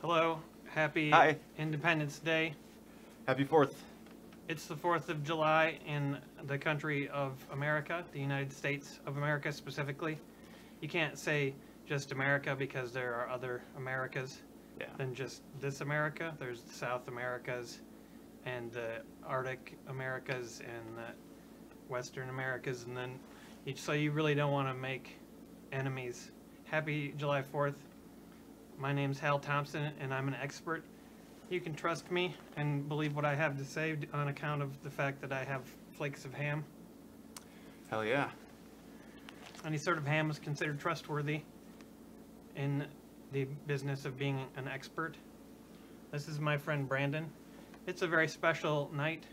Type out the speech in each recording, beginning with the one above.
Hello, happy Hi. Independence Day. Happy 4th. It's the 4th of July in the country of America, the United States of America specifically. You can't say just America because there are other Americas than just this America. There's the South Americas and the Arctic Americas and the Western Americas, and then so you really don't want to make enemies. Happy July 4th. My name's Hal Thompson, and I'm an expert. You can trust me and believe what I have to say on account of the fact that I have flakes of ham. Hell yeah. Any sort of ham is considered trustworthy in the business of being an expert. This is my friend Brandon. It's a very special night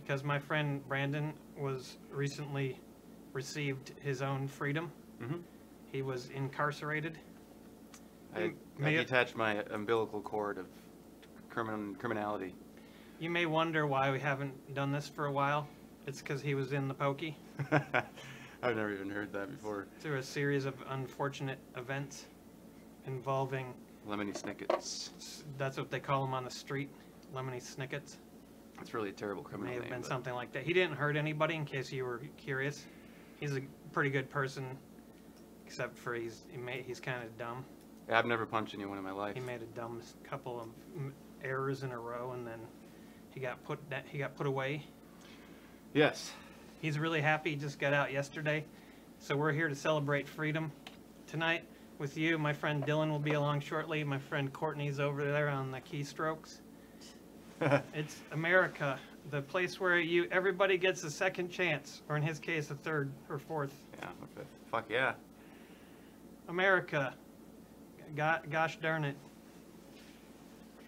because my friend Brandon was recently received his own freedom. Mm-hmm. He was incarcerated. I detached my umbilical cord of criminality. You may wonder why we haven't done this for a while. It's because he was in the pokey. I've never even heard that before. Through a series of unfortunate events involving... Lemony Snickets. That's what they call him on the street. Lemony Snickets. That's really a terrible criminal name. May have been something like that. He didn't hurt anybody, in case you were curious. He's a pretty good person, except for he's kind of dumb. Yeah, I've never punched anyone in my life. He made a dumb couple of errors in a row, and then he got put away. Yes. He's really happy. He just got out yesterday. So we're here to celebrate freedom tonight with you. My friend Dylan will be along shortly. My friend Courtney's over there on the keystrokes. It's America, the place where everybody gets a second chance, or in his case, a third or fourth. Yeah, fuck yeah. America. Gosh darn it.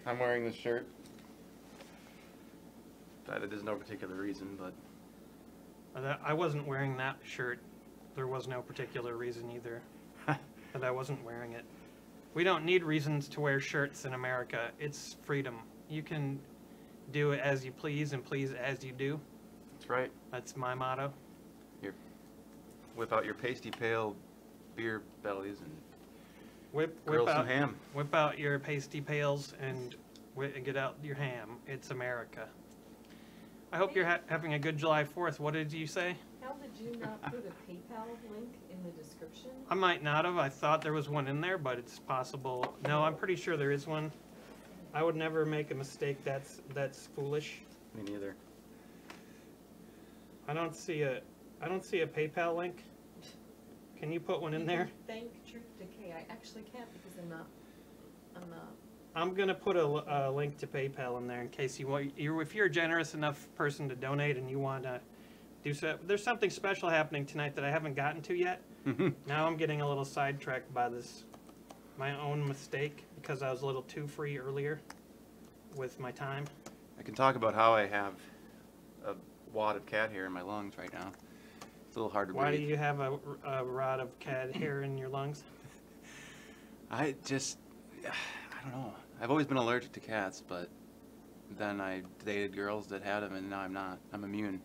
I'm wearing this shirt. There's no particular reason, but... I wasn't wearing that shirt. There was no particular reason either. But I wasn't wearing it. We don't need reasons to wear shirts in America. It's freedom. You can do it as you please and please as you do. That's right. That's my motto. Whip out your pasty pale beer bellies and Whip out some ham. Whip out your pasty pails and get out your ham. It's America. I hope you're having a good July 4th. What did you say? How did you not put a PayPal link in the description? I might not have. I thought there was one in there, but it's possible. No, I'm pretty sure there is one. I would never make a mistake. That's foolish. Me neither. I don't see a PayPal link. Can you put one in there? Thank Truth Decay. I actually can't because I'm not. I'm gonna put a link to PayPal in there in case you want. If you're a generous enough person to donate and you want to do so. There's something special happening tonight that I haven't gotten to yet. Now I'm getting a little sidetracked by this, my own mistake, because I was a little too free earlier with my time. I can talk about how I have a wad of cat hair in my lungs right now. It's a little hard to breathe. Why do you have a rod of cat hair in your lungs? I don't know. I've always been allergic to cats, but then I dated girls that had them, and now I'm not. I'm immune.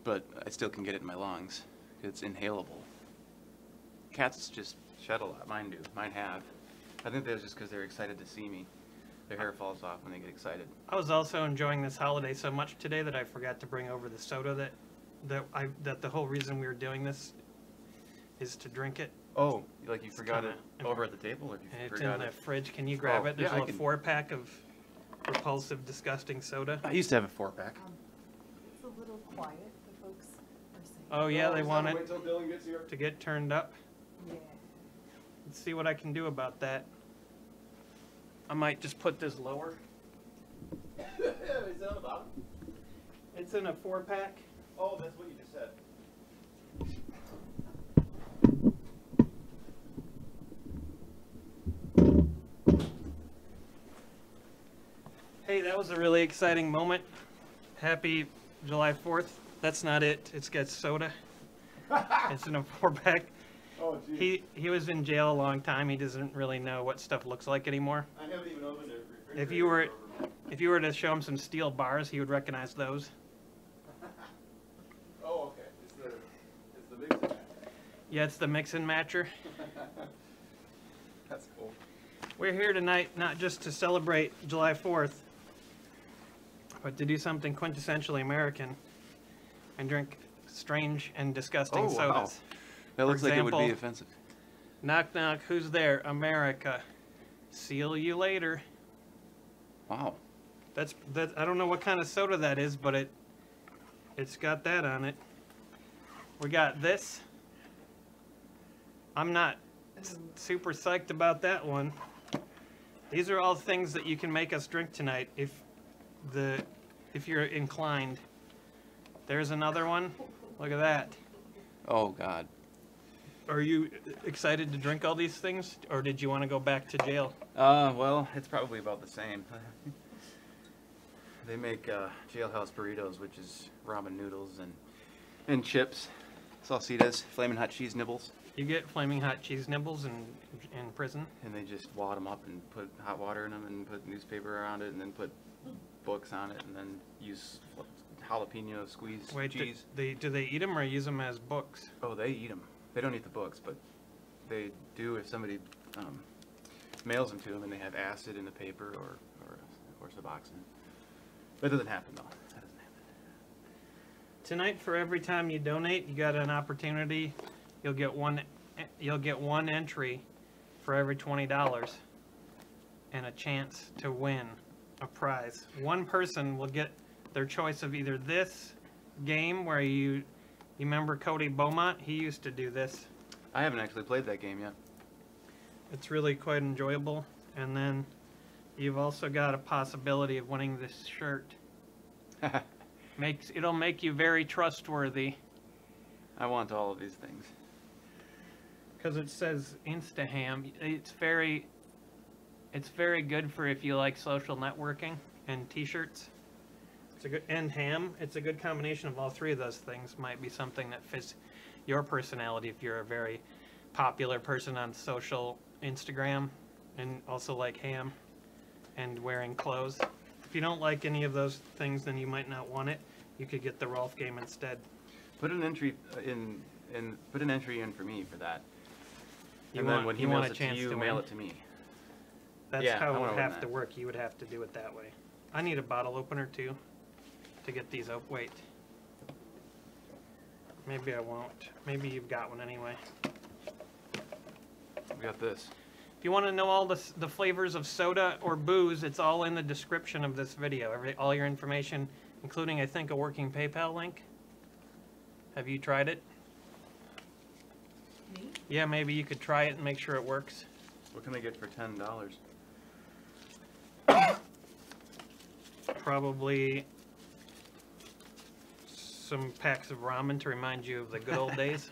But I still can get it in my lungs. It's inhalable. Cats just shed a lot. Mine do. Mine have. I think that's just because they're excited to see me. Their hair falls off when they get excited. I was also enjoying this holiday so much today that I forgot to bring over the soda that the whole reason we were doing this is to drink it. Oh, like you forgot it over at the table, or you it's forgot in the it? fridge. Can you grab it? There's yeah, a little 4-pack of repulsive, disgusting soda. I used to have a 4-pack. It's a little quiet, the folks are saying. Oh yeah, they want it wait till Dylan gets here. to get turned up. Yeah. Let's see what I can do about that. I might just put this lower. Is it on the bottom? It's in a 4-pack. Oh, that's what you just said. Hey, that was a really exciting moment. Happy July 4th. That's not it. It's got soda. It's in a 4-pack. Oh, geez. He was in jail a long time. He doesn't really know what stuff looks like anymore. I haven't even opened it. If you were to show him some steel bars, he would recognize those. Oh, okay. It's the mix and match. Yeah, it's the mix and matcher. That's cool. We're here tonight not just to celebrate July 4th, but to do something quintessentially American and drink strange and disgusting Oh, wow. sodas. That looks like it would be example, offensive. Knock, knock, who's there? America. See you later. Wow. That. I don't know what kind of soda that is, but it's got that on it. We got this. I'm not super psyched about that one. These are all things that you can make us drink tonight if you're inclined. There's another one. Look at that. Oh, God. Are you excited to drink all these things, or did you want to go back to jail? Well, it's probably about the same. They make jailhouse burritos, which is ramen noodles and chips, salsitas, flaming hot cheese nibbles. You get flaming hot cheese nibbles in prison. And they just wad them up and put hot water in them and put newspaper around it and then put books on it and then use jalapeno squeezed cheese. Do they eat them or use them as books? Oh, they eat them. They don't eat the books, but they do if somebody mails them to them and they have acid in the paper or Suboxone. That doesn't happen, though. That doesn't happen. Tonight, for every time you donate, you got an opportunity. You'll get one entry for every $20 and a chance to win a prize. One person will get their choice of either this game where you remember Cody Beaumont? He used to do this. I haven't actually played that game yet. It's really quite enjoyable. And then you've also got a possibility of winning this shirt. It'll make you very trustworthy. I want all of these things. Because it says Instaham. It's very good for if you like social networking and t-shirts. And ham. It's a good combination of all three of those things. Might be something that fits your personality if you're a very popular person on social Instagram and also like ham and wearing clothes. If you don't like any of those things, then you might not want it. You could get the Rolf game instead. Put an entry in for me for that. You and want, then when he you mails want a it chance to you, to mail win? it to me. That's Yeah, how I it wanna would win have that. to work. You would have to do it that way. I need a bottle opener too to get these up. Wait. Maybe I won't. Maybe you've got one anyway. We got this. If you want to know all the flavors of soda or booze, it's all in the description of this video. All your information, including, I think, a working PayPal link. Have you tried it? Me? Yeah, maybe you could try it and make sure it works. What can they get for $10? Probably some packs of ramen to remind you of the good old days.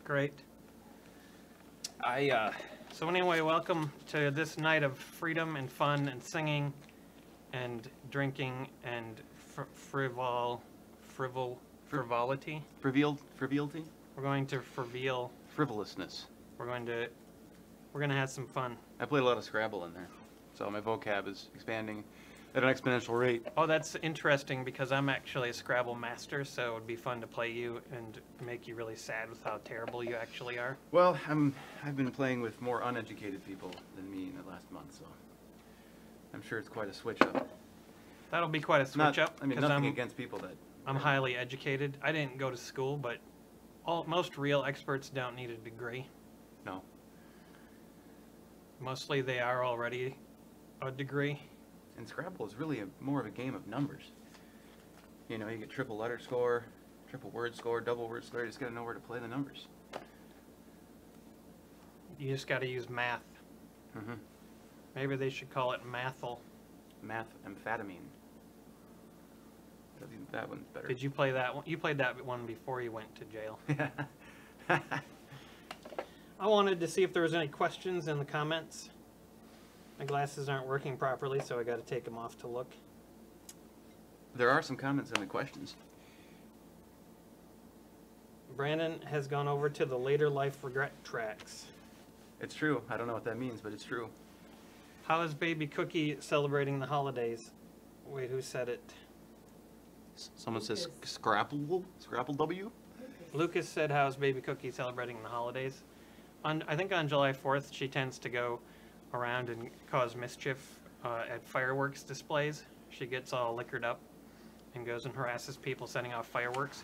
Great. So anyway, welcome to this night of freedom and fun and singing and drinking and frivolity. Frivolity? We're going to reveal. Frivolousness. We're going to have some fun. I played a lot of Scrabble in there, so my vocab is expanding at an exponential rate. Oh, that's interesting because I'm actually a Scrabble master, so it would be fun to play you and make you really sad with how terrible you actually are. Well, I've been playing with more uneducated people than me in the last month, so I'm sure it's quite a switch up. That'll be quite a switch up. I mean, 'cause nothing against people that... I'm highly educated. I didn't go to school, but most real experts don't need a degree. No. Mostly they are already a degree. And Scrabble is really more of a game of numbers. You know, you get triple letter score, triple word score, double word score. You just got to know where to play the numbers. You just got to use math. Mm-hmm. Maybe they should call it mathel. Methamphetamine. I think that one's better. Did you play that one? You played that one before you went to jail. I wanted to see if there was any questions in the comments. My glasses aren't working properly, so I got to take them off to look. There are some comments in the questions. Brandon has gone over to the later life regret tracks. It's true. I don't know what that means, but it's true. How is Baby Cookie celebrating the holidays? Wait, who said it? Someone says Scrapple W? Lucas said, how's Baby Cookie celebrating the holidays? I think on July 4th, she tends to go around and cause mischief at fireworks displays. She gets all liquored up and goes and harasses people setting off fireworks.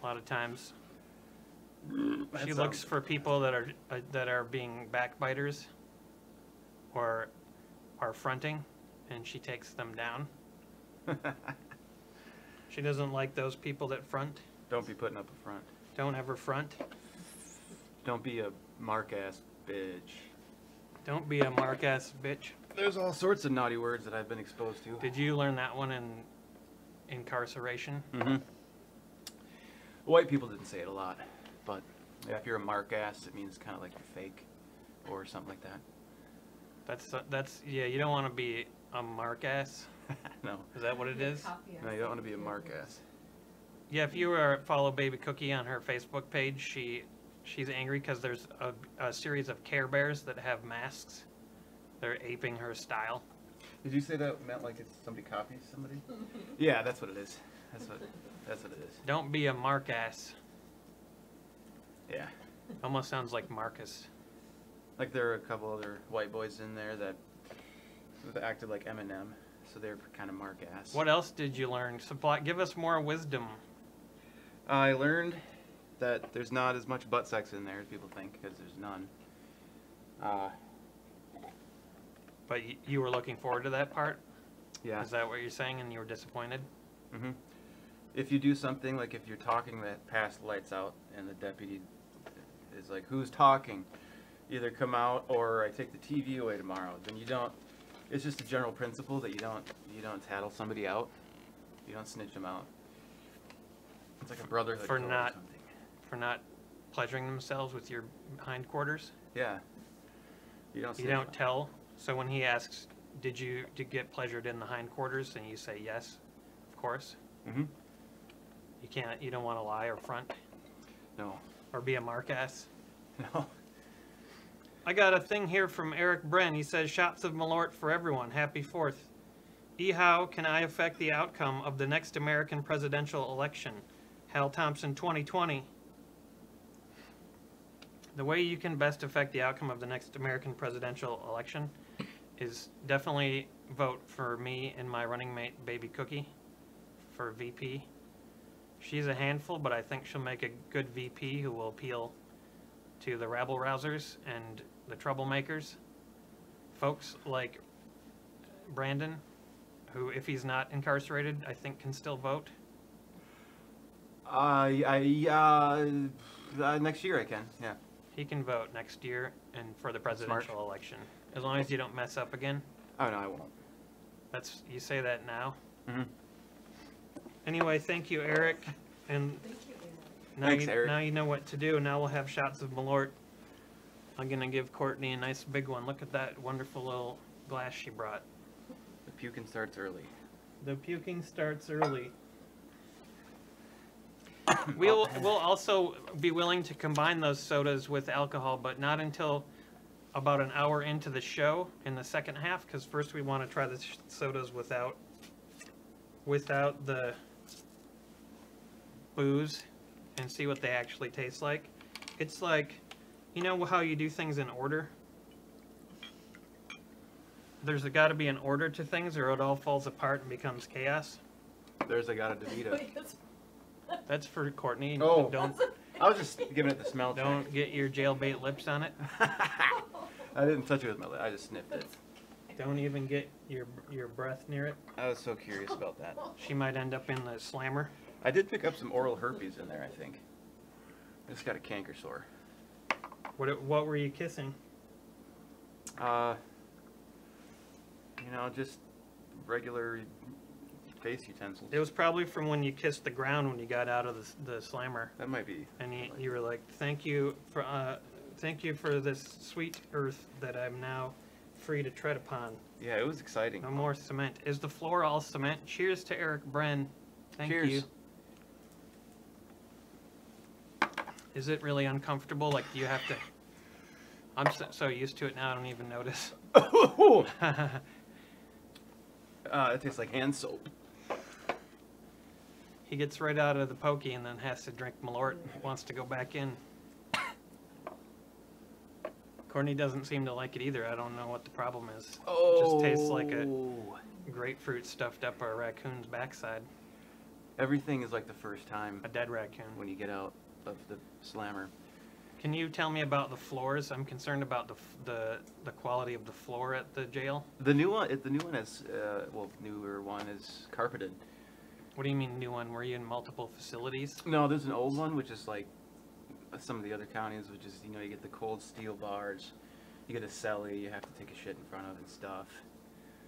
A lot of times, she looks for people that are being backbiters or are fronting, and she takes them down. She doesn't like those people that front. Don't be putting up a front. Don't ever front. Don't be a mark-ass bitch. Don't be a mark-ass bitch. There's all sorts of naughty words that I've been exposed to. Did you learn that one in incarceration? Mm-hmm. White people didn't say it a lot, but yeah, if you're a mark-ass, it means kind of like you're fake or something like that. That's yeah. You don't want to be a mark-ass. No. Is that what it is? No, you don't want to be a mark-ass. Yeah. If you follow Baby Cookie on her Facebook page, she's angry because there's a series of Care Bears that have masks. They're aping her style. Did you say that meant like it's somebody copies somebody? Yeah, that's what it is. That's what it is. Don't be a mark-ass. Yeah. Almost sounds like Marcus. Like there are a couple other white boys in there that acted like Eminem, so they're kind of mark-ass. What else did you learn? Give us more wisdom. I learned that there's not as much butt sex in there as people think, because there's none. But you were looking forward to that part? Yeah. Is that what you're saying, and you were disappointed? Mm-hmm. If you do something, like if you're talking that past lights out and the deputy is like, who's talking? Either come out or I take the TV away tomorrow. Then you don't, it's just a general principle that you don't tattle somebody out. You don't snitch them out. It's like a brotherhood For code not- or something. For not pleasuring themselves with your hindquarters? Yeah. You don't snitch You them don't out. tell. So when he asks, did you get pleasured in the hindquarters? And you say yes, of course. Mm-hmm. You don't want to lie or front No. or be a mark-ass. No. I got a thing here from Eric Bren. He says, shots of Malort for everyone. Happy 4th. How can I affect the outcome of the next American presidential election? Hal Thompson 2020. The way you can best affect the outcome of the next American presidential election is definitely vote for me and my running mate, Baby Cookie, for VP. She's a handful, but I think she'll make a good VP who will appeal to the rabble-rousers and the troublemakers. Folks like Brandon, who, if he's not incarcerated, I think can still vote. Next year I can, yeah. He can vote next year and for the presidential election, as long as you don't mess up again. Oh, no, I won't. You say that now. Mm-hmm. Anyway, thank you, Eric. And Thank you, Aaron. now, Thanks, Eric. now you know what to do. Now we'll have shots of Malort. I'm going to give Courtney a nice big one. Look at that wonderful little glass she brought. The puking starts early. The puking starts early. We'll also be willing to combine those sodas with alcohol, but not until about an hour into the show in the second half, because first we want to try the sodas without the booze and see what they actually taste like. It's like, you know how you do things in order? There's got to be an order to things, or it all falls apart and becomes chaos. There's I got a DeVito. That's for Courtney. Oh. Don't I was just giving it the smell check. don't get your jailbait lips on it. I didn't touch it with my lip. I just sniffed it. Don't even get your breath near it. I was so curious about that. She might end up in the slammer. I did pick up some oral herpes in there, I think. I just got a canker sore. What were you kissing? Just regular face utensils. It was probably from when you kissed the ground when you got out of the slammer, That might be. and you were like, "Thank you for this sweet earth that I'm now free to tread upon. Yeah, it was exciting. No more cement. Is the floor all cement?" Cheers to Eric Bren. Thank Cheers. you. Is it really uncomfortable? Like, do you have to? I'm so used to it now, I don't even notice. It tastes like hand soap. He gets right out of the pokey and then has to drink Malort. Wants to go back in. Courtney doesn't seem to like it either. I don't know what the problem is. Oh. It just tastes like a grapefruit stuffed up a raccoon's backside. Everything is like the first time A dead raccoon. when you get out of the slammer. Can you tell me about the floors? I'm concerned about the quality of the floor at the jail. The new one is newer one is carpeted. What do you mean new one? Were you in multiple facilities? No, there's an old one which is like some of the other counties, which is, you get the cold steel bars, you get a celly you have to take a shit in front of and stuff.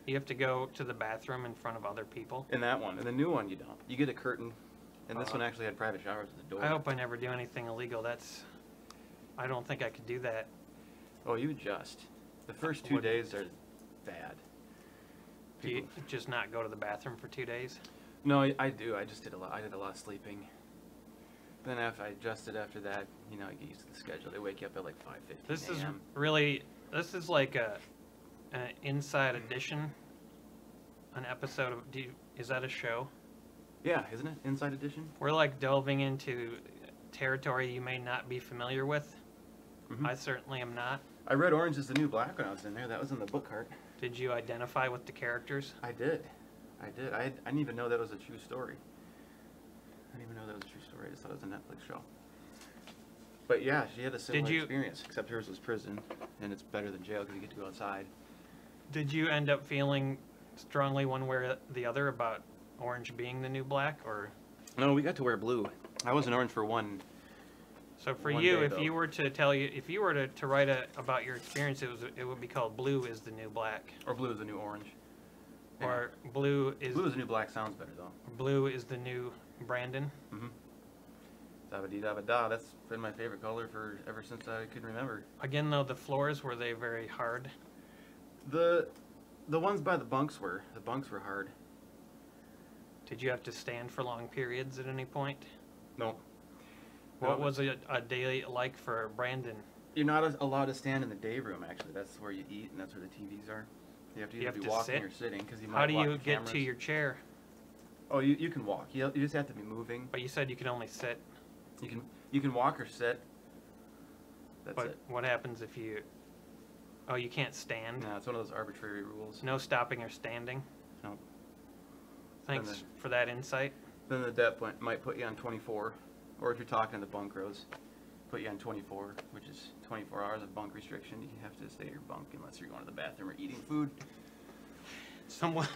You have to go to the bathroom in front of other people. In that one, in the new one you don't. You get a curtain, and this one actually had private showers at the door. I hope I never do anything illegal. I don't think I could do that. Oh, you adjust. The first 2 days are bad. Do you just not go to the bathroom for 2 days? No, I do. I did a lot of sleeping. Then after I adjusted after that, I get used to the schedule. They wake you up at like 5:15 This is a.m. this is like an Inside Edition, an episode of, is that a show? Yeah, isn't it? Inside Edition? We're like delving into territory you may not be familiar with. Mm-hmm. I certainly am not. I read Orange is the New Black when I was in there. That was in the book cart. Did you identify with the characters? I did. I didn't even know that was a true story. I didn't even know that was a true story. I just thought it was a Netflix show. But yeah, she had a similar experience, except hers was prison, and it's better than jail because you get to go outside. Did you end up feeling strongly one way or the other about Orange being the new black, or? No, we got to wear blue. I was an orange for one. So for one you, day, if though. you were to write about your experience, it would be called Blue is the New Black, Or blue is the new orange. Yeah. or Blue is Blue is the new black sounds better though. Blue is the new Brandon. Mm-hmm. Da-ba-dee-da-ba-da. That's been my favorite color ever since I could remember. Again, though, the floors, were they very hard? The ones by the bunks were hard. Did you have to stand for long periods at any point? No. What was a day like for Brandon? You're not allowed to stand in the day room, actually. That's where you eat, and that's where the TVs are. You have to either be walking or sitting, because you might How do block you the get cameras. to your chair? Oh, you can walk. You just have to be moving. But you said you could only sit. You can walk or sit. That's But it. what happens if you... Oh, you can't stand? No, it's one of those arbitrary rules. No stopping or standing? No. Thanks for that insight. Then the dep might put you on 24, or if you're talking to the bunk rows, put you on 24, which is 24 hours of bunk restriction. You have to stay at your bunk unless you're going to the bathroom or eating food. Someone...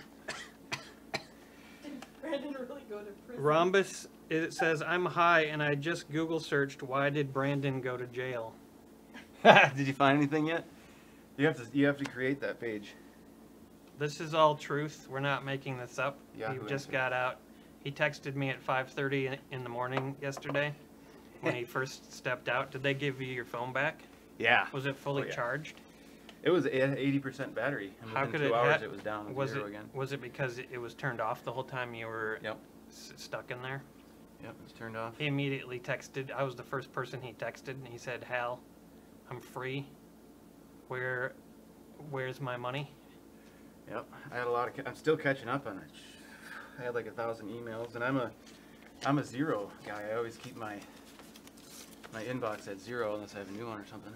Did Brandon really go to prison? Rhombus, it says, I'm high and I just Google searched, why did Brandon go to jail? Did you find anything yet? You have to create that page. This is all truth. We're not making this up. Yeah, He just got out. He texted me at 5:30 in the morning yesterday when he first stepped out. Did they give you your phone back? Yeah. Was it fully Oh, yeah. charged? It was at 80% battery, and How within could 2 it hours it was down to zero again. Was it because it was turned off the whole time you were Yep. stuck in there? Yep, it was turned off. He immediately texted. I was the first person he texted, and he said, Hal, I'm free. Where's my money? Yep, I had a lot of. I'm still catching up on it. I had like 1,000 emails, and I'm a zero guy. I always keep my inbox at 0 unless I have a new one or something.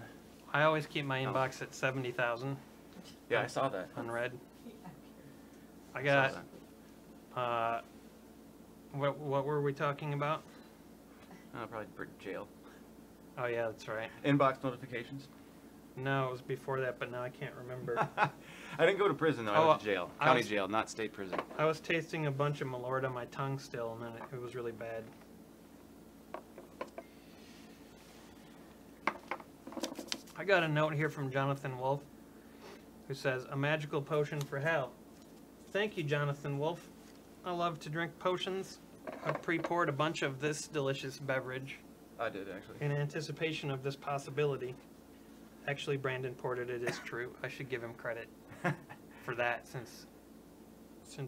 I always keep my inbox at 70,000 Yeah, I saw that. unread. I saw got, that. what were we talking about? Probably jail. Oh yeah, that's right. Inbox notifications. No, it was before that, but now I can't remember. I didn't go to prison though. I went to jail, county jail, not state prison. I was tasting a bunch of Malort on my tongue still, and then it was really bad. I got a note here from Jonathan Wolf, who says, a magical potion for Hal. Thank you, Jonathan Wolf. I love to drink potions. I've pre-poured a bunch of this delicious beverage I did actually. in anticipation of this possibility. Actually, Brandon poured it. It is true. I should give him credit for that since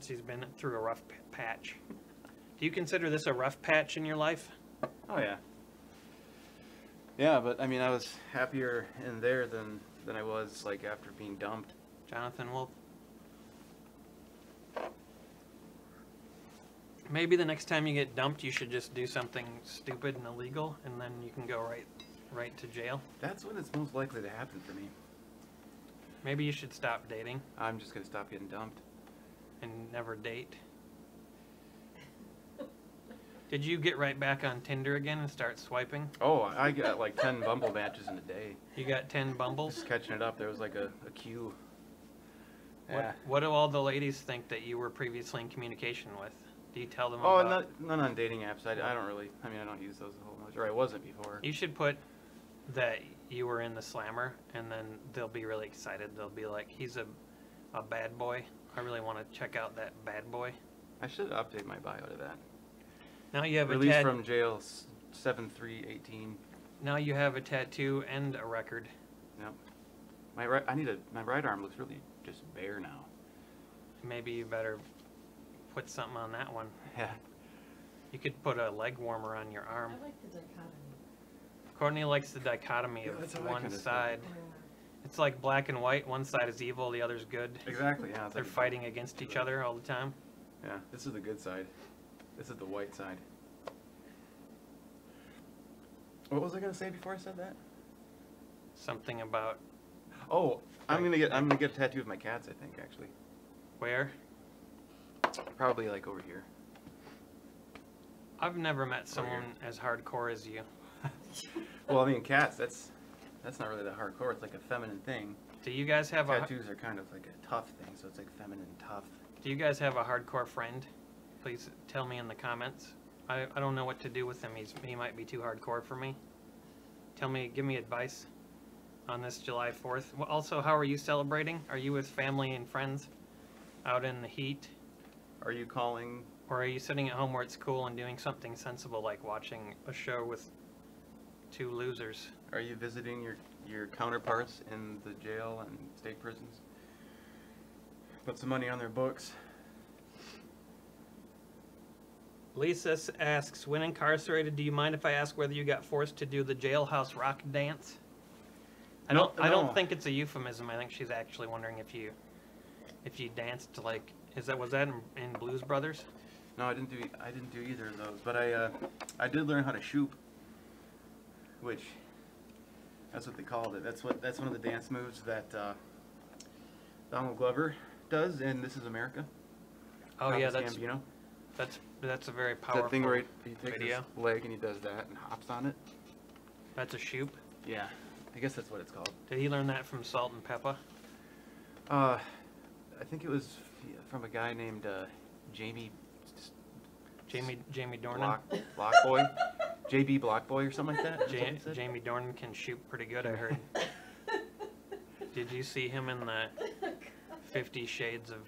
he's been through a rough patch. Do you consider this a rough patch in your life? Oh yeah. Yeah, but I mean, I was happier in there than I was like after being dumped. Jonathan Wolf. Maybe the next time you get dumped, you should just do something stupid and illegal, and then you can go right to jail. That's when it's most likely to happen for me. Maybe you should stop dating I'm just gonna stop getting dumped. and never date. Did you get right back on Tinder again and start swiping? Oh, I got like 10 Bumble matches in a day. You got 10 bumbles? Just catching it up. There was like a queue. Yeah. What do all the ladies think that you were previously in communication with? Do you tell them Oh, about... none on dating apps. I don't really, I mean, I don't use those a whole much. Or I wasn't before. You should put that you were in the Slammer, and then they'll be really excited. They'll be like, he's a bad boy. I really want to check out that bad boy. I should update my bio to that. Now you have Released from jail 7/3/18. Now you have a tattoo and a record. Yep. My right arm looks really just bare now. Maybe you better put something on that one. Yeah. You could put a leg warmer on your arm. I like the dichotomy. Courtney likes the dichotomy that's of how I one kinda feel. side. It's like black and white. One side is evil, the other's good. Exactly, yeah. They're fighting against each other all the time. Yeah, this is the good side. This is the white side. What was I gonna say before I said that? Something about Oh, I'm gonna get a tattoo of my cats, I think, actually. where? Probably like over here. I've never met here. someone as hardcore as you. Well, I mean, cats, that's not really that hardcore. It's like a feminine thing. Do you guys have Tattoos are kind of like a tough thing, so it's like feminine tough. Do you guys have a hardcore friend? Please tell me in the comments. I don't know what to do with him. He might be too hardcore for me. Give me advice on this July 4th. Well, also, how are you celebrating? Are you with family and friends out in the heat? Are you calling? Or are you sitting at home where it's cool and doing something sensible like watching a show with two losers? Are you visiting your counterparts in the jail and state prisons? Put some money on their books. Lisa asks, when incarcerated, do you mind if I ask whether you got forced to do the jailhouse rock dance? I don't No. think it's a euphemism. I think she's actually wondering if you danced like, was that in Blues Brothers? No, I didn't do either of those, but I did learn how to shoop, which that's what they called it. That's one of the dance moves that Donald Glover does in This Is America. Oh yeah, Thomas Gambino. that's a very powerful That thing where he takes video. his leg and he does that and hops on it. That's a shoop. Yeah, I guess that's what it's called. Did he learn that from Salt and Pepper? I think it was from a guy named Jamie Dornan. Blockboy, JB Blockboy or something like that. Is that what he said? Jamie Dornan can shoot pretty good, I heard. Did you see him in the 50 Shades of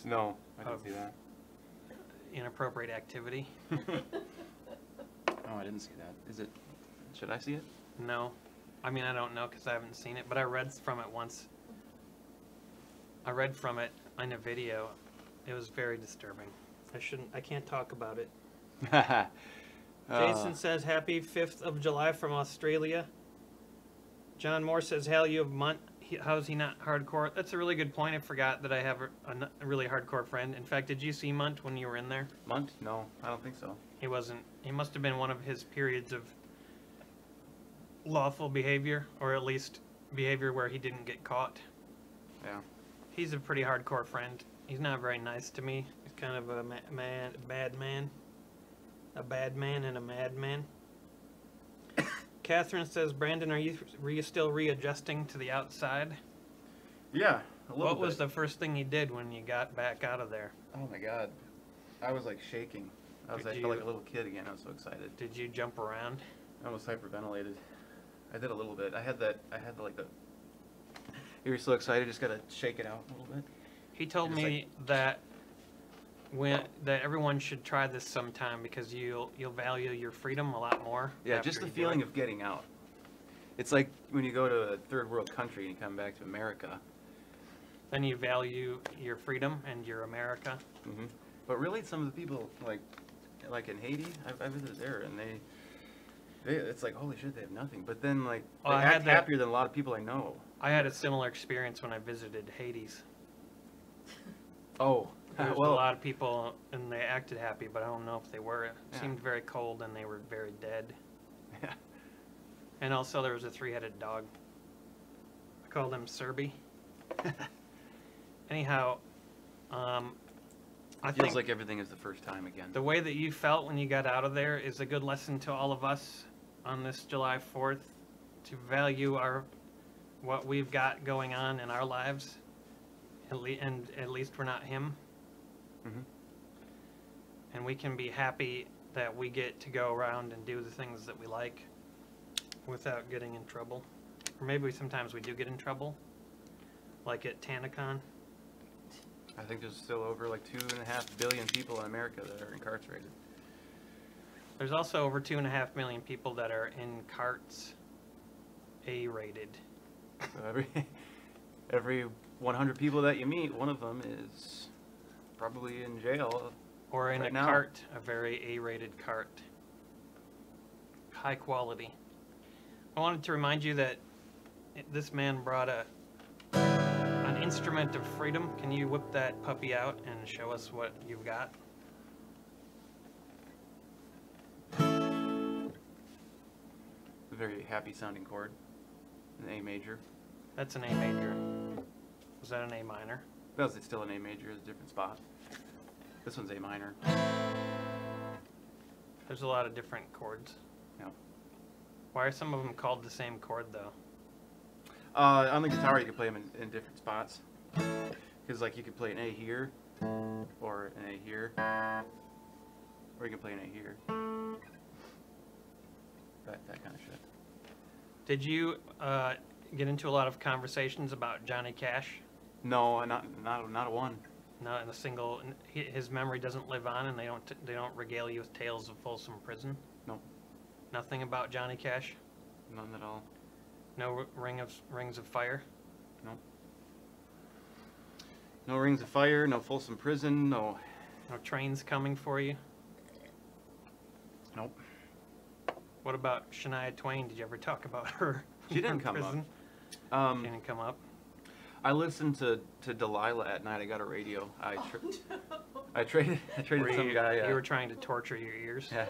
No, I didn't see that. Inappropriate Activity? Oh, I didn't see that. Is it? Should I see it? No. I mean, I don't know because I haven't seen it, but I read from it once. I read from it in a video. It was very disturbing. I can't talk about it. Jason says, happy 5th of July from Australia. John Moore says, Hal, you have Munt. How's he not hardcore? That's a really good point. I forgot that I have a really hardcore friend. In fact, did you see Munt when you were in there? Munt? No, I don't think so. He wasn't. He must have been one of his periods of lawful behavior, or at least behavior where he didn't get caught. Yeah. He's a pretty hardcore friend. He's not very nice to me. He's kind of a bad man. A bad man and a madman. Catherine says, Brandon, are you still readjusting to the outside? Yeah, a little What bit. was the first thing you did when you got back out of there? Oh my God, I was like shaking. I felt like a little kid again. I was so excited. Did you jump around? I almost hyperventilated. I did a little bit. I had like the. You're so excited, just gotta shake it out a little bit. He told You're just me that that everyone should try this sometime because you'll value your freedom a lot more. Yeah, just the feeling of getting out. It's like when you go to a third world country and you come back to America. Then you value your freedom and your America. Mm-hmm. But really, some of the people like in Haiti, I visited there, and it's like, holy shit, they have nothing. But then like they act happier than a lot of people I know. I had a similar experience when I visited Hades. Oh, There was a lot of people, and they acted happy, but I don't know if they were. It Yeah. seemed very cold, and they were very dead. Yeah. And also there was a 3-headed dog. I called him Serby. Anyhow, I Feels think like everything is the first time again. the way that you felt when you got out of there is a good lesson to all of us on this July 4th to value what we've got going on in our lives. And at least we're not him. Mm-hmm. And we can be happy that we get to go around and do the things that we like without getting in trouble. Or maybe sometimes we do get in trouble, like at TanaCon. I think there's still over like 2.5 billion people in America that are incarcerated. There's also over 2.5 million people that are in carts, A-rated. So every 100 people that you meet, one of them is probably in jail. Or in right a now. cart, a very A-rated cart. High quality. I wanted to remind you that this man brought an instrument of freedom. Can you whip that puppy out and show us what you've got? A very happy sounding chord. An A major. That's an A major. Was that an A minor? No, it's still an A major, it's a different spot. This one's A minor. There's a lot of different chords. Yeah. Why are some of them called the same chord, though? On the guitar, you can play them in different spots. Because, like, you could play an A here, or an A here, or you can play an A here. That kind of shit. Did you get into a lot of conversations about Johnny Cash? No, not a one. Not in a single. His memory doesn't live on, and they don't regale you with tales of Folsom Prison. Nope. Nothing about Johnny Cash. None at all. No rings of fire. Nope. No Rings of Fire, no Folsom Prison, no. No trains coming for you. Nope. What about Shania Twain? Did you ever talk about her? She didn't come prison? up. She didn't come up. I listened to Delilah at night. I got a radio. I traded some guy. You were trying to torture your ears. Yeah.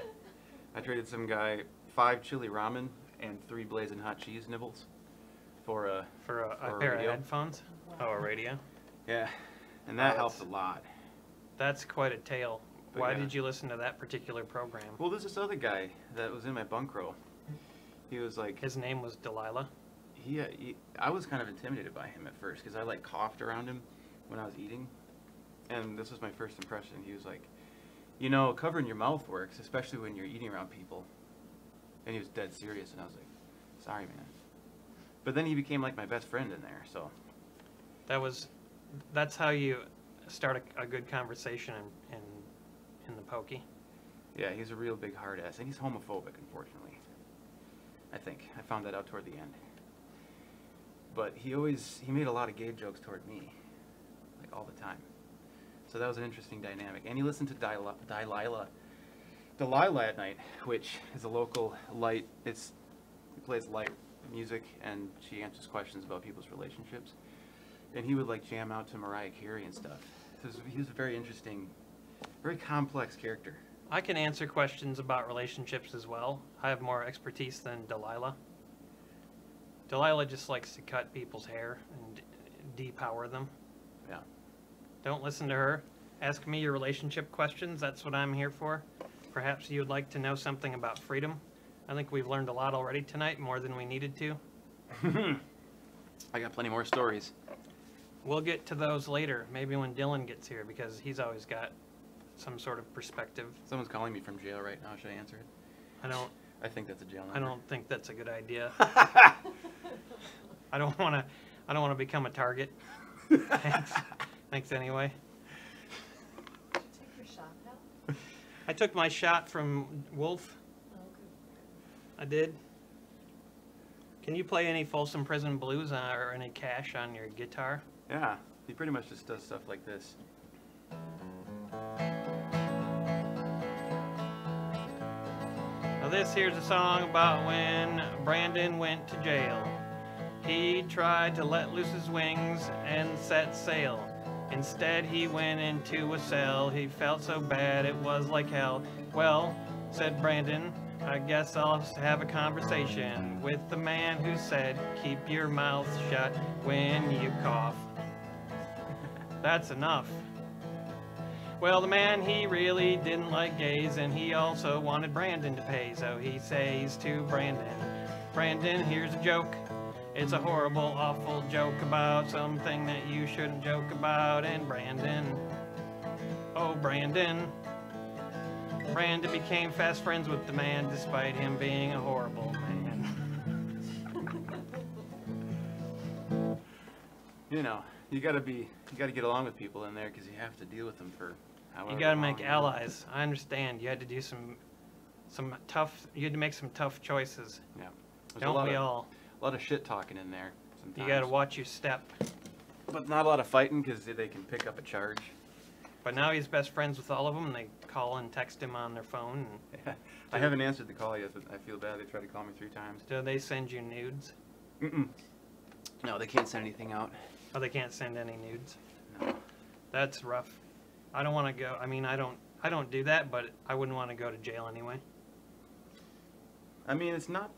I traded some guy 5 chili ramen and 3 blazing hot cheese nibbles for a For a a pair radio. of headphones. Oh, a radio. Yeah, and that Oh, helped a that's- lot. That's quite a tale. But Why yeah. did you listen to that particular program? Well, there's this other guy that was in my bunk row. He was like, His name was Delilah. I was kind of intimidated by him at first because I like coughed around him when I was eating, and this was my first impression. He was like, you know, covering your mouth works, especially when you're eating around people. And he was dead serious, and I was like, sorry, man. But then he became like my best friend in there, so. That's how you start a good conversation in the pokey. Yeah, he's a real big hard ass, and he's homophobic, unfortunately. I think I found that out toward the end. But he made a lot of gay jokes toward me, like all the time. So that was an interesting dynamic. And he listened to Delilah at night, which is a local light. He plays light music, and she answers questions about people's relationships. And he would like jam out to Mariah Carey and stuff. So he was a very interesting, very complex character. I can answer questions about relationships as well. I have more expertise than Delilah. Delilah just likes to cut people's hair and depower them. Yeah. Don't listen to her. Ask me your relationship questions. That's what I'm here for. Perhaps you would like to know something about freedom. I think we've learned a lot already tonight, more than we needed to. I got plenty more stories. We'll get to those later, maybe when Dylan gets here, because he's always got some sort of perspective. Someone's calling me from jail right now. Should I answer it? I think that's a jail number. I don't think that's a good idea. I don't want to become a target. Thanks anyway. Did you take your shot now? I took my shot from Wolf. Oh, good. I did. Can you play any Folsom Prison Blues or any Cash on your guitar? Yeah, he pretty much just does stuff like this. Now this here's a song about when Brandon went to jail. He tried to let loose his wings and set sail. Instead he went into a cell. He felt so bad it was like hell. Well, said Brandon, I guess I'll just have a conversation with the man who said, keep your mouth shut when you cough. That's enough. Well, the man, he really didn't like gays, and he also wanted Brandon to pay, so he says to Brandon, Brandon, here's a joke. It's a horrible, awful joke about something that you shouldn't joke about, and Brandon, oh Brandon, Brandon became fast friends with the man despite him being a horrible man. You know, you gotta get along with people in there because you have to deal with them for however You gotta long, make you know. allies. I understand. You had to do you had to make some tough choices. Yeah. There's Don't we all? A lot of shit talking in there sometimes. You gotta watch your step. But not a lot of fighting because they can pick up a charge. But now he's best friends with all of them. They call and text him on their phone. And I haven't answered the call yet, but I feel bad. They tried to call me 3 times. do they send you nudes? Mm-mm. No, they can't send anything out. Oh, they can't send any nudes. No. That's rough. I don't want to go. I mean, I don't do that, but I wouldn't want to go to jail anyway. I mean, it's not.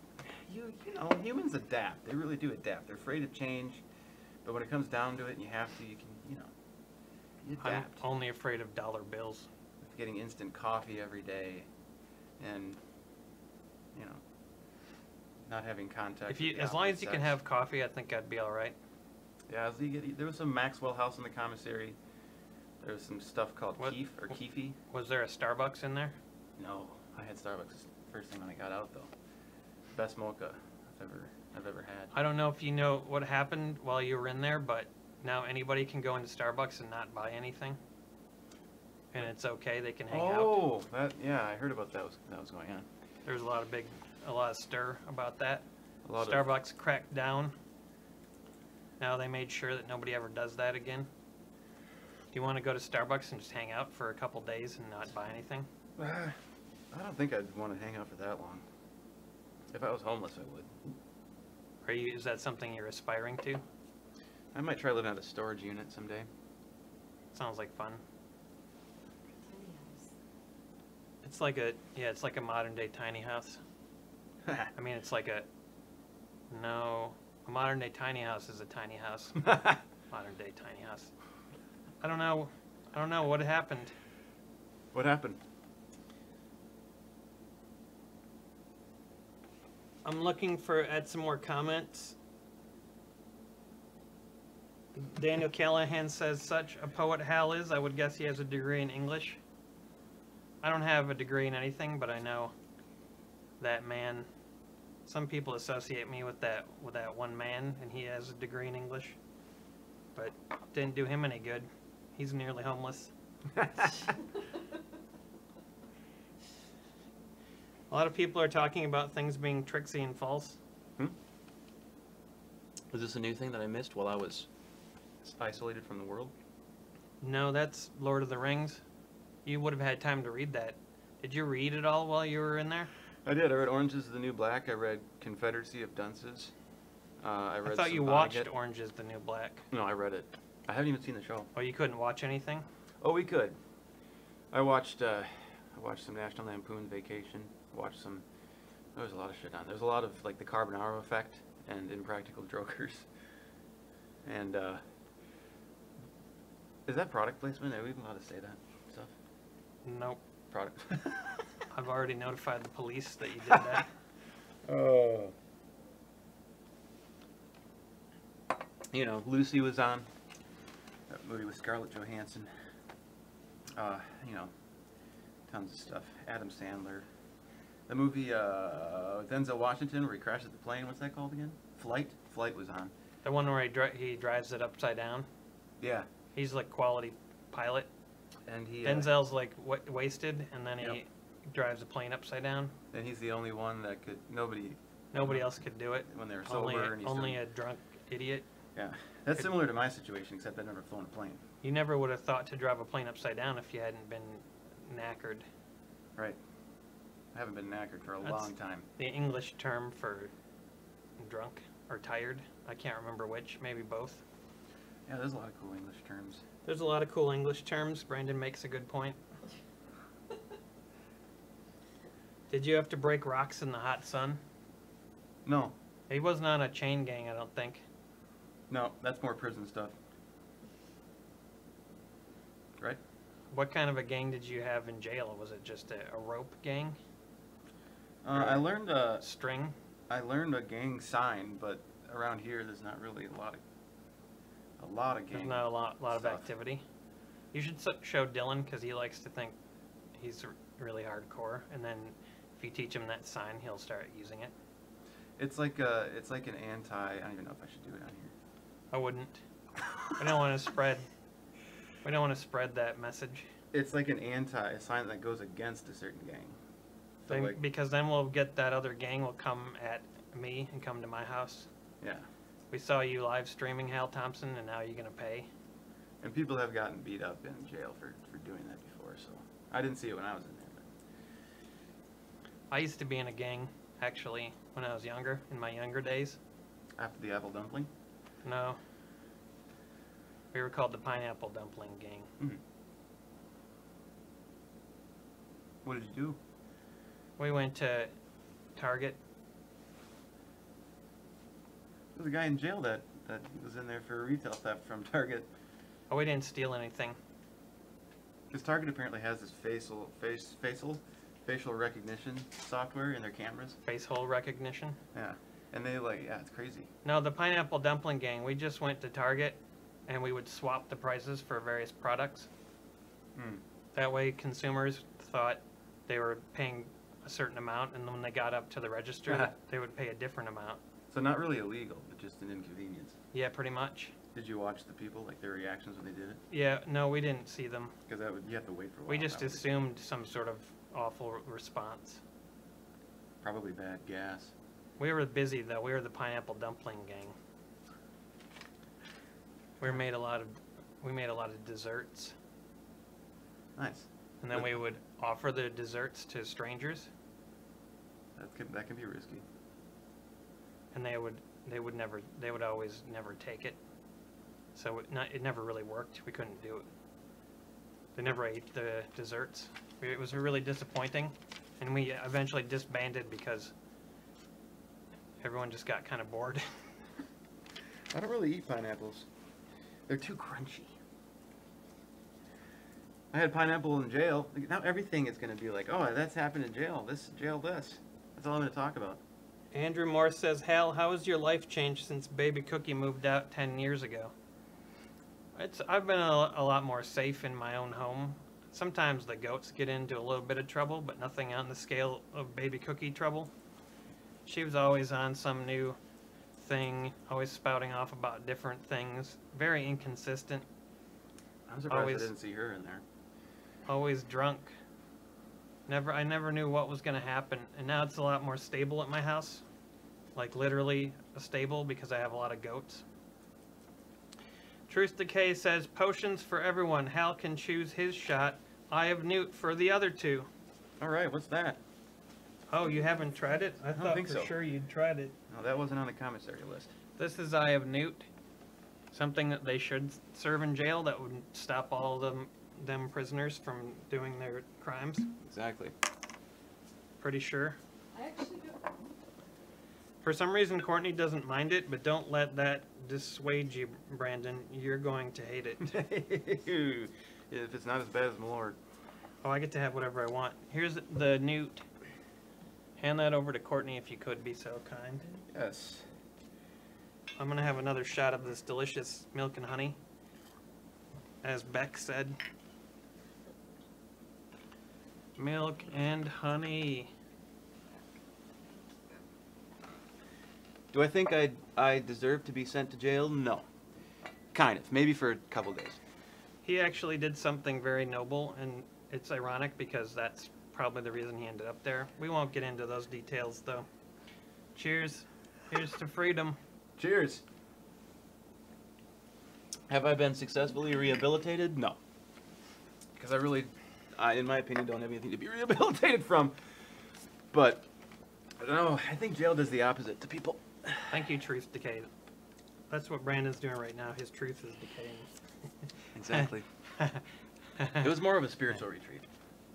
You know, humans adapt. They really do adapt. They're afraid of change, but when it comes down to it, and you have to, you can, you adapt. I'm only afraid of dollar bills. With getting instant coffee every day, and not having contact. If you, with the as long as opposite you can sex. have coffee, I think I'd be all right. Yeah, there was some Maxwell House in the commissary. There was some stuff called What- Keef or Keefy. Was there a Starbucks in there? No, I had Starbucks first thing when I got out though. Best mocha I've ever had. I don't know if you know what happened while you were in there, but now anybody can go into Starbucks and not buy anything. And it's okay, they can hang out. Oh, yeah, I heard about that was going on. There's a lot of stir about that. A lot of Starbucks cracked down. Now they made sure that nobody ever does that again. Do you want to go to Starbucks and just hang out for a couple days and not buy anything? I don't think I'd want to hang out for that long. If I was homeless, I would. Is that something you're aspiring to? I might try living out of a storage unit someday. Sounds like fun. Tiny house. It's like a modern day tiny house. I mean, a modern day tiny house is a tiny house. Modern day tiny house. I don't know what happened. What happened? I'm looking at some more comments. Daniel Callahan says, such a poet Hal is, I would guess he has a degree in English. I don't have a degree in anything, but I know that man. Some people associate me with that one man, and he has a degree in English. But didn't do him any good. He's nearly homeless. A lot of people are talking about things being tricksy and false. Was this a new thing that I missed while I was isolated from the world? No, that's Lord of the Rings. You would have had time to read that. Did you read it all while you were in there? I did. I read Orange is the New Black. I read Confederacy of Dunces. I thought you watched Orange is the New Black. No, I read it. I haven't even seen the show. Oh, you couldn't watch anything? Oh, we could. I watched some National Lampoon Vacation. Watched some. There was a lot of shit on. There's a lot of like the Carbonaro Effect and Impractical Jokers. And is that product placement? Are we even allowed to say that stuff? Nope. Product. I've already notified the police that you did that. Oh. You know, Lucy was on. That movie with Scarlett Johansson. You know, tons of stuff. Adam Sandler. The movie Denzel Washington where he crashes the plane. What's that called again? Flight? Flight was on. The one where he drives it upside down. Yeah. He's like quality pilot. And he Denzel's like wasted, and then Yep. he drives the plane upside down. and he's the only one that could. Nobody else could do it. When they were Only, sober. And he's only still, a drunk idiot. yeah. That's similar to my situation, except I've never flown a plane. You never would have thought to drive a plane upside down if you hadn't been knackered. Right. I haven't been knackered for a That's long time. The English term for drunk or tired. I can't remember which. Maybe both. Yeah, there's a lot of cool English terms. There's a lot of cool English terms. Brandon makes a good point. Did you have to break rocks in the hot sun? No. He wasn't on a chain gang, I don't think. No, that's more prison stuff. Right? What kind of a gang did you have in jail? Was it just a rope gang? I learned a String? gang sign, but around here there's not really a lot of gang. There's not a lot of stuff. activity. You should show Dylan, because he likes to think he's really hardcore, and then if you teach him that sign, he'll start using it. It's like an anti. I don't even know if I should do it on here. I wouldn't. We don't want to spread. We don't want to spread that message. It's like a sign that goes against a certain gang. So Then, like, because then we'll get that other gang will come at me and come to my house. yeah. We saw you live streaming Hal Thompson, and now you're gonna pay. And people have gotten beat up in jail for doing that before, so I didn't see it when I was in there. I used to be in a gang, actually, when I was younger, in my younger days. But after the apple dumpling. No. We were called the Pineapple Dumpling Gang. Mm-hmm. What did you do? We went to Target. There was a guy in jail that was in there for retail theft from Target. Oh, we didn't steal anything. Because Target apparently has this facial recognition software in their cameras. Face hole recognition. Yeah. And it's crazy. No, the Pineapple Dumpling Gang, we just went to Target, and we would swap the prices for various products. Hmm. That way consumers thought they were paying a certain amount, and then when they got up to the register, they would pay a different amount. So not really illegal, but just an inconvenience. Yeah, pretty much. Did you watch the people, like their reactions when they did it? Yeah, no, we didn't see them. Because you have to wait for a while. We just probably. assumed some sort of awful response. Probably bad gas. We were busy though. We were the Pineapple Dumpling Gang. We made a lot of desserts, Nice. and then we would offer the desserts to strangers, That can be risky. and they would always never take it. So it never really worked. We couldn't do it. They never ate the desserts. It was really disappointing, and we eventually disbanded because everyone just got kind of bored. I don't really eat pineapples. They're too crunchy. I had pineapple in jail. Now everything is going to be like, oh, that's happened in jail. This. That's all I'm going to talk about. Andrew Morse says, Hal, how has your life changed since Baby Cookie moved out 10 years ago? I've been a lot more safe in my own home. Sometimes the goats get into a little bit of trouble, but nothing on the scale of Baby Cookie trouble. She was always on some new thing, always spouting off about different things. Very inconsistent. I'm surprised Always- I didn't see her in there. Always drunk. I never knew what was going to happen, and now it's a lot more stable at my house. Like literally a stable, because I have a lot of goats. Truth Decay says, potions for everyone. Hal can choose his shot. Eye of Newt for the other two. All right, what's that? Oh, you haven't tried it? I thought think for so. sure you'd tried it. No, that wasn't on the commissary list. This is Eye of Newt. Something that they should serve in jail that would stop all of them prisoners from doing their crimes. Exactly. Pretty sure. I actually don't. For some reason, Courtney doesn't mind it, but don't let that dissuade you, Brandon. You're going to hate it. If it's not as bad as Malort. Oh, I get to have whatever I want. Here's the Newt. Hand that over to Courtney if you could be so kind. Yes. I'm going to have another shot of this delicious milk and honey. As Beck said. Milk and honey. Do I think I deserve to be sent to jail? No. Kind of. Maybe for a couple days. He actually did something very noble, and it's ironic because that's probably the reason he ended up there. We won't get into those details, though. Cheers. Here's to freedom. Cheers. Have I been successfully rehabilitated? No. Because I in my opinion, don't have anything to be rehabilitated from. But, I don't know, I think jail does the opposite to people. Thank you, Truth Decay. That's what Brandon's doing right now. His truth is decaying. Exactly. It was more of a spiritual retreat.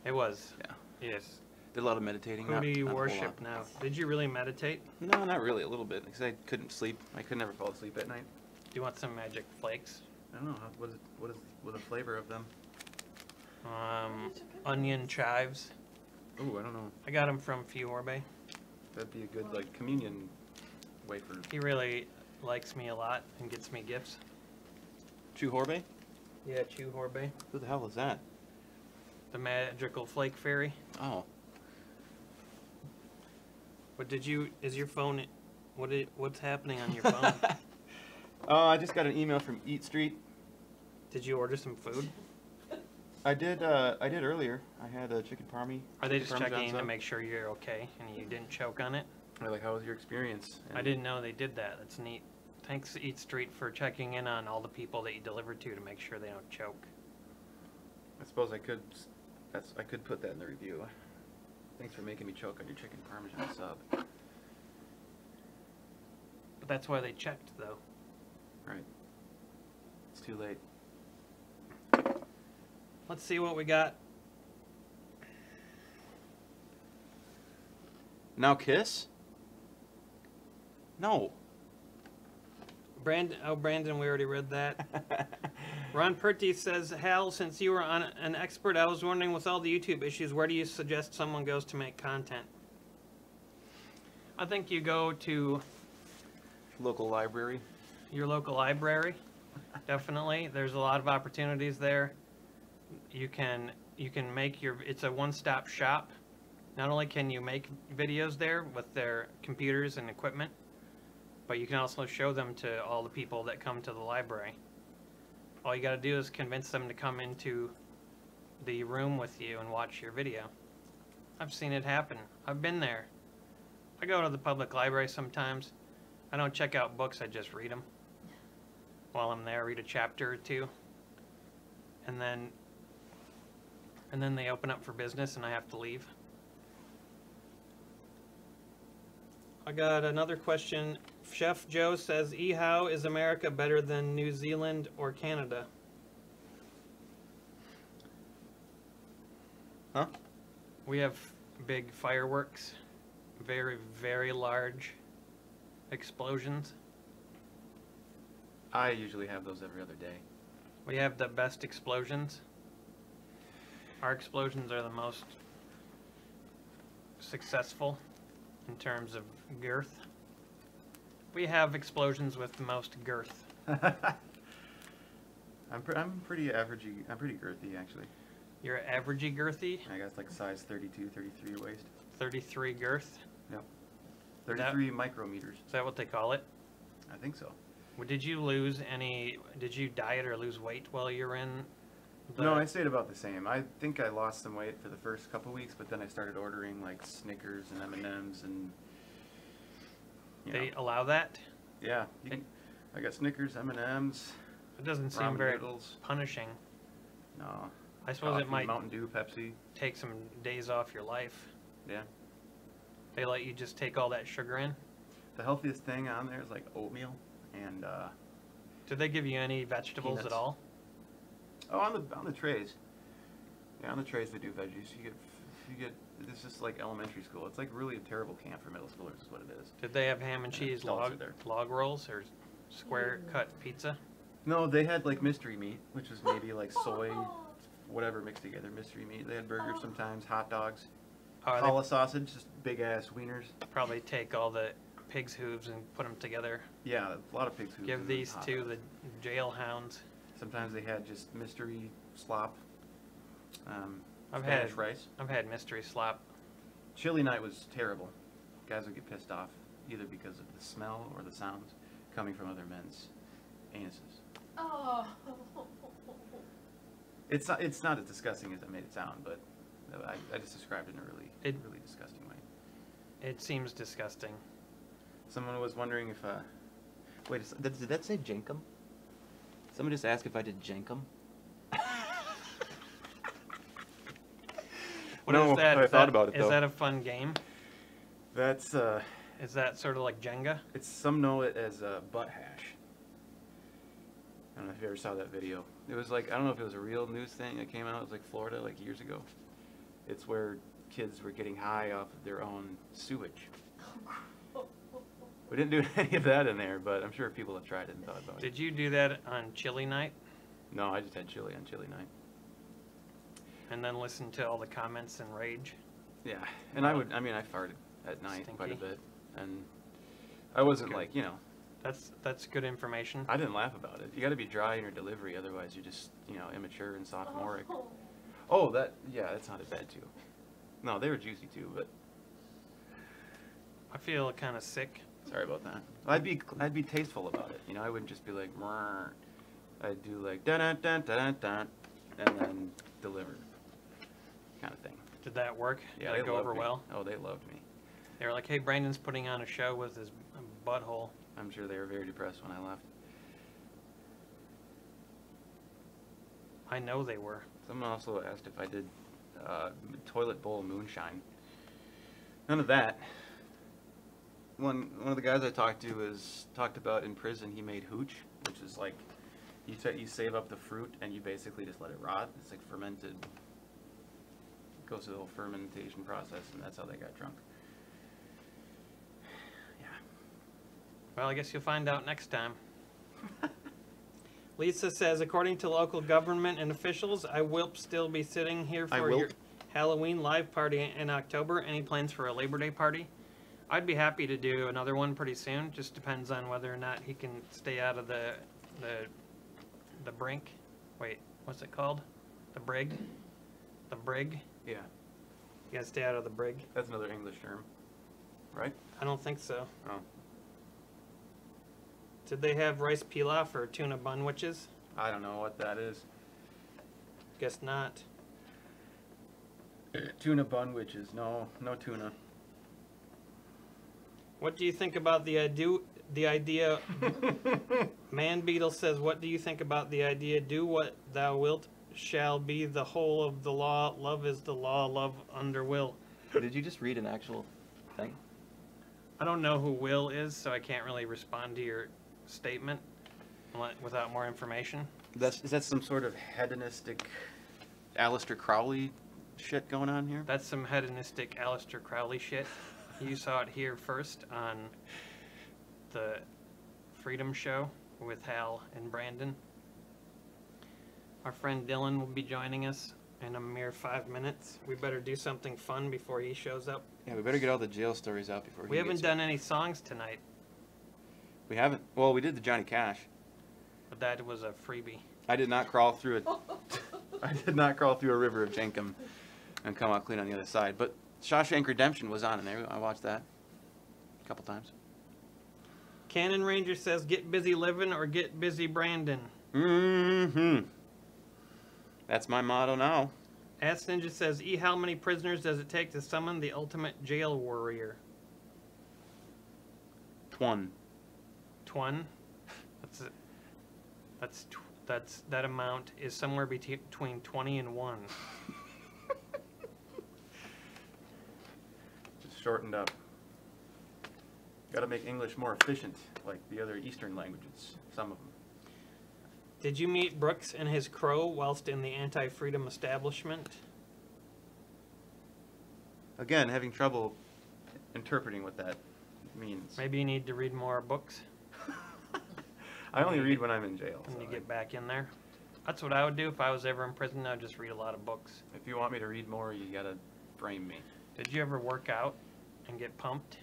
It was. Yeah. Yes. Did a lot of meditating. Who do you not a whole worship lot. now? Did you really meditate? No, not really. A little bit, because I couldn't sleep. I could never fall asleep at night. Do you want some magic flakes? I don't know. What is the flavor of them? Onion chives. Ooh, I don't know. I got them from Fiorbe. That'd be a good like communion wafer. He really likes me a lot and gets me gifts. Chuhorbe? Yeah, Chuhorbe. Who the hell is that? The magical flake fairy. Oh. What did you? Is your phone? What's happening on your phone? I just got an email from Eat Street. Did you order some food? I did earlier. I had a chicken parmy. Are they just Parmesan checking in to sub. make sure you're okay and you didn't choke on it? They're like, how was your experience? And I didn't know they did that. That's neat. Thanks, Eat Street, for checking in on all the people that you delivered to make sure they don't choke. I suppose I could put that in the review. Thanks for making me choke on your chicken parmesan sub. But that's why they checked, though. Right. It's too late. Let's see what we got. Now kiss? No. Brandon, we already read that. Ron Perty says, Hal, since you were an expert, I was wondering, with all the YouTube issues, where do you suggest someone goes to make content? I think you go to Local library. your local library. Definitely. There's a lot of opportunities there. You can make it's a one-stop shop. Not only can you make videos there with their computers and equipment, but you can also show them to all the people that come to the library. All you got to do is convince them to come into the room with you and watch your video. I've seen it happen. I've been there. I go to the public library sometimes. I don't check out books, I just read them. While I'm there, read a chapter or two. And then they open up for business and I have to leave. I got another question. Chef Joe says, how is America better than New Zealand or Canada? Huh? We have big fireworks, very, very large explosions. I usually have those every other day. We have the best explosions. Our explosions are the most successful in terms of girth. We have explosions with the most girth. I'm pretty averagey. I'm pretty girthy, actually. You're averagey girthy, I got like size 32, 33 waist. 33 girth. Yep. 33 micrometers. Is that what they call it? I think so. Did you did you diet or lose weight while you were in No, I stayed about the same. I think I lost some weight for the first couple weeks, but then I started ordering like Snickers and M&Ms and They allow that? Yeah, I got Snickers, M&Ms. It doesn't seem ramen very noodles. punishing. No. I suppose Coffee, it might Mountain Dew, Pepsi. take some days off your life. Yeah. They let you just take all that sugar in. The healthiest thing on there is like oatmeal and Did they give you any vegetables peanuts. at all? Oh, on the trays. Yeah, on the trays they do veggies. You get it's just like elementary school. It's like really a terrible camp for middle schoolers is what it is. Did they have ham and cheese adults are there. log rolls or square cut pizza? No, they had like mystery meat, which was maybe like soy, whatever mixed together, mystery meat. They had burgers sometimes, hot dogs, Or they challah sausage, just big ass wieners. probably take all the pig's hooves and put them together. Yeah, a lot of pig's hooves. Give and these hot to dogs. the jailhounds. Sometimes they had just mystery slop. I've Spanish had rice. I've had mystery slop. Chili night was terrible. Guys would get pissed off either because of the smell or the sounds coming from other men's anuses. Oh. It's not as disgusting as I made it sound, but I just described it in a really disgusting way. It seems disgusting. Someone was wondering if wait, did that say jenkum? Someone just asked if I did jenkum. What No, is that? I thought about it, Is though. that a fun game? That's Is that sort of like Jenga? it's some know it as butt hash. I don't know if you ever saw that video. It was like I don't know if it was a real news thing that came out. It was like Florida, like years ago. It's where kids were getting high off of their own sewage. We didn't do any of that in there, but I'm sure people have tried it and thought about it. Did you do that on chili night? No, I just had chili on chili night. And then listen to all the comments and rage? Yeah, and I farted at night quite a Stinky. bit, and I wasn't Good. like, you know, That's good information. I didn't laugh about it. You got to be dry in your delivery, otherwise you're just, you know, immature and sophomoric. Oh, that sounded bad too. No, they were juicy too, but I feel kind of sick. sorry about that. I'd be tasteful about it, you know. I wouldn't just be like, "Rrr." I'd do like dun dun dun dun dun, and then deliver, kind of thing. Did that work? Yeah, Did they it go loved over me. well? Oh, they loved me. They were like, hey, Brandon's putting on a show with his butthole. I'm sure they were very depressed when I left. I know they were. Someone also asked if I did toilet bowl moonshine. None of that. One of the guys I talked to talked about in prison he made hooch, which is like you save up the fruit and you basically just let it rot. It's like fermented. It goes through the whole fermentation process, and that's how they got drunk. Yeah. Well, I guess you'll find out next time. Lisa says, according to local government and officials, I will still be sitting here for your Halloween live party in October. Any plans for a Labor Day party? I'd be happy to do another one pretty soon. Just depends on whether or not he can stay out of the brink. Wait, what's it called? The brig? The brig? Yeah. You gotta stay out of the brig. That's another English term, right? I don't think so. Oh. Did they have rice pilaf or tuna bunwitches? I don't know what that is. Guess not. Tuna bunwitches. No tuna. What do you think about the idea? Man Beetle says, what do you think about the idea? Do what thou wilt shall be the whole of the law. Love is the law. Love under will. Did you just read an actual thing? I don't know who Will is, so I can't really respond to your statement without more information. Is that some sort of hedonistic Aleister Crowley shit going on here? That's some hedonistic Aleister Crowley shit. You saw it here first on the Freedom Show with Hal and Brandon. Our friend Dylan will be joining us in a mere 5 minutes. We better do something fun before he shows up. Yeah, we better get all the jail stories out before We haven't done any songs tonight, We haven't. Well, we did the Johnny Cash. but that was a freebie. I did not crawl through it. I did not crawl through a river of Jenkum and come out clean on the other side. But Shawshank Redemption was on in there. I watched that a couple times. Cannon Ranger says, get busy living or get busy Brandon. Mm-hmm. That's my motto now. Ass Ninja says, how many prisoners does it take to summon the ultimate jail warrior? Twan. Twan? That amount is somewhere between 20 and 1. Just shortened up. Got to make English more efficient, like the other Eastern languages. Some of them. Did you meet Brooks and his crow whilst in the anti-freedom establishment? Again, having trouble interpreting what that means. Maybe you need to read more books I only read when I'm in jail. when so you get back in there. That's what I would do if I was ever in prison. I'd just read a lot of books. If you want me to read more, you gotta frame me. Did you ever work out and get pumped?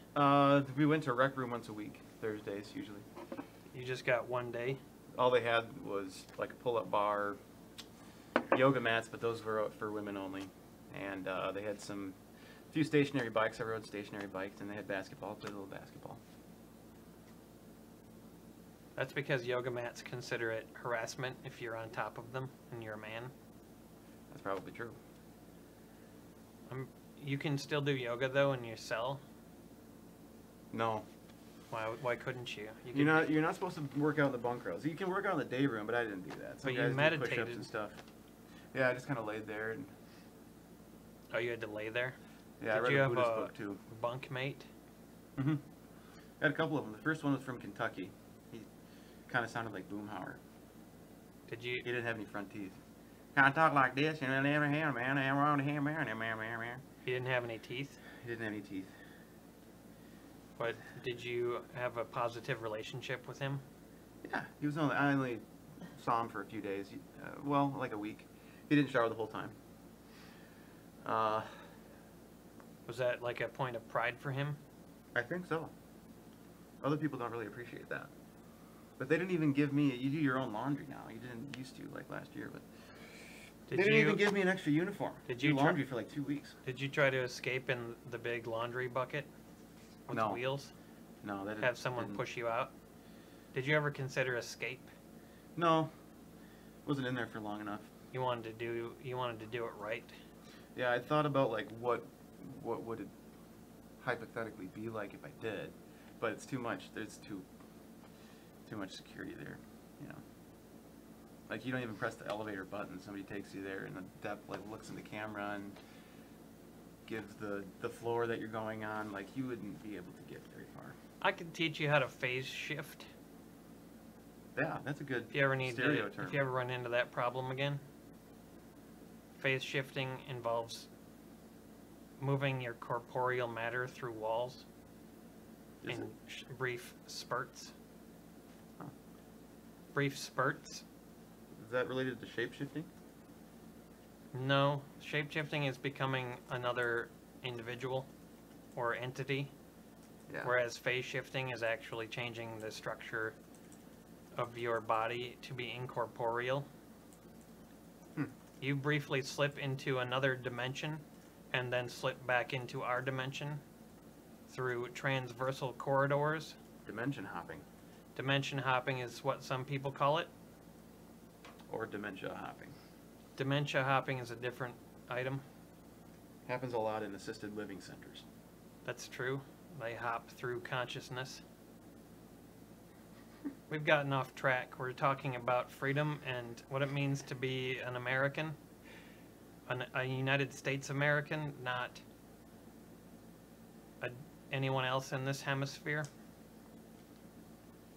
We went to rec room once a week, Thursdays usually. You just got one day? All they had was like a pull-up bar, yoga mats, but those were for women only. And they had a few stationary bikes. I rode stationary bikes, and they had basketball. Played a little basketball. That's because yoga mats consider it harassment if you're on top of them and you're a man. That's probably true. You can still do yoga though in your cell. No, Why couldn't you? you're not supposed to work out in the bunk rows. You can work out in the day room, but I didn't do that. Some But you guys do meditated. push-ups and stuff. Yeah, I just kind of laid there and Oh, you had to lay there? yeah, I Did read you a have Buddhist a book too. bunk mate? Mm-hmm. I had a couple of them. The first one was from Kentucky. He kind of sounded like Boomhauer. Did you? He didn't have any front teeth. Kind of talk like this, and then every hand, man, and around here, man, man, man, man. He didn't have any teeth? He didn't have any teeth. But did you have a positive relationship with him? Yeah, I only saw him for a few days. Well, like a week. He didn't shower the whole time. Was that like a point of pride for him? I think so. Other people don't really appreciate that. But they didn't even give me, you do your own laundry now. You didn't used to like last year, but they didn't even give me an extra uniform. Did you do laundry for like 2 weeks? Did you try to escape in the big laundry bucket with No. wheels? No, that Have someone push you out? Did you ever consider escape? No. Wasn't in there for long enough. You wanted to do it right. Yeah, I thought about like what would it hypothetically be like if I did, but it's too much. There's too much security there, you know. Like you don't even press the elevator button. Somebody takes you there and the depth like looks in the camera and gives the floor that you're going on. Like you wouldn't be able to get very far. I could teach you how to phase shift. Yeah, that's a good If you ever need stereo to, term. if you ever run into that problem again. Phase shifting involves moving your corporeal matter through walls Is in it? brief spurts. Huh. Brief spurts. Is that related to shape-shifting? No, shapeshifting is becoming another individual or entity, Yeah. whereas phase shifting is actually changing the structure of your body to be incorporeal. You briefly slip into another dimension and then slip back into our dimension through transversal corridors. Dimension hopping. Dimension hopping is what some people call it. Or dementia hopping. Dementia hopping is a different item. Happens a lot in assisted living centers. That's true. They hop through consciousness. We've gotten off track. We're talking about freedom and what it means to be an American, a United States American, not anyone else in this hemisphere,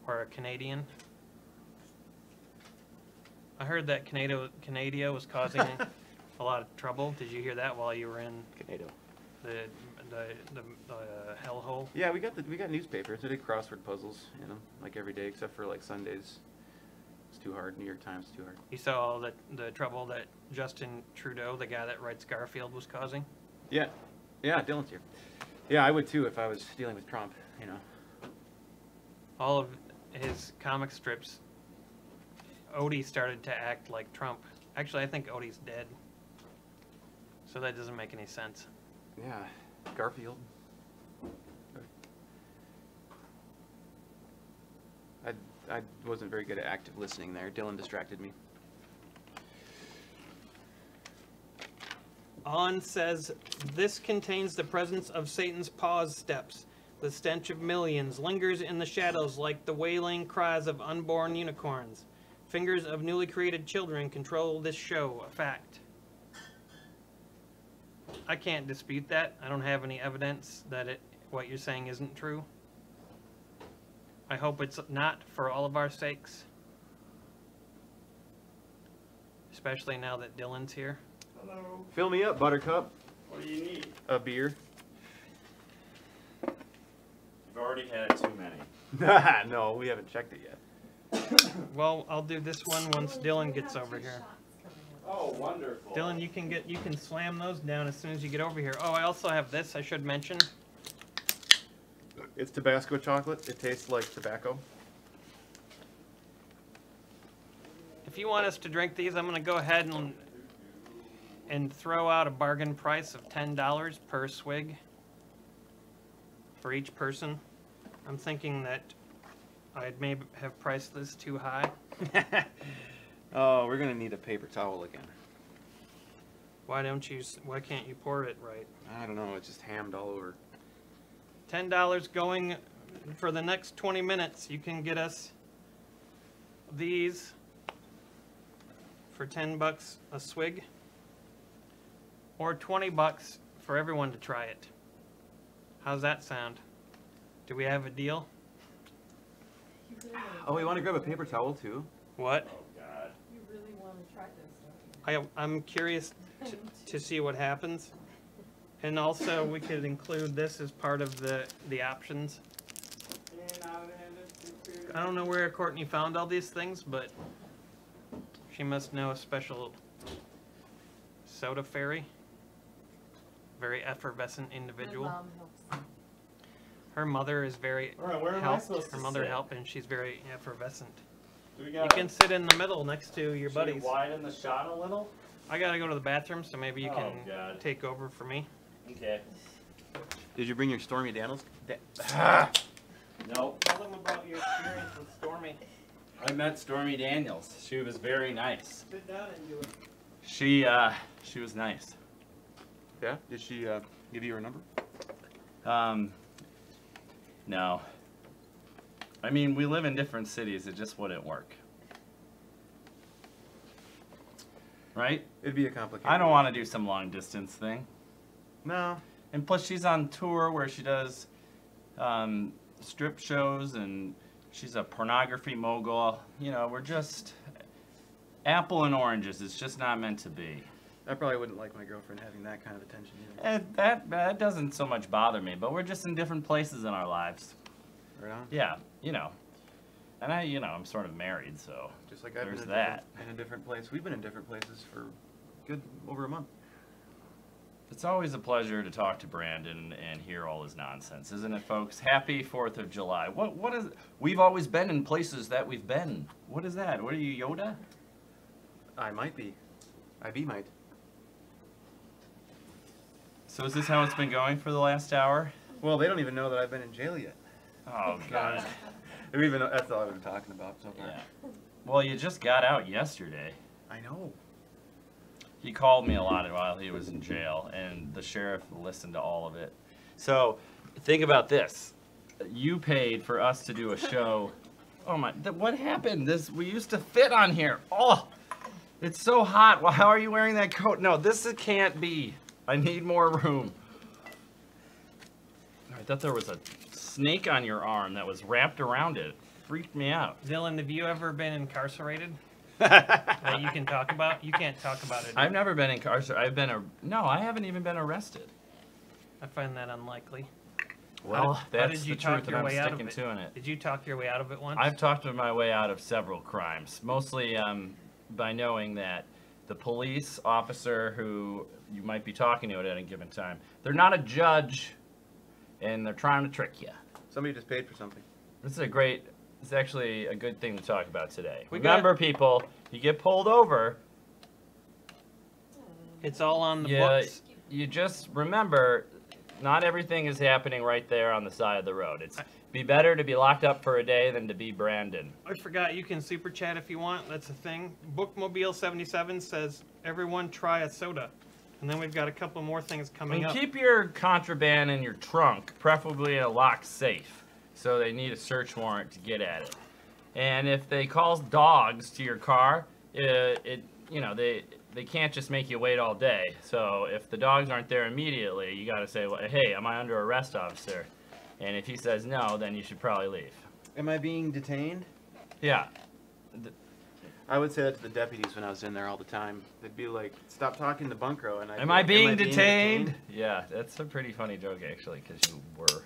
or a Canadian. I heard that Canada was causing a lot of trouble. Did you hear that while you were in Canado. the hellhole? Yeah, we got newspapers. They did crossword puzzles, you know, like every day except for like Sundays. It's too hard. New York Times is too hard. You saw all the trouble that Justin Trudeau, the guy that writes Garfield, was causing? Yeah, Dylan's here. Yeah, I would too if I was dealing with Trump, you know. All of his comic strips, Odie started to act like Trump. Actually, I think Odie's dead. So that doesn't make any sense. Yeah, Garfield. I wasn't very good at active listening there. Dylan distracted me. On says, this contains the presence of Satan's pause steps. The stench of millions lingers in the shadows like the wailing cries of unborn unicorns. Fingers of newly created children control this show, a fact. I can't dispute that. I don't have any evidence that what you're saying isn't true. I hope it's not, for all of our sakes. Especially now that Dylan's here. Hello. Fill me up, Buttercup. What do you need? A beer. You've already had too many. No, we haven't checked it yet. Well, I'll do this one once Dylan gets over here. Oh, wonderful. Dylan, you can slam those down as soon as you get over here. Oh, I also have this I should mention. It's Tabasco chocolate. It tastes like tobacco. If you want us to drink these, I'm going to go ahead and throw out a bargain price of $10 per swig for each person. I'm thinking that I'd maybe have priced this too high. Oh, we're gonna need a paper towel again. Why can't you pour it right? I don't know. It's just hammed all over. $10 going for the next 20 minutes. You can get us these for $10 a swig, or $20 for everyone to try it. How's that sound? Do we have a deal? Oh, we want to grab a paper towel too? What? Oh, God. You really want to try this, don't you? I'm curious to see what happens. And also, we could include this as part of the options. I don't know where Courtney found all these things, but she must know a special soda fairy. Very effervescent individual. My mom helps. Her mother is very All right, where am I helped. supposed to Her mother sit? helped, and she's very effervescent. Do we You gotta, can sit in the middle next to your should we buddies. widen the shot a little? I gotta go to the bathroom, so maybe you Oh, can God. take over for me. Okay. Did you bring your Stormy Daniels? Nope. Tell them about your experience with Stormy. I met Stormy Daniels. She was very nice. Sit down and do it. She was nice. Yeah. Did she give you her number? No. I mean, we live in different cities. It just wouldn't work. Right? It'd be a complicated. I don't want to do some long distance thing. No. And plus, she's on tour where she does strip shows, and she's a pornography mogul. You know, we're just apple and oranges. It's just not meant to be. I probably wouldn't like my girlfriend having that kind of attention either. That doesn't so much bother me, but we're just in different places in our lives. Right on. Yeah, you know. And I'm sort of married, so Just like I've there's been that. in a different place. We've been in different places for good over a month. It's always a pleasure to talk to Brandon and hear all his nonsense, isn't it, folks? Happy 4th of July. What is? We've always been in places that we've been. What is that? What are you, Yoda? I might be. I be might. So is this how it's been going for the last hour? Well, they don't even know that I've been in jail yet. Oh, God. They don't even know, that's all I've been talking about so far. Yeah. Well, you just got out yesterday. I know. He called me a lot while he was in jail, and the sheriff listened to all of it. So, think about this. You paid for us to do a show. Oh my, what happened? We used to fit on here. Oh, it's so hot. Why are you wearing that coat? No, can't be. I need more room. I thought there was a snake on your arm that was wrapped around it. It freaked me out. Dylan, have you ever been incarcerated? That you can talk about? You can't talk about it. I've never been incarcerated. No, I haven't even been arrested. I find that unlikely. Well, How that's did you the talk truth, and your I'm way out of sticking it? to it. Did you talk your way out of it once? I've talked my way out of several crimes, mostly by knowing that the police officer who you might be talking to at any given time, they're not a judge, and they're trying to trick you. Somebody just paid for something. It's actually a good thing to talk about today. We Remember, people, you get pulled over, It's all on the books. you just remember, not everything is happening right there on the side of the road. It's be better to be locked up for a day than to be Brandon. I forgot you can super chat if you want. That's a thing. Bookmobile77 says, everyone try a soda. And then we've got a couple more things coming And up. keep your contraband in your trunk, preferably in a locked safe, so they need a search warrant to get at it. And if they call dogs to your car, they can't just make you wait all day. So if the dogs aren't there immediately, you got to say, well, hey, am I under arrest, officer? And if he says no, then you should probably leave. Am I being detained? Yeah. I would say that to the deputies when I was in there all the time. They'd be like, stop talking to Bunkro. And I'd Am be I like, being detained? Yeah, that's a pretty funny joke, actually, because you were.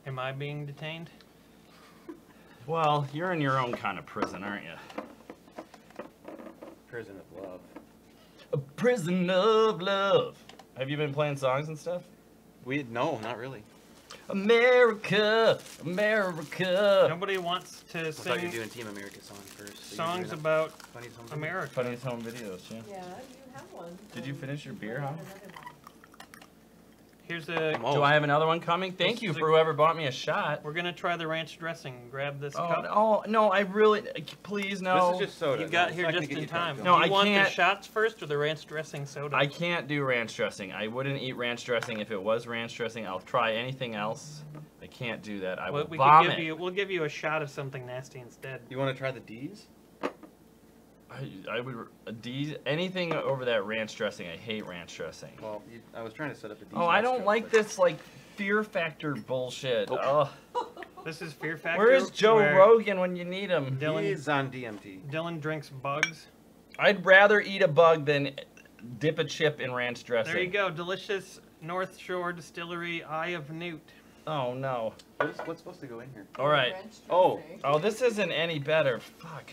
Am I being detained? Well, you're in your own kind of prison, aren't you? Prison of love. A prison of love. Have you been playing songs and stuff? No, not really. America, America. Nobody wants to I thought you were sing doing Team America song first. So songs about Funny songs. America. Funniest home videos, yeah. Yeah, you have one. Did you finish your beer, huh? Here's a. Do I have another one coming? Thank you for whoever bought me a shot. We're gonna try the ranch dressing. Grab this Oh, cup. no, I really, please, no. This is just soda. You got It's here not gonna just get in you time. drunk. No, Do you I want can't- the shots first or the ranch dressing soda? I can't do ranch dressing. I wouldn't eat ranch dressing if it was ranch dressing. I'll try anything else. I can't do that. I will we vomit. we'll give you a shot of something nasty instead. You want to try the D's? I would anything over that ranch dressing. I hate ranch dressing. Well, I was trying to set up a D's. Oh, I don't extra, like but- this like Fear Factor bullshit. Oh. Ugh. This is Fear Factor. Where is Joe where Rogan when you need him? Dylan, He's on DMT. Dylan drinks bugs. I'd rather eat a bug than dip a chip in ranch dressing. There you go. Delicious North Shore Distillery Eye of Newt. Oh no. What's supposed to go in here? All right. French Oh, dressing. oh, this isn't any better. Fuck.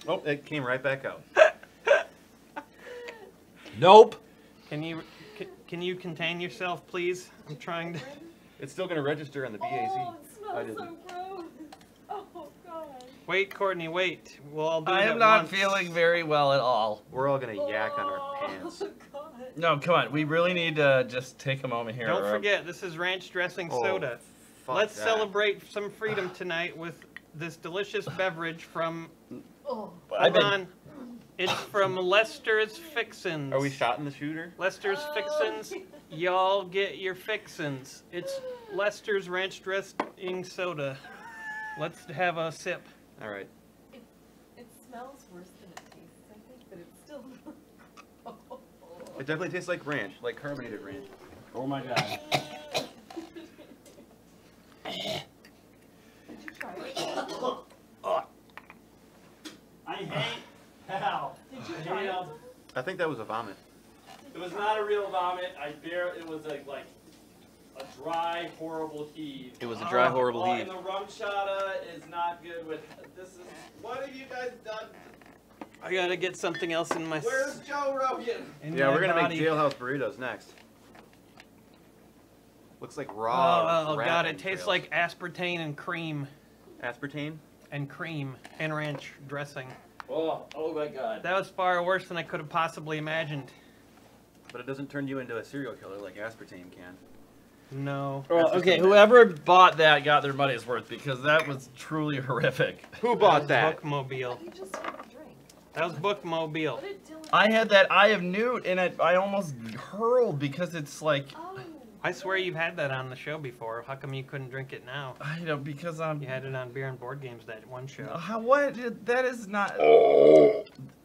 Oh, it came right back out. Nope. Can you contain yourself, please? I'm trying to. It's still gonna register on the BAZ. Oh, it I smells so didn't. gross. Oh, God. Wait, Courtney, wait. We'll all do it I at am not once. feeling very well at all. We're all gonna yak on our pants. Oh, God. No, come on. We really need to just take a moment here. Don't forget, this is ranch dressing Oh, soda. fuck Let's that. celebrate some freedom tonight with this delicious beverage from. Oh. I've Hold been- on. It's from Lester's Fixins. Are we shotting the shooter? Lester's Fixins. Y'all get your fixins. It's Lester's ranch dressing soda. Let's have a sip. All right. It smells worse than it tastes, I think, but it's still. It definitely tastes like ranch, like carbonated ranch. Oh my god. Did you try it? I hate Hal. Did you try it? I think that was a vomit. It was not a real vomit. It was like a dry, horrible heave. It was a dry, horrible Oh, heave. and the rum chata is not good with. This is. What have you guys done? I gotta get something else in my. Where's Joe Rogan? in Yeah, my we're gonna body. make jailhouse burritos next. Looks like raw. Oh rat god, it tastes entrails. like aspartame and cream aspartame. and ranch dressing. Oh my god. That was far worse than I could have possibly imagined. But it doesn't turn you into a serial killer like aspartame can. No. Well, That's just okay, a- whoever bought that got their money's worth because that was truly horrific. Who bought that? Bookmobile. You just had a drink. That was Bookmobile. What did Dylan? I had that Eye of Newt and I almost hurled because it's like, Oh. I swear you've had that on the show before. How come you couldn't drink it now? I don't, because I'm. You had it on Beer and Board Games that one show. How, what? That is not.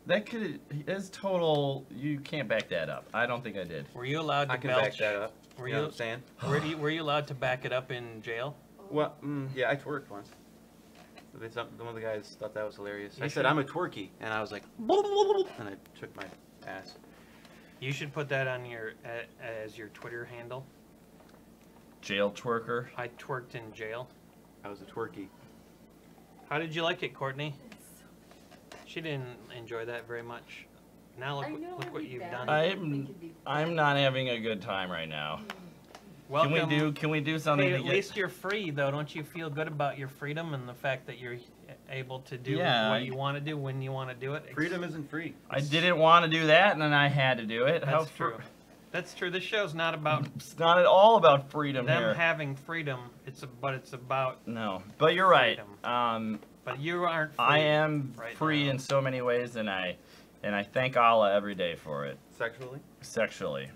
That could is total. You can't back that up. I don't think I did. Were you allowed to I can belch? back that up. Were You know you? what I'm saying? Were you allowed to back it up in jail? Well, yeah, I twerked once. One of the guys thought that was hilarious. You I should- said, I'm a twerky. And I was like, and I took my ass. You should put that on your as your Twitter handle. Jail twerker. I twerked in jail. I was a twerky. How did you like it, Courtney? It's- She didn't enjoy that very much. Now I look, know look it'd what be you've bad. done. I didn't think it'd be I'm bad. not having a good time right now. Welcome. Can we do something Hey, to at get? least you're free, though. Don't you feel good about your freedom and the fact that you're able to do Yeah, what you want to do when you want to do it? Freedom isn't free. I didn't want to do that, and then I had to do it. How That's true. That's true. This show's not about It's not at all about freedom them here. having freedom. But it's about. No, but you're right. Freedom. But you aren't free. I am right free now. in so many ways, and I thank Allah every day for it. Sexually? Sexually.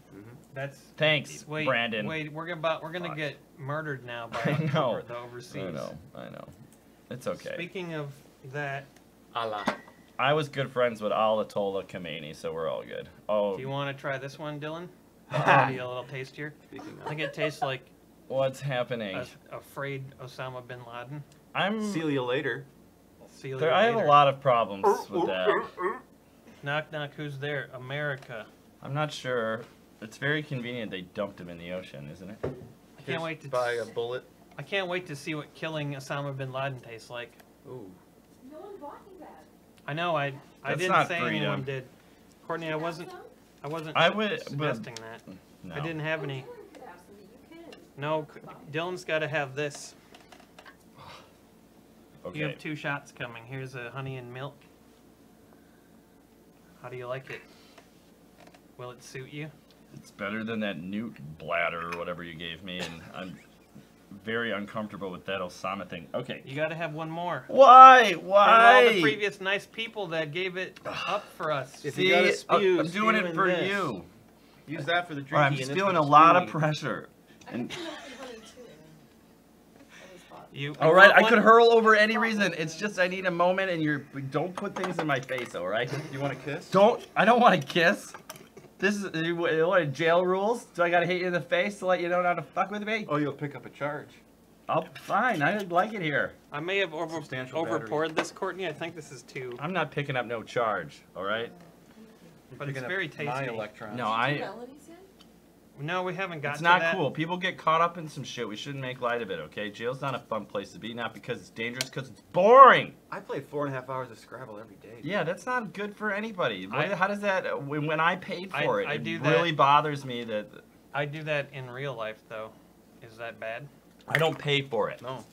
That's. Thanks, Wait, Brandon. Wait, we're gonna Fuck. get murdered now by I know. the overseas. I know. It's okay. Speaking of that, Allah. I was good friends with Ayatollah Khomeini, so we're all good. Oh, do you want to try this one, Dylan? It'll be a little tastier. Speaking I think it tastes like what's happening? afraid Osama bin Laden. I'm. See you later. See you I have a later. lot of problems with that. Knock knock. Who's there? America. I'm not sure. It's very convenient they dumped him in the ocean, isn't it? I can't wait to. Buy a bullet. I can't wait to see what killing Osama bin Laden tastes like. Ooh. No one bought you that. I know. I That's didn't not say freedom. anyone did. Courtney, I Have wasn't. some? I would, but suggesting that. no. I didn't have any. Oh, Dylan could have some, but you can. No, Dylan's got to have this. You Okay. have 2 shots coming. Here's a honey and milk. How do you like it? Will it suit you? It's better than that Newt bladder or whatever you gave me, and I'm very uncomfortable with that Osama thing. Okay. You got to have one more. Why? From all Why? the previous nice people that gave it up for us. If See, you gotta spew, I'm doing spew it in for this. you. Use that for the drinking. All right, I'm and just this feeling for a the lot of spewing. pressure. I And think milk and honey too. I was bought. You all right, I want could one? hurl over any reason. It's just I need a moment, and don't put things in my face, all right? You want a kiss? I don't want to kiss. This is what jail rules. Do I gotta hit you in the face to let you know not to fuck with me? Oh, you'll pick up a charge. Fine. I like it here. I may have Substantial battery. overpoured this, Courtney. I think this is 2, I'm not picking up no charge. All right. but it's very tasty. My electrons. No, Two I. melodies yet? No, we haven't got It's to not that. cool. People get caught up in some shit. We shouldn't make light of it, okay? Jail's not a fun place to be. Not because it's dangerous, because it's boring. I play 4.5 hours of Scrabble every day. Yeah, that's not good for anybody. How does that? When I paid for it, I it do that. really bothers me that I do that in real life, though. Is that bad? I don't pay for it. No.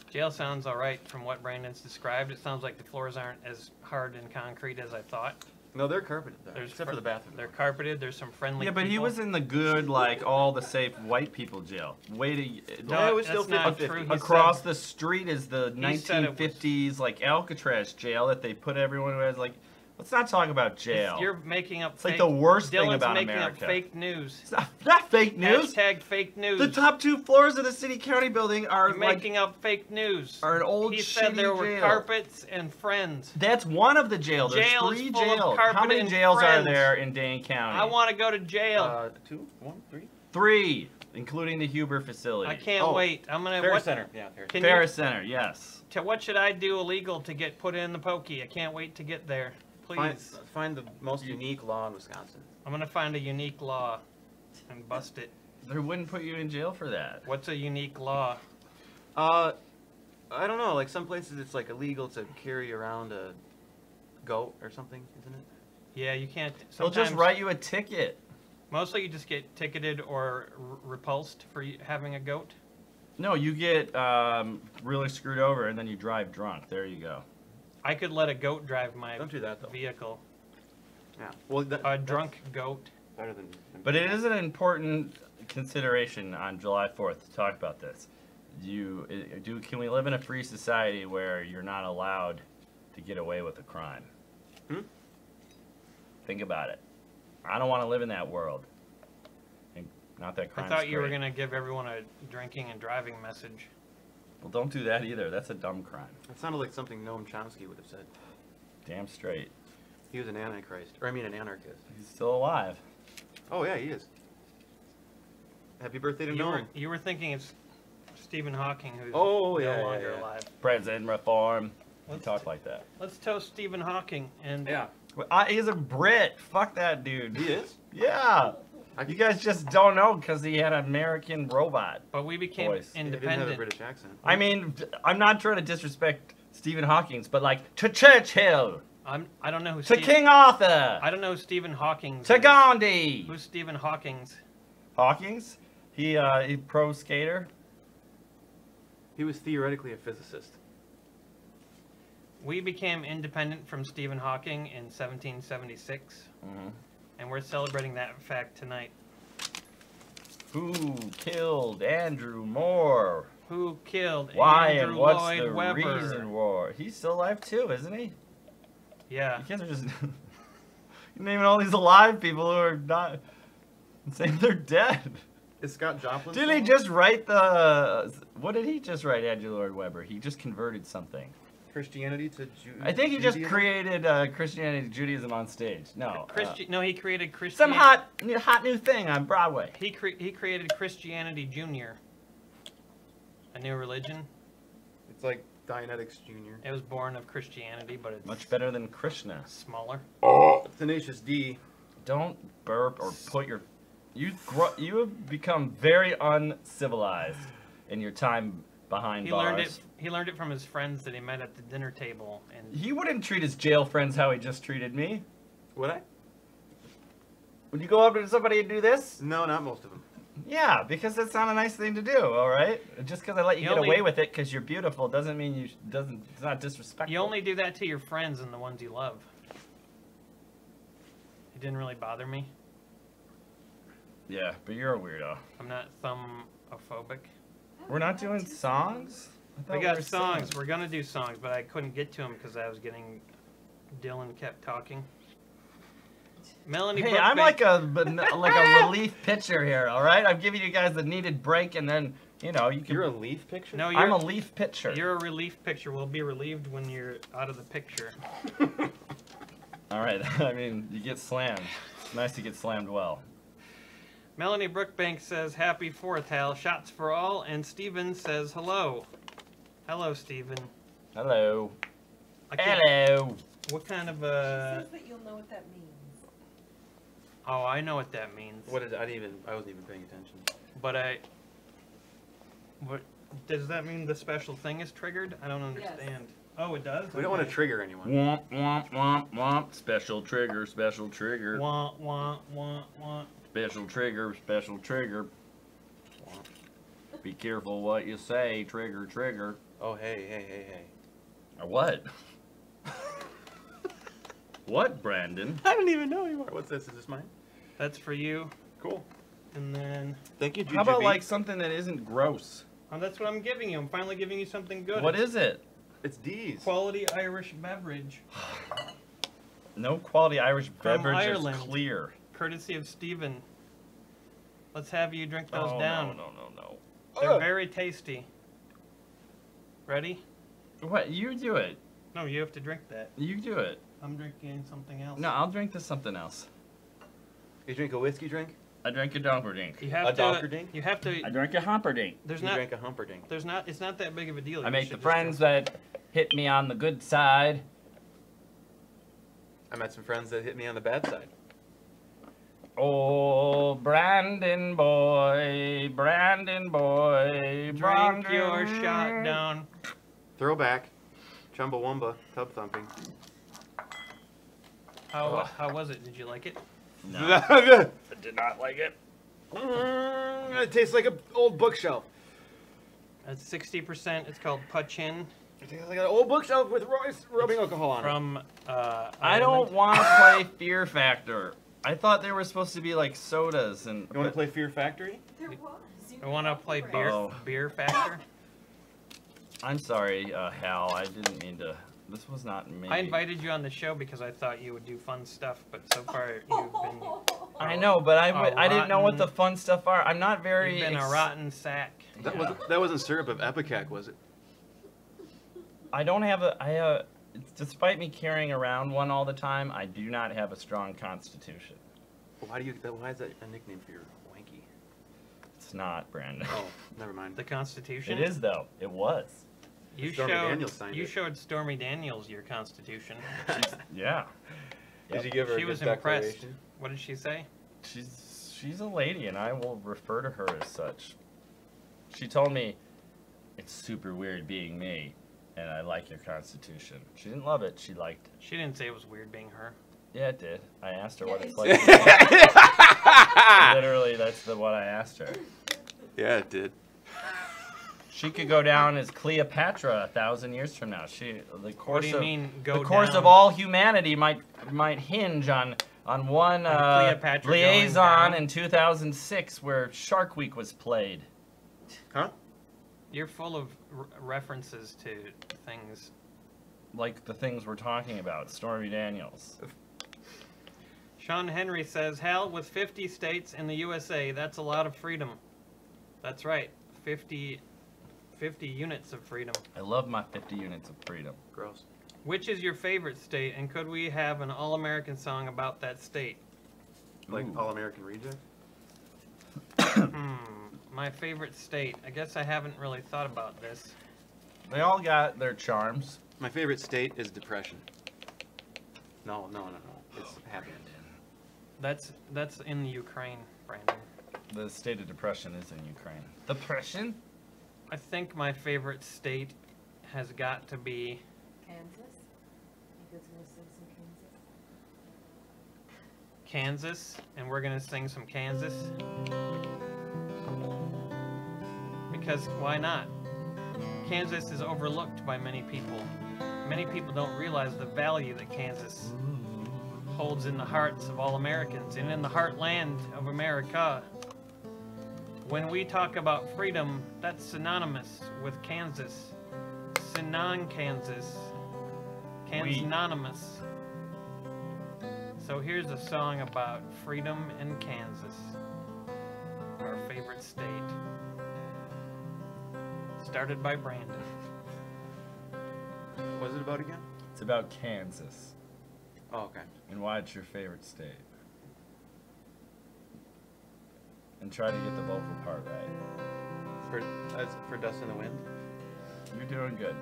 Jail sounds all right from what Brandon's described. It sounds like the floors aren't as hard and concrete as I thought. No, they're carpeted there. There's Except for the bathroom. They're carpeted. There's some friendly Yeah, but he people. was in the good, like all the safe white people jail. Way to No, it was that's still not 50-50. true. He across said- the street is the he said it was- 1950s like Alcatraz jail that they put everyone who has like. Let's not talk about jail. You're making up. It's fake, like the worst thing Dylan's about making America. up fake news. It's not fake news. Hashtag fake news. The top 2 floors of the city county building are You're like making up fake news. are an old He shitty said there were jail. carpets and friends. That's one of the jails. There's Jail is 3 full of jails. How carpet many and jails are friends. there in Dane County? I want to go to jail. 2, 1, 3. 3, including the Huber facility. I can't Oh, wait. I'm gonna. Ferris What, Center. Yeah, Ferris. can Ferris Center, yes. what should I do illegal to get put in the pokey? I can't wait to get there. Please. Find the most unique law in Wisconsin. I'm gonna find a unique law and bust it. They wouldn't put you in jail for that. What's a unique law? I don't know. Like some places, it's like illegal to carry around a goat or something, isn't it? Yeah, you can't. They'll just sometimes- write you a ticket. Mostly, you just get ticketed or repulsed for having a goat. No, you get really screwed over and then you drive drunk. There you go. I could let a goat drive my Don't do that though. vehicle. Yeah. Well, A that's drunk goat. better than. But it is an important consideration on July 4th to talk about this. Can we live in a free society where you're not allowed to get away with a crime? Think about it. I don't want to live in that world. Not that crime. I thought you were gonna give everyone a drinking and driving message. Well, don't do that either. That's a dumb crime. That sounded like something Noam Chomsky would have said. Damn straight. He was an antichrist, or I mean an anarchist. He's still alive. Oh yeah, he is. Happy birthday to Noam. You were thinking it's Stephen Hawking, who's Oh, yeah, no yeah, longer yeah. alive. President reform. He Let's talked like that. Let's toast Stephen Hawking and Yeah, Well, he's a Brit. Fuck that dude. he is. Yeah. You guys just don't know because he had an American robot. But we became Voice. He didn't have a independent. British accent. I mean, I'm not trying to disrespect Stephen Hawking's, but like to Churchill, I don't know who to King Arthur, I don't know who Stephen Hawking. to Gandhi. Who's Stephen Hawking's? Hawking's? He pro skater. He was theoretically a physicist. We became independent from Stephen Hawking in 1776, and we're celebrating that fact tonight. Who killed Andrew Moore? Who killed Why Andrew and what's Lloyd the Webber? reason war? He's still alive too, isn't he? Yeah. You guys are just you're naming all these alive people who are not saying they're dead. Is Scott Joplin? Didn't he just write the? What did he just write, Andrew Lloyd Webber? He just converted something. Christianity to Judaism? I think he just created Christianity to Judaism on stage. No, No, he created some Christianity. hot new thing on Broadway. He created Christianity Junior, a new religion. It's like Dianetics Jr. It was born of Christianity, but it's Much better than Krishna. smaller. Tenacious D. Don't burp or put your. You have become very uncivilized in your time behind He bars. learned it. He learned it from his friends that he met at the dinner table, and He wouldn't treat his jail friends how he just treated me. Would I? Would you go up to somebody and do this? No, not most of them. Yeah, because that's not a nice thing to do. All right, just because I let you You get only- away with it because you're beautiful doesn't mean you doesn't. It's not disrespectful. you only do that to your friends and the ones you love. It didn't really bother me. Yeah, but you're a weirdo. I'm not thumbophobic. We're not doing songs. I thought We got were songs. We're gonna do songs, but I couldn't get to them because I was getting. Dylan kept talking. Melanie. Hey, Brook I'm Bank- like a relief pitcher here. All right, I'm giving you guys the needed break, and then you know you can. You're a leaf picture? No, I'm a leaf pitcher. You're a relief picture. We'll be relieved when you're out of the picture. All right. I mean, you get slammed. It's nice to get slammed well. Melanie Brookbank says, Happy 4th, Hal. Shots for all. And Steven says, hello. Hello, Steven. Hello. I can't- Hello. What kind of, She says that you'll know what that means. Oh, I know what that means. What is? I wasn't even paying attention. But what does that mean? The special thing is triggered? I don't understand. Oh, it does. We don't want to trigger anyone. Womp, womp, womp, womp. Special trigger, special trigger. Want, want. Special trigger, special trigger. Be careful what you say. Trigger, trigger. Oh, hey. What? What, Brandon? I don't even know anymore. What's this? Is this mine? That's for you. Cool. And then, Thank you, How about like something that isn't gross? oh, that's what I'm giving you. I'm finally giving you something good. What is it? It's D's. Quality Irish beverage, No quality Irish From beverage Ireland. is clear. courtesy of Steven. Let's have you drink those Oh, down. no. They're very tasty. Ready? What? You do it. No, you have to drink that. You do it. I'm drinking something else. No, I'll drink this something else. You drink a whiskey drink? I drank a donkerdink. You have A to. Donkerdink? You have to. I drank a humperdink. There's You not. drank a humperdink. There's not. It's not that big of a deal. I You make should the just friends drink. that hit me on the good side. I met some friends that hit me on the bad side. Oh, Brandon boy, Brandon boy, Drink Brandon. your shot down. Throwback. Chumbawamba. Tub thumping. How was it? Did you like it? No, I did not like it. It tastes like an old bookshelf. At 60%, it's called Puchin It tastes like an old bookshelf with rubbing alcohol on it. from. I don't Ireland. want to play Fear Factor. I thought they were supposed to be like sodas and. You want to play Fear Factory? There was. You I want to got play for it. beer. Oh. Beer Factor. I'm sorry, Hal. I didn't mean to. This was not me. I invited you on the show because I thought you would do fun stuff, but so far you've been. I know, but I didn't know what the rotten- fun stuff are. I'm not very. You've been a rotten sack. That wasn't syrup of Epicac, was it? I don't have a. Despite me carrying around one all the time, I do not have a strong constitution. Why is that a nickname for your wanky? It's not, Brandon. Oh, never mind. The Constitution. It is though. It was. You Stormy showed. Daniels signed You it. showed Stormy Daniels your Constitution. Yeah. Did you give her She a was good impressed. declaration? What did she say? She's a lady, and I will refer to her as such. She told me it's super weird being me, and I like your Constitution. She didn't love it. She liked it. She didn't say it was weird being her. Yeah, it did. I asked her what it's Yeah, like. Literally, that's what I asked her. Yeah, it did. She could go down as Cleopatra 1,000 years from now. The What course do you of mean go the course down? of all humanity might hinge on one Cleopatra going liaison down? in 2006 where Shark Week was played. Huh? You're full of references to things. Like the things we're talking about, Stormy Daniels. Sean Henry says, Hal, with 50 states in the USA, that's a lot of freedom. That's right, 50 units of freedom. I love my 50 units of freedom. Gross. Which is your favorite state, and could we have an all-American song about that state? Like Ooh. All-American Reject? My favorite state. I guess I haven't really thought about this. They all got their charms. My favorite state is depression. No. It's happy. That's in the Ukraine, Brandon. The state of depression is in Ukraine. Depression? I think my favorite state has got to be Kansas? You guys gonna sing some Kansas? Kansas, and we're gonna sing some Kansas. Because why not? Kansas is overlooked by many people. Many people don't realize the value that Kansas holds in the hearts of all Americans and in the heartland of America. When we talk about freedom, that's synonymous with Kansas. Kansas. Kansonymous. So here's a song about freedom in Kansas, our favorite state. Started by Brandon. What was it about again? It's about Kansas. Oh, okay. And why it's your favorite state. and try to get the vocal part right. For Dust in the Wind. You're doing good.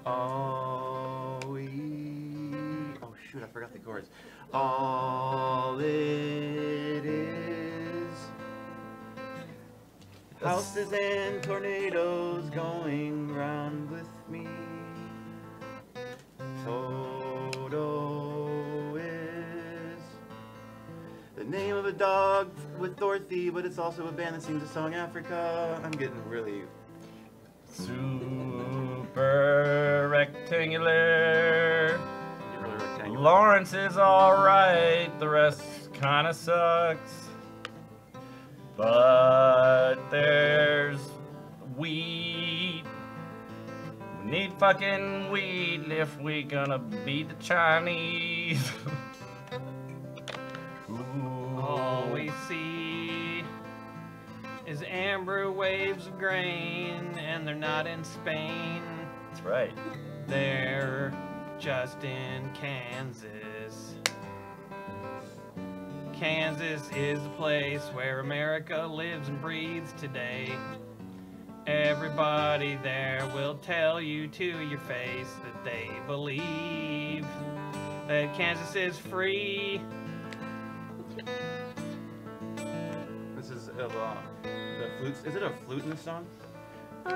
Oh shoot, I forgot the chords. All it is houses and tornadoes going round with me. Toto is the name of a dog with Dorothy, but it's also a band that sings the song Africa. I'm getting really... Super rectangular. You're really rectangular. Lawrence is alright, the rest kinda sucks. But there's weed. We need fucking weed if we gonna beat the Chinese. All we see is amber waves of grain, and they're not in Spain. That's right. They're just in Kansas. Kansas is the place where America lives and breathes today. Everybody there will tell you to your face that they believe that Kansas is free. This is of the flutes. Is it a flute in this song? Oh,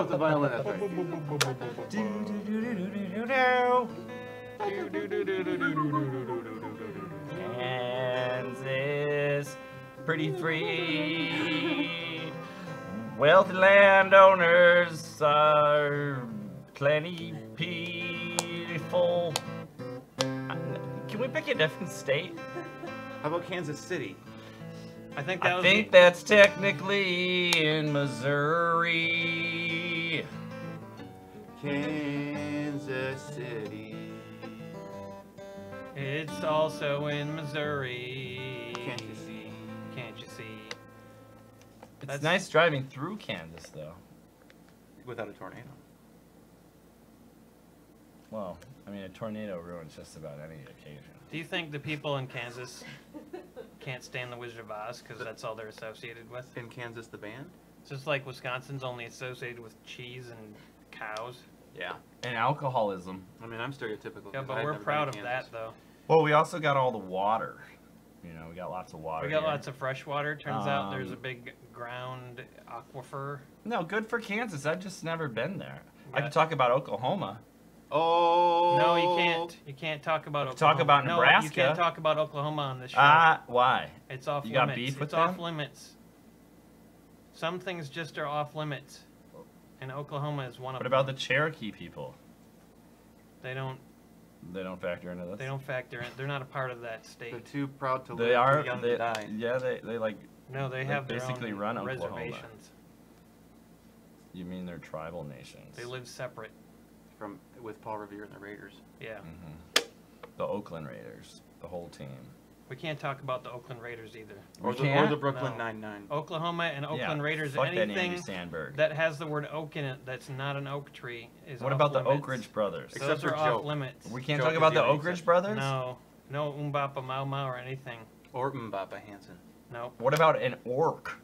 it's a violin. That's right. Kansas, pretty free. Wealthy landowners are plenty peaceful. Can we pick a different state? How about Kansas City? I think that I was think that's technically in Missouri. Kansas City. It's also in Missouri. Can't you see? Can't you see? It's That's- nice driving through Kansas, though. Without a tornado. Well, I mean, a tornado ruins just about any occasion. Do you think the people in Kansas can't stand the Wizard of Oz because that's all they're associated with? In Kansas, the band? It's just like Wisconsin's only associated with cheese and cows. Yeah. And alcoholism. I mean, I'm stereotypical. Yeah, 'cause but I've we're never proud been of to that, Kansas. though. Well, we also got all the water. You know, we got lots of water. We got here. lots of fresh water. Turns out there's a Um, big ground aquifer. No, good for Kansas. I've just never been there. I Yeah. could talk about Oklahoma. Oh. No, you can't. You can't talk about Talk Oklahoma. about No, Nebraska. you can't talk about Oklahoma on this show. Why? It's off You limits. got beef with it's off them? limits. Some things just are off limits. And Oklahoma is one of What them. about the Cherokee people? They don't factor into this. they don't factor in. They're not a part of that state. They're too proud to They live, are. too young They, to die. yeah, they like. No, they They have their basically own run Oklahoma. reservations. You mean they're tribal nations? They live separate. With Paul Revere and the Raiders. Yeah. Mhm. The Oakland Raiders, the whole team. We can't talk about the Oakland Raiders either. We Or the can't? Brooklyn No. Nine-Nine. Oklahoma and Oakland Yeah, Raiders, fuck that Andy anything Sandberg. that has the word oak in it that's not an oak tree is What off about the limits. Oak Ridge Brothers? Except Those for are off Joe. limits. We can't Joe talk about the Castillo, Oak Ridge except- Brothers? No Umbapa Mau Mau or anything. Or Mbapa Hansen. No. What about an orc?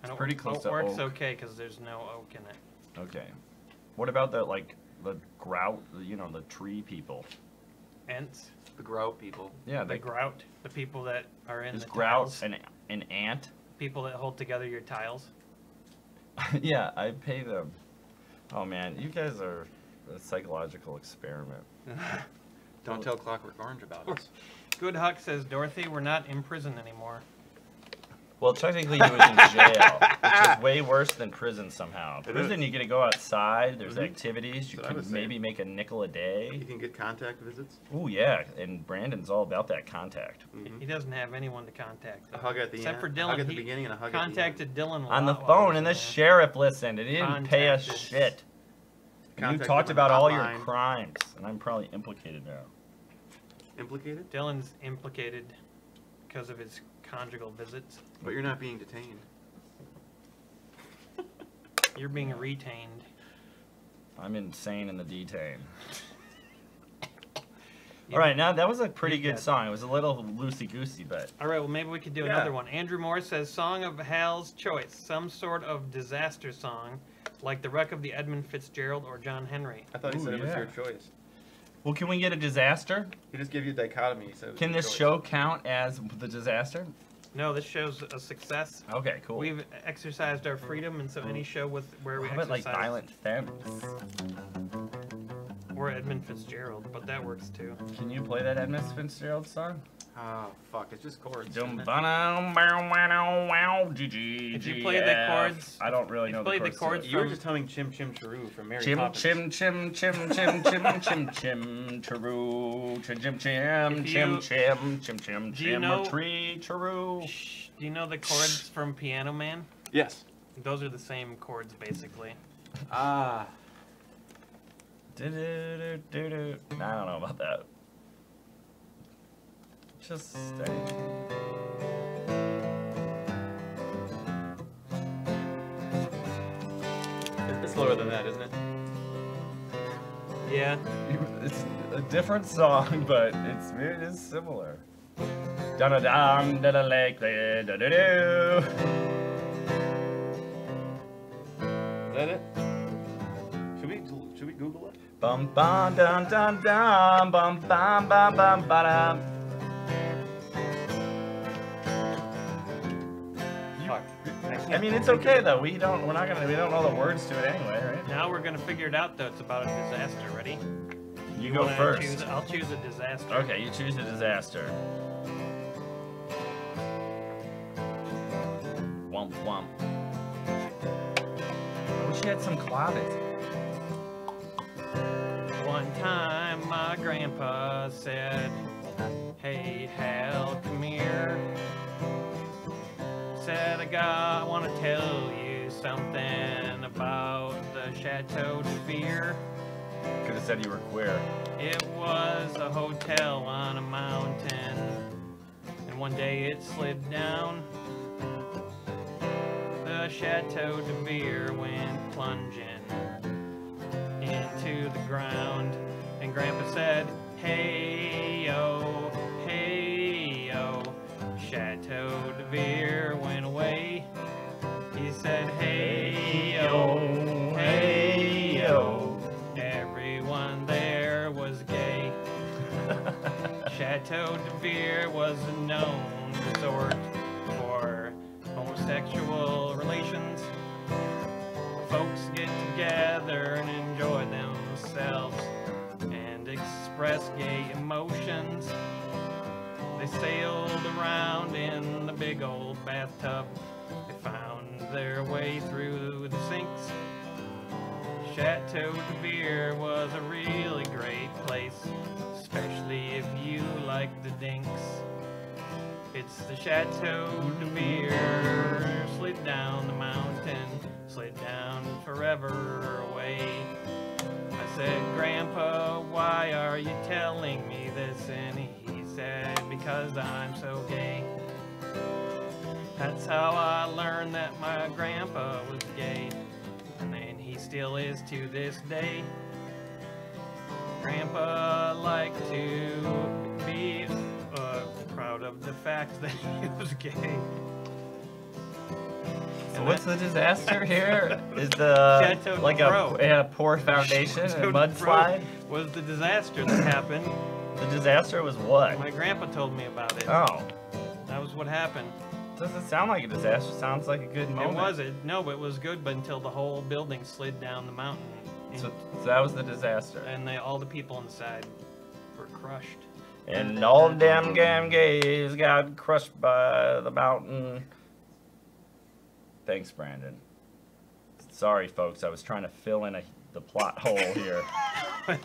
It's pretty close to Orc's oak. okay because there's no oak in it. Okay. What about the grout, the tree people? Ents, The Grout people. Yeah, the grout, the people that are in is the grout tiles, an ant? people that hold together your tiles. Yeah, I pay them. Oh man, you guys are a psychological experiment. Don't tell Clockwork Orange about us. Good Huck says, Dorothy, we're not in prison anymore. Well, technically he was in jail, which is way worse than prison somehow. It Prison, is. you get to go outside, there's Mhm. activities, you That's what I can was saying. maybe make a nickel a You day. can get contact visits. Ooh, yeah, and Brandon's all about that contact. He doesn't have anyone to contact. A hug at the Except end. for A Dylan. hug at the He beginning and a hug contacted Dylan a On the lot while he phone, was and the in there. sheriff listened, and he didn't pay us Contacted. shit. And you Contacted talked him about on all the your hotline. crimes, and I'm probably implicated now. at the end. Implicated? Dylan's implicated because of his conjugal visits. But you're not being detained. You're being retained. I'm insane in the detain. All right, now that was a pretty You good got it. song. It was a little loosey-goosey, but All right, well, maybe we could do Yeah. another one. Andrew Moore says, song of Hal's choice, some sort of disaster song, like The Wreck of the Edmund Fitzgerald or John Henry. I thought he Ooh, said it was yeah. your choice. well, can we get a disaster? He just gave you a dichotomy. He said it was Can your this choice. show count as the disaster? No, this show's a success. Okay, cool. We've exercised our freedom, and so any show with where we How about like exercise, Violent Femmes? or Edmund Fitzgerald, but that works too. Can you play that Edmund Fitzgerald song? Oh, fuck. It's just chords. If If you play the chords, I don't really know the play the chords. to chords it. You were from- just humming Chim Chim Cheroo from Mary Chim Poppins. chim chim chim chim chim chim chim chiroo chim chim chim If chim you- chim chim chim Do you chim know- tree chiroo. Shh, do you know the chords from Piano Man? Yes. Those are the same chords, basically. Ah. Do-do-do-do-do. I don't know about that. Just steady. It's lower than that, isn't it? Yeah. It's a different song, but it is similar. Dun da dum da da lake da da da do. Is that it? Should we Google it? Bum bum dum dum dum bum bum bum bum ba dum. Fuck. I mean, it's okay though. We don't know the words to it anyway, right? Now we're gonna figure it out, though. It's about a disaster. Ready? You go Wanna first. I'll choose a disaster. Okay, you choose a disaster. Womp womp. I wish you had some claves. One time, my grandpa said, "Hey, Hal, come here." Said, I want to tell you something about the Chateau de Vere. Could have said you were queer. It was a hotel on a mountain, and one day it slid down. The Chateau de Vere went plunging into the ground, and Grandpa said, hey yo, Chateau de Vere went away. He said, hey yo, everyone there was gay. Chateau de Vere was a known resort for homosexual relations. Folks get together and enjoy themselves and express gay emotions. They sailed around in the big old bathtub. They found their way through the sinks. Chateau de Vere was a really great place, especially if you like the dinks. It's the Chateau de Vere, slid down the mountain, slid down forever away. I said, Grandpa, why are you telling me this? And he said, because I'm so gay. That's how I learned that my grandpa was gay, and he still is to this day. Grandpa liked to be proud of the fact that he was gay. So what's the disaster here? Is the Chateau like Pro. a poor foundation, a Chateau mudslide? was the disaster that happened. The disaster was what? My grandpa told me about it. Oh, That was what happened. doesn't sound like a disaster. Sounds like a good moment. It was. No, it was good, but until the whole building slid down the mountain. So that was the disaster. And all the people inside were crushed. And all them damn gays got crushed by the mountain. Thanks, Brandon. Sorry, folks. I was trying to fill in the plot hole here. And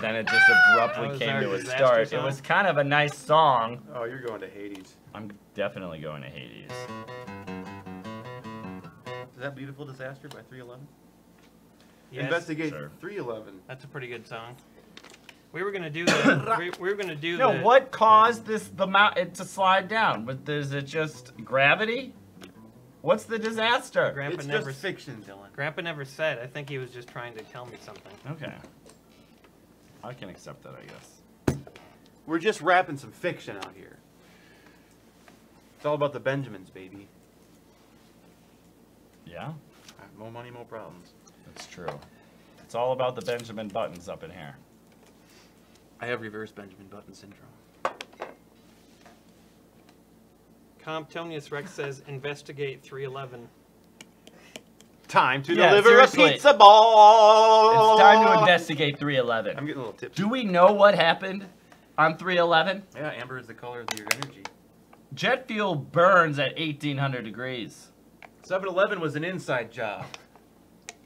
then it just abruptly That was came our to a disaster start. It song? was kind of a nice song. Oh, you're going to Hades. I'm definitely going to Hades. Is that Beautiful Disaster by 311? Yes, Investigate sir. 311. that's a pretty good song. We were gonna do the. we were gonna do No, the. what caused the mountain to slide down? But is it just gravity? What's the disaster? Grandpa It's never. just fiction, Dylan. Grandpa never said. I think he was just trying to tell me something. Okay. I can accept that, I guess. We're just rapping some fiction out here. It's all about the Benjamins, baby. Yeah, More money, more problems. that's true. It's all about the Benjamin Buttons up in here. I have reverse Benjamin Button syndrome. Comptonius Rex says, investigate 311. Time to Yeah, deliver seriously. a pizza ball! It's time to investigate 311. I'm getting a little tipsy. Do we know what happened on 311? Yeah, amber is the color of your energy. Jet fuel burns at 1800 degrees. 7-Eleven was an inside job.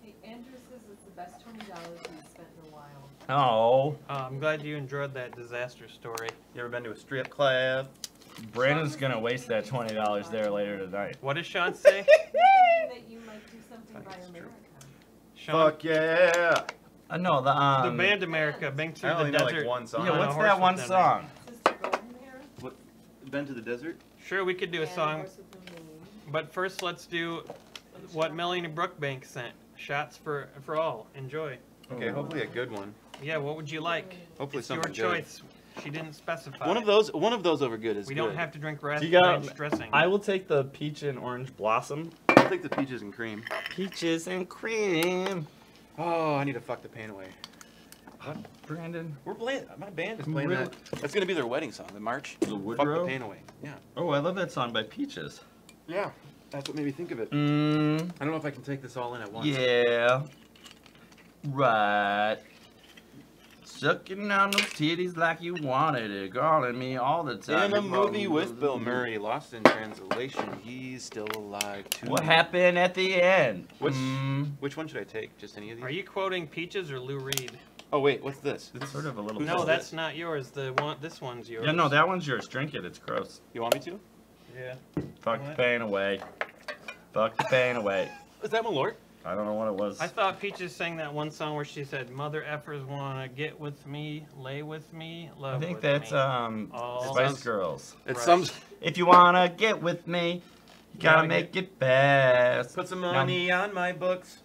Hey, Andrew says it's the best $20 he's spent in a while. Oh, I'm glad you enjoyed that disaster story. You ever been to a strip club? Brandon's gonna waste that $20 there later tonight. What does Sean say? Thinking that you might do something by America. Sean, Fuck yeah! No, the band America, Been I Through only the know Desert. like one song. Yeah, on a what's horse that with one no song? Sister Golden Hair. What? Been to the desert? Sure, we could do a and song, Horse with no name. but first let's do what Melanie Brookbank sent. Shots for all. Enjoy. Okay, hopefully a good one. Yeah, what would you like? Hopefully It's your something good. choice. She didn't specify. One of those over good is We good. don't have to drink You got- ranch dressing. I will take the peach and orange blossom. I'll take the peaches and cream. Peaches and cream. Oh, I need to fuck the pain away. Brandon. We're playing. My band is playing Really? that. That's gonna be their wedding song, the march. The Fuck the Woodrow? pain away. Yeah. Oh, I love that song by Peaches. Yeah. That's what made me think of it. I don't know if I can take this all in at once. Yeah. Right. Sucking on those titties like you wanted it, calling me all the time. In a movie with Bill Murray, Lost in Translation, he's still alive too. What happened at the end? Which one should I take? Just any of these? Are you quoting Peaches or Lou Reed? Oh wait, what's this? It's sort of a little. No, Who's that's not yours. This one's yours. Yeah, no, that one's yours. Drink it. It's gross. You want me to? Yeah. Fuck the What? pain away. Fuck the pain away. Is that Malort? I don't know what it was. I thought Peaches sang that one song where she said, "Mother effers wanna get with me, lay with me, I love think with that's me." It Spice sounds- Girls. It's Right. some. If you wanna get with me, you gotta Gotta make it fast. Put some money on my books.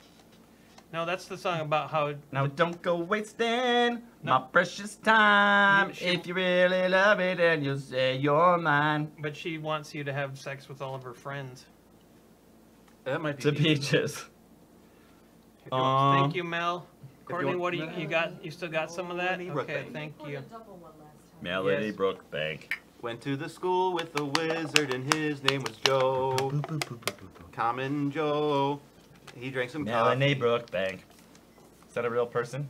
No, that's the song about how Now don't go wasting my No. precious time. You- she- If you really love it, then you'll say you're mine. but she wants you to have sex with all of her friends. That might be. To Peaches. Thank you, Mel. Courtney, want- what do you got? You still got some of that? Melanie Okay, Brookbank. thank Poured you. a double one last time. Melody Yes. Brookbank. Went to the school with a wizard and his name was Joe. Common Joe. He drank some Melanie coffee. Brookbank. Is that a real person?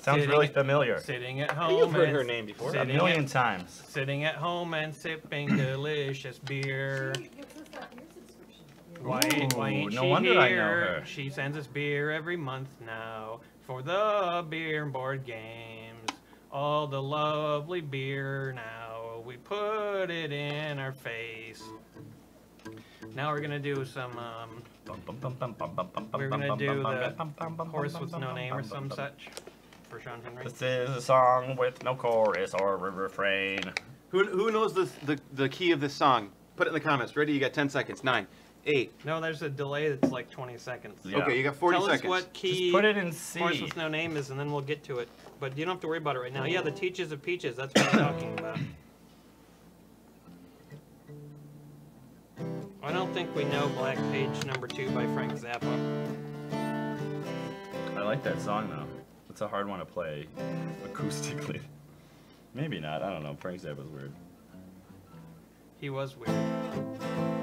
Sounds Sitting- really familiar. Sitting at home. You've heard and her name before. A Sitting million at, times. sitting at home and sipping delicious beer. She gives us that beer subscription. Why, Ooh, why ain't no she wonder here? I know her. She sends us beer every month now for the beer and board games. All the lovely beer now. We put it in our face. Now we're gonna do some we're gonna do the horse with no name or some such for Sean Henry. This is a song with no chorus or a refrain. Who knows the key of this song? Put it in the comments. Ready? You got 10 seconds. 9, 8. No, there's a delay that's like 20 seconds. Yeah. Okay, you got 40 Tell seconds. us what key Just put it in C. horse with no name is, and then we'll get to it. But you don't have to worry about it right now. Yeah, the Teaches of Peaches. That's what I'm talking about. I don't think we know Black Page #2 by Frank Zappa. I like that song though. It's a hard one to play acoustically. Maybe not. I don't know. Frank Zappa's weird. He was weird.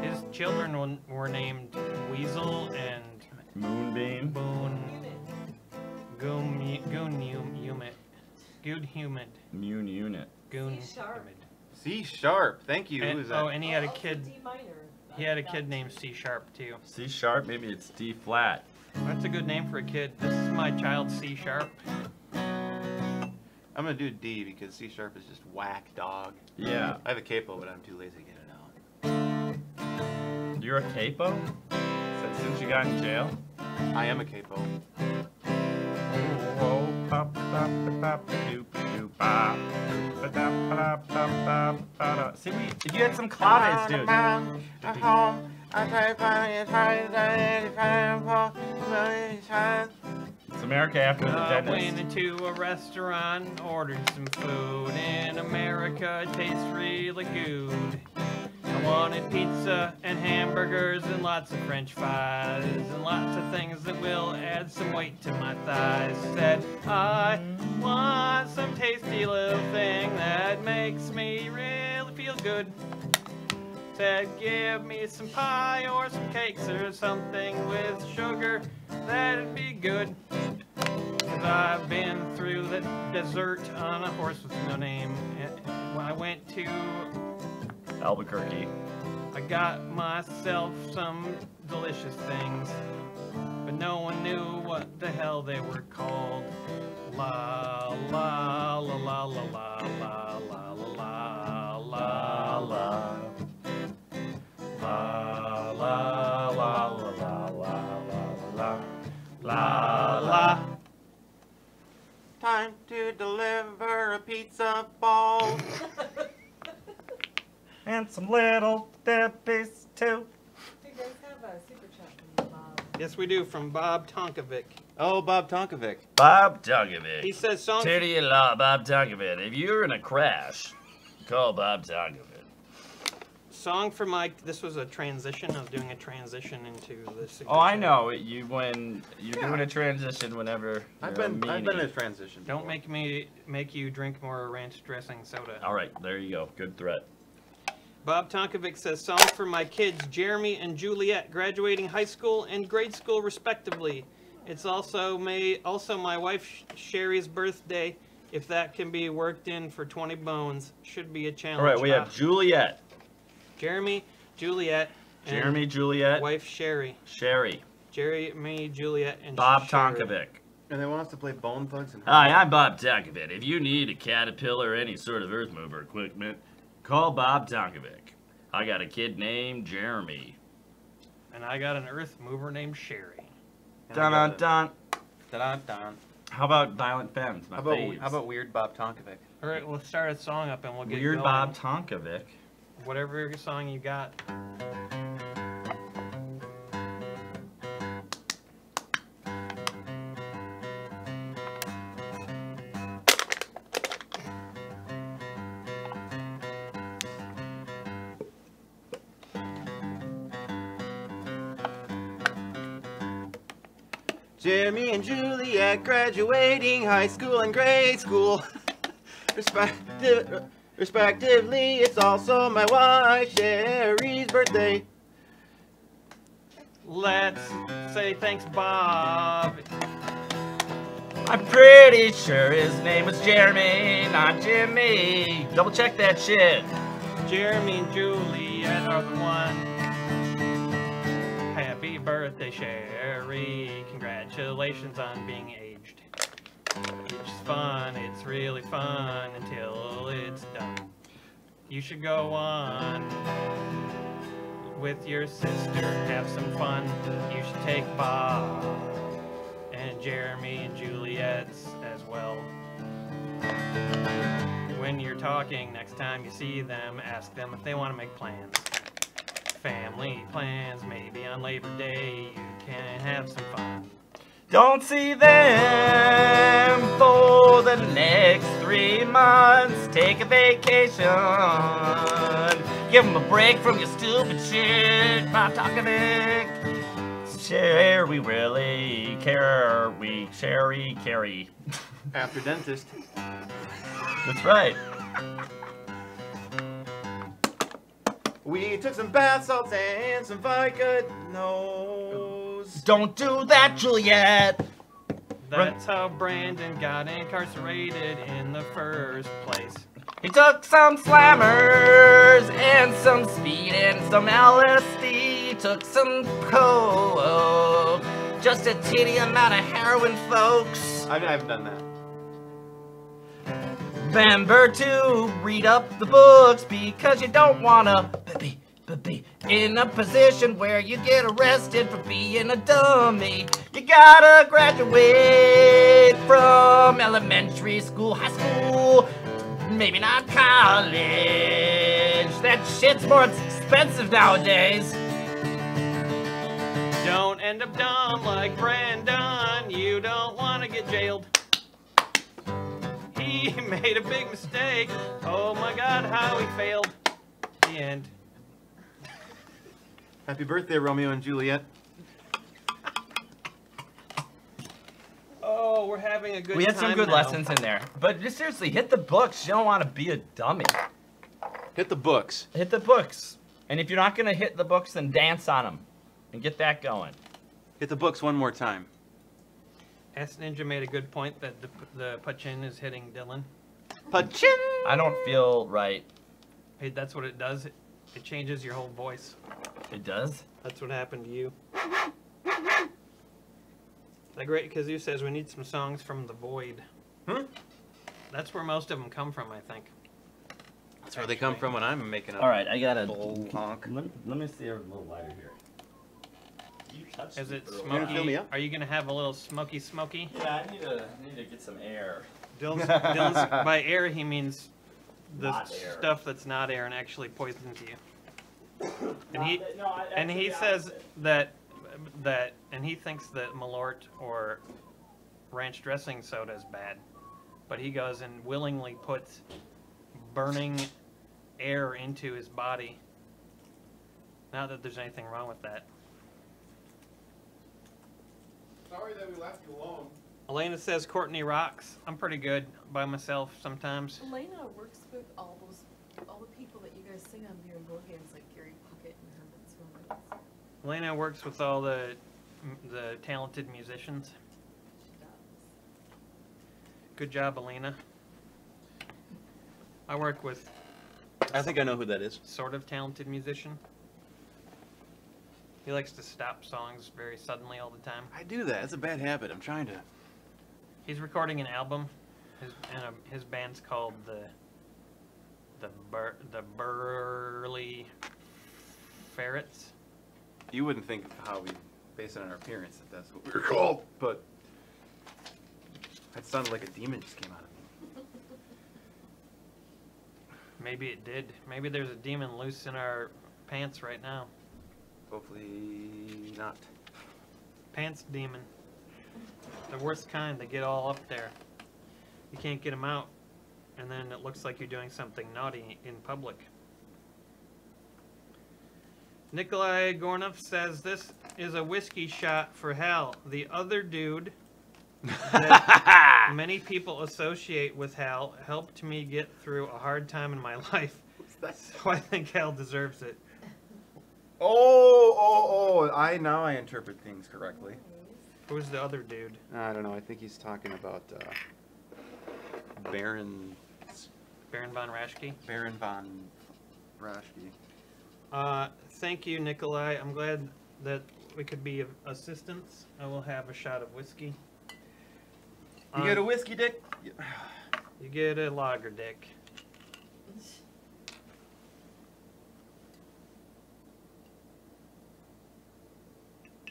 His children were named Weasel and Moonbeam. Boone Goon Humid. Good Humid. Mune Unit. Goon C sharp. Humid. C sharp. Thank you. Who And, is that? and he had a Also kid. D minor. He had a kid named C Sharp too. C sharp. Maybe it's D flat. That's a good name for a kid. This is my child, C Sharp. I'm gonna do D because C sharp is just whack dog. Yeah. I have a capo, but I'm too lazy to get it out. You're a capo? Since you got in jail? I am a capo. See, if you had some claves, dude. America after the I dentist? went into a restaurant, ordered some food. In America, it tastes really good. I wanted pizza and hamburgers and lots of French fries and lots of things that will add some weight to my thighs. Said, I want some tasty little thing that makes me really feel good. Said, give me some pie or some cakes or something with sugar, that'd be good. 'Cause I've been through the desert on a horse with no name. When I went to Albuquerque. I got myself some delicious things, but no one knew what the hell they were called. La la la la la la la la la la la la. La la la la la la la la la. Time to deliver a pizza ball. And some little dippies too. You guys have a super chat from Bob. Yes, we do, from Bob Tonkovic. Oh, Bob Tonkovic. Bob Tonkovic. He says song. Titty law, Bob Tonkovic. If you're in a crash, call Bob Tonkovic. Song for Mike. This was a transition. I was doing a transition into the super Oh, I chat. know. When you're doing a transition whenever I've you're a been in a meanie. transition. Don't make you drink more ranch dressing soda. All right, there you go. Good threat. Bob Tonkovic says, song for my kids, Jeremy and Juliet, graduating high school and grade school respectively. It's also my wife Sherry's birthday. If that can be worked in for 20 bones, should be a challenge. All right, we have Juliet. Jeremy, Juliet, and Jeremy, Juliet, wife Sherry. Sherry, Jeremy, Juliet, and Bob Sherry. Tonkovic. And they want us to play Bone Thugs and Hi, I'm Bob Tonkovic. If you need a caterpillar or any sort of earth mover equipment, call Bob Tonkovic. I got a kid named Jeremy. And I got an earth mover named Sherry. Dun dun dun. Dun-dun-dun. How about Violent Femmes? My How faves. about Weird Bob Tonkovic? All right, we'll start a song up and we'll get Weird going. Bob Tonkovic? Whatever song you got. Jeremy and Juliet graduating high school and grade school. Respectively, it's also my wife Sherry's birthday. Let's say thanks, Bob. I'm pretty sure his name was Jeremy, not Jimmy. Double check that shit. Jeremy and Juliet are the one. Happy birthday, Sherry. Congratulations on being aged. It's fun, it's really fun until it's done. You should go on with your sister, have some fun. You should take Bob and Jeremy and Juliet's as well. When you're talking, next time you see them, ask them if they want to make plans. Family plans, maybe on Labor Day you can have some fun. Don't see them for the next 3 months. Take a vacation. Give them a break from your stupid shit. Bob Tonkovic. Share, we really care. We Sherry carry. After dentist. That's right. We took some bath salts and some vodka nose. Don't do that, Juliet. That's how Brandon got incarcerated in the first place. He took some slammers and some speed and some LSD. Took some coke. Just a teeny amount of heroin, folks. I haven't done that. Remember to read up the books because you don't wanna be in a position where you get arrested for being a dummy. You gotta graduate from elementary school, high school, maybe not college. That shit's more expensive nowadays. Don't end up dumb like Brandon. You don't want jailed. He made a big mistake. Oh my God, how he failed. The end. Happy birthday, Romeo and Juliet. Oh, we're having a good time. We had some good now. lessons in there. But just seriously, hit the books. You don't want to be a dummy. Hit the books. Hit the books. And if you're not going to hit the books, then dance on them. And get that going. Hit the books one more time. S Ninja made a good point that the Pachin is hitting Dylan. Pachin! I don't feel right. Hey, that's what it does. It changes your whole voice. It does? That's what happened to you. That great Kazoo says we need some songs from the void. That's where most of them come from, I think. That's where they come from when I'm making a All right, I got a bull honk. Let me see a little lighter here. You touched Is it You gonna fill me smoky? up? Are you gonna have a little smoky? Yeah, I need to get some air. Dylan's by air he means the Not air. stuff that's not air and actually poisons you. And he actually says that and he thinks that Malort or ranch dressing soda is bad, but he goes and willingly puts burning air into his body. Not that there's anything wrong with that. Sorry that we left you alone. Elena says Courtney rocks. I'm pretty good by myself sometimes. Elena works with all the people that you guys sing on Beer and Board Games, like Gary Puckett and Herman Swimmer. Elena works with all the talented musicians. She does. Good job, Elena. I work with I think I know who that is. sort of talented musician. He likes to stop songs very suddenly all the time. I do that. It's a bad habit. I'm trying to. He's recording an album. His band's called the Burly Ferrets. You wouldn't think how we base it on our appearance that that's what we were called, but that sounded like a demon just came out of me. Maybe it did. Maybe there's a demon loose in our pants right now. Hopefully not. Pants demon. The worst kind. They get all up there. You can't get them out. And then it looks like you're doing something naughty in public. Nikolai Gornov says this is a whiskey shot for Hal. The other dude that many people associate with Hal helped me get through a hard time in my life. So I think Hal deserves it. Now I interpret things correctly. Who's the other dude? I don't know. I think he's talking about Baron Baron von Raschke? von Raschke. Thank you, Nikolai. I'm glad that we could be of assistance. I will have a shot of whiskey. You get a whiskey dick? You get a lager dick.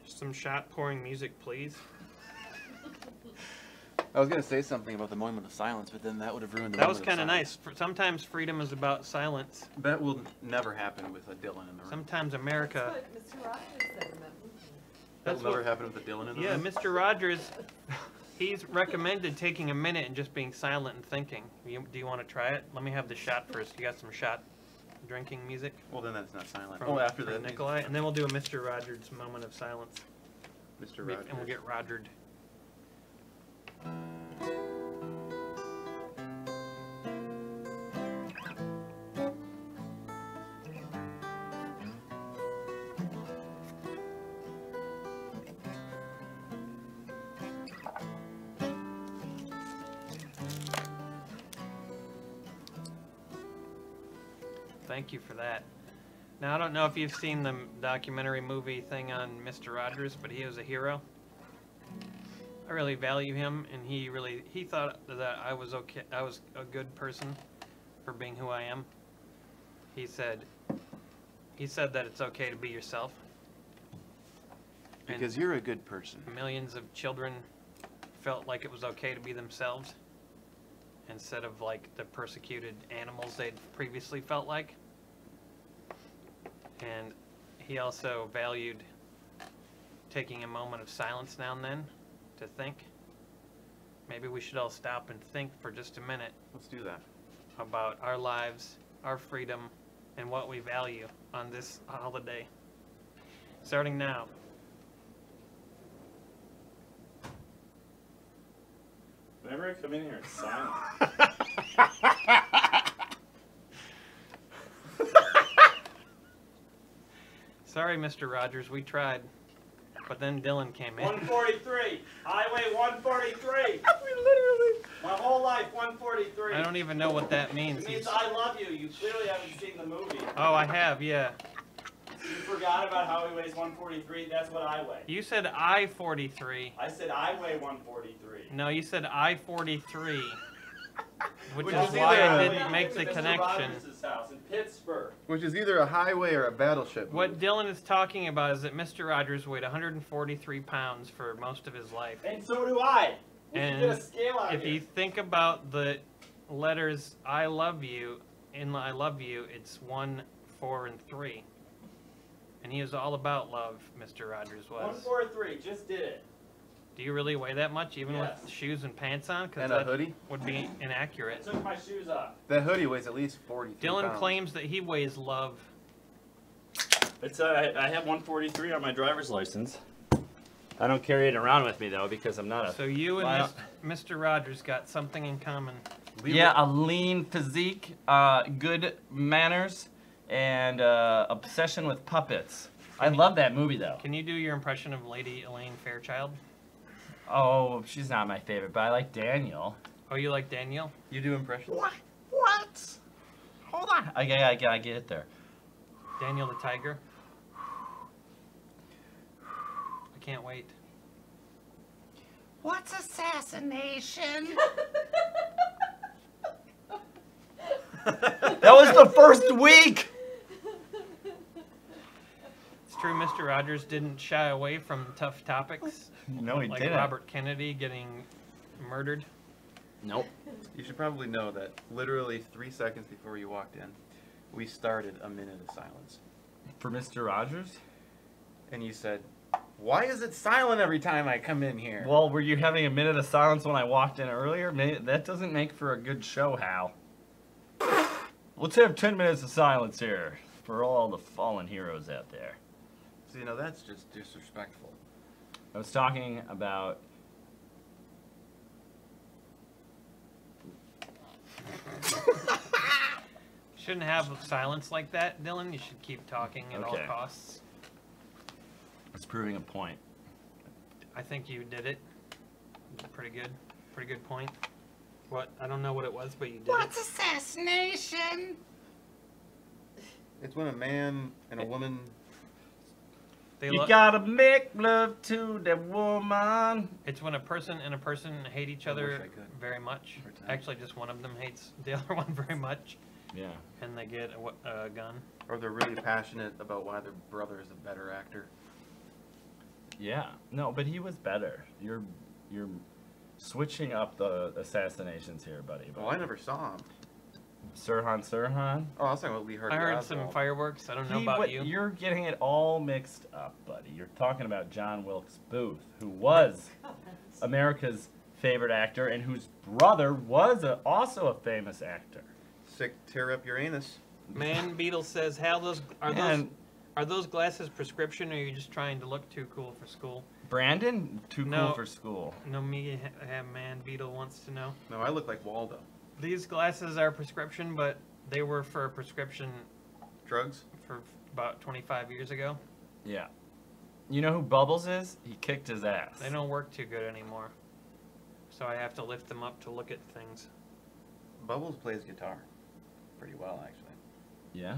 Some shot pouring music, please. I was gonna say something about the moment of silence, but then that would have ruined the That was moment of kind of silence. nice. Sometimes freedom is about silence. That will never happen with a Dylan in the room. Sometimes America. That's what Mr. Rogers said in that movie. That That's will never what- happen with a Dylan in the Yeah, room. Mr. Rogers, he's recommended taking a minute and just being silent and thinking. Do you want to try it? Let me have the shot first. You got some shot drinking music Well, then that's not silent. from, After from that, Nikolai, and then we'll do a Mr. Rogers moment of silence. Mr. And Rogers. we'll get Rogered. Thank you for that. Now, I don't know if you've seen the documentary movie thing on Mr. Rogers, but he was a hero. I really value him, and he thought that I was okay. I was a good person for being who I am. He said that it's okay to be yourself. And Because you're a good person. millions of children felt like it was okay to be themselves instead of like the persecuted animals they'd previously felt like. And he also valued taking a moment of silence now and then to think. maybe we should all stop and think for just a minute Let's do that. about our lives, our freedom, and what we value on this holiday. Starting now. Whenever I come in here, it's silent. Sorry, Mr. Rogers, we tried. But then Dylan came in. 143. Highway 143. Literally. My whole life, 143. I don't even know what that means. It means He's- I love you. You clearly haven't seen the movie. Oh, I have, yeah. You forgot about how he weighs 143. That's what I weigh. You said I-43. I said I weigh 143. No, you said I-43. Which Which is is why I either- didn't make the Mr. connection. Rogers' house in Pittsburgh. Which is either a highway or a battleship. What Dylan is talking about is that Mr. Rogers weighed 143 pounds for most of his life. And so do I. We should get a And scale out if here. you think about the letters I love you, in I love you, it's 1, 4, and 3. And he was all about love, Mr. Rogers was. 143. Just did it. Do you really weigh that much, even Yes. with shoes and pants on? Because And a that hoodie? would be I inaccurate. took my shoes off. That hoodie weighs at least 43 Dylan pounds. claims that he weighs love. It's I have 143 on my driver's license. I don't carry it around with me though because I'm not a. So you and Wow. Mr. Rogers got something in common. Yeah, a lean physique, good manners, and obsession with puppets. I love that movie though. Can you do your impression of Lady Elaine Fairchild? Oh, she's not my favorite, but I like Daniel. Oh, you like Danielle? You do impressions? What? Hold on. I get it there. Daniel the Tiger? I can't wait. What's assassination? That was the first week. It's true Mr. Rogers didn't shy away from tough topics. No, he like didn't. Robert Kennedy getting murdered. Nope. You should probably know that literally 3 seconds before you walked in, we started a minute of silence. For Mr. Rogers? And you said, why is it silent every time I come in here? Well, were you having a minute of silence when I walked in earlier? That doesn't make for a good show, Hal. Let's have 10 minutes of silence here for all the fallen heroes out there. So, you know, that's just disrespectful. I was talking about... Shouldn't have silence like that, Dylan. You should keep talking at all Okay. costs. I was proving a point. I think you did it. Pretty good. Pretty good point. What? I don't know what it was, but you did it. assassination? It's when a man and a woman... They You lo- gotta make love to the woman. It's when a person and a person hate each I other wish I could. very much. Every time. Actually, just one of them hates the other one very much, Yeah. and they get a gun. Or they're really passionate about why their brother is a better actor. Yeah. No, but he was better. You're switching up the assassinations here, buddy. Oh, I never saw him. Sirhan? Oh, I was talking about Lee Harvey I heard Oswald. some fireworks. I don't know about you. You're getting it all mixed up, buddy. You're talking about John Wilkes Booth, who was America's favorite actor and whose brother was also a famous actor. Sick, tear up your anus. Man Beetle says, "Hal, those Man. are those glasses prescription, or are you just trying to look too cool for school?" Brandon, too No. cool for school. No, me, Man Beetle wants to know. No, I look like Waldo. These glasses are prescription, but they were for a prescription Drugs? for about 25 years ago. Yeah. You know who Bubbles is? He kicked his ass. They don't work too good anymore. So I have to lift them up to look at things. Bubbles plays guitar. Pretty well, actually. Yeah?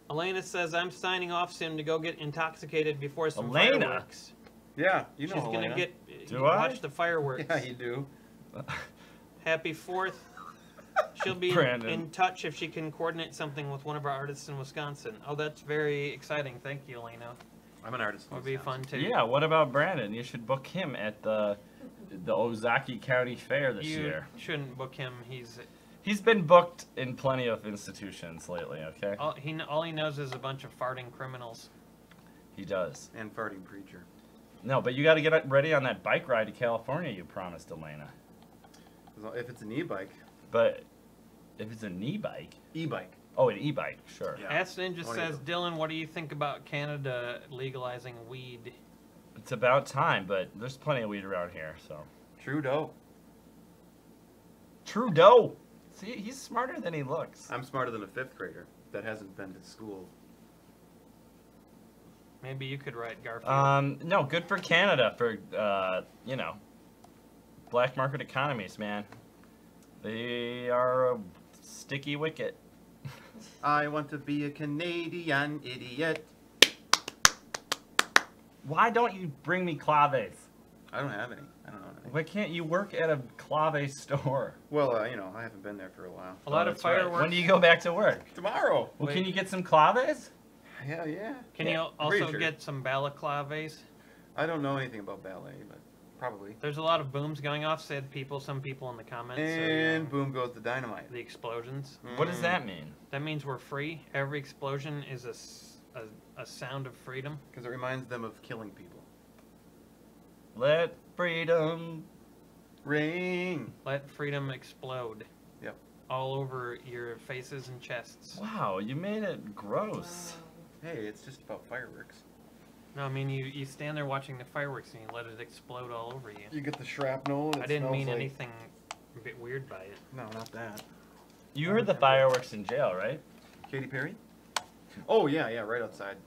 Elena says, "I'm signing off soon to go get intoxicated before some Elena? fireworks." Yeah, you know She's Elena. gonna get Do I? watch the fireworks. Yeah, you do. Happy 4th. She'll be Brandon. in touch if she can coordinate something with one of our artists in Wisconsin. Oh, that's very exciting. Thank you, Elena. I'm an artist. Would be fun too. Yeah, what about Brandon? You should book him at the Ozaki County Fair this You year. shouldn't book him. He's been booked in plenty of institutions lately, okay? All he knows is a bunch of farting criminals. He does. And farting preacher. No, but you got to get ready on that bike ride to California you promised Elena. If it's an e-bike. But if it's a knee bike. E-bike. Oh, an e-bike, sure. Yeah. Ask Ninja says, Dylan, what do you think about Canada legalizing weed? It's about time, but there's plenty of weed around here, so. Trudeau. Trudeau! See, he's smarter than he looks. I'm smarter than a 5th grader that hasn't been to school. Maybe you could write Garfield. No, good for Canada for, you know, black market economies, man. They are a sticky wicket. I want to be a Canadian idiot. Why don't you bring me claves? I don't have any. I don't know anything. Why can't you work at a clave store? Well, you know, I haven't been there for a while. A lot of That's right. fireworks. When do you go back to work? Tomorrow. Well, Wait. can you get some claves? Yeah, yeah. Can you pretty also sure. get some balaclaves? I don't know anything about ballet, but probably. There's a lot of booms going off, said people, some people in the comments. And boom goes the dynamite. The explosions. What does that mean? That means we're free. Every explosion is a sound of freedom. Because it reminds them of killing people. Let freedom. Ring. Let freedom explode. Yep. All over your faces and chests. Wow, you made it gross. Hey, it's just about fireworks. No, I mean, you stand there watching the fireworks and you let it explode all over you. You get the shrapnel. I didn't mean anything a bit weird by it. No, not that. You heard the fireworks in jail, right? Katy Perry? Oh, yeah, yeah, right outside.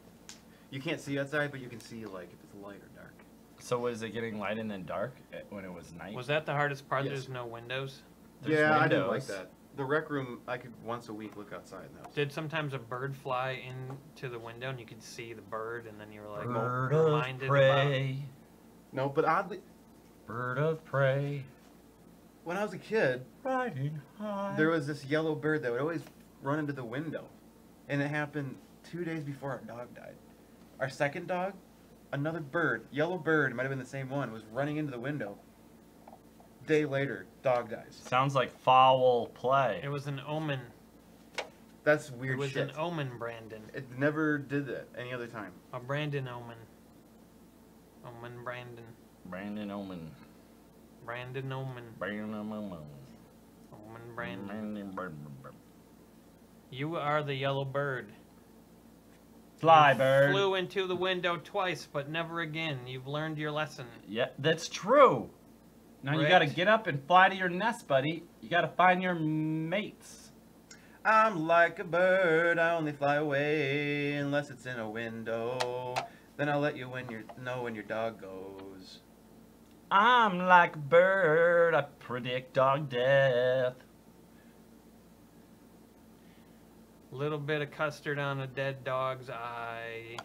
You can't see outside, but you can see, like, if it's light or dark. So was it getting light and then dark when it was night? Was that the hardest part? Yes. There's no windows. There's yeah, I didn't like windows. that. The rec room, I could once a week look outside. And that was Did sometimes a bird fly into the window and you could see the bird and then you were like Bird reminded of prey. No, but oddly, Bird of prey. when I was a kid, Riding high. there was this yellow bird that would always run into the window. And it happened 2 days before our dog died. Our second dog, another bird, yellow bird, it might have been the same one, was running into the window. Day later, dog dies. Sounds like foul play. It was an omen. That's weird It was shit. an omen, Brandon. It never did that any other time. A Brandon omen. Omen Brandon. Brandon Omen. Brandon omen. Brandon Omen. Omen Brandon. You are the yellow bird. Fly You bird. Flew into the window twice, but never again. You've learned your lesson. Yeah, that's true. Now you gotta Correct. get up and fly to your nest, buddy. You gotta find your mates. I'm like a bird, I only fly away unless it's in a window. Then I'll let you know when your dog goes. I'm like a bird, I predict dog death. Little bit of custard on a dead dog's eye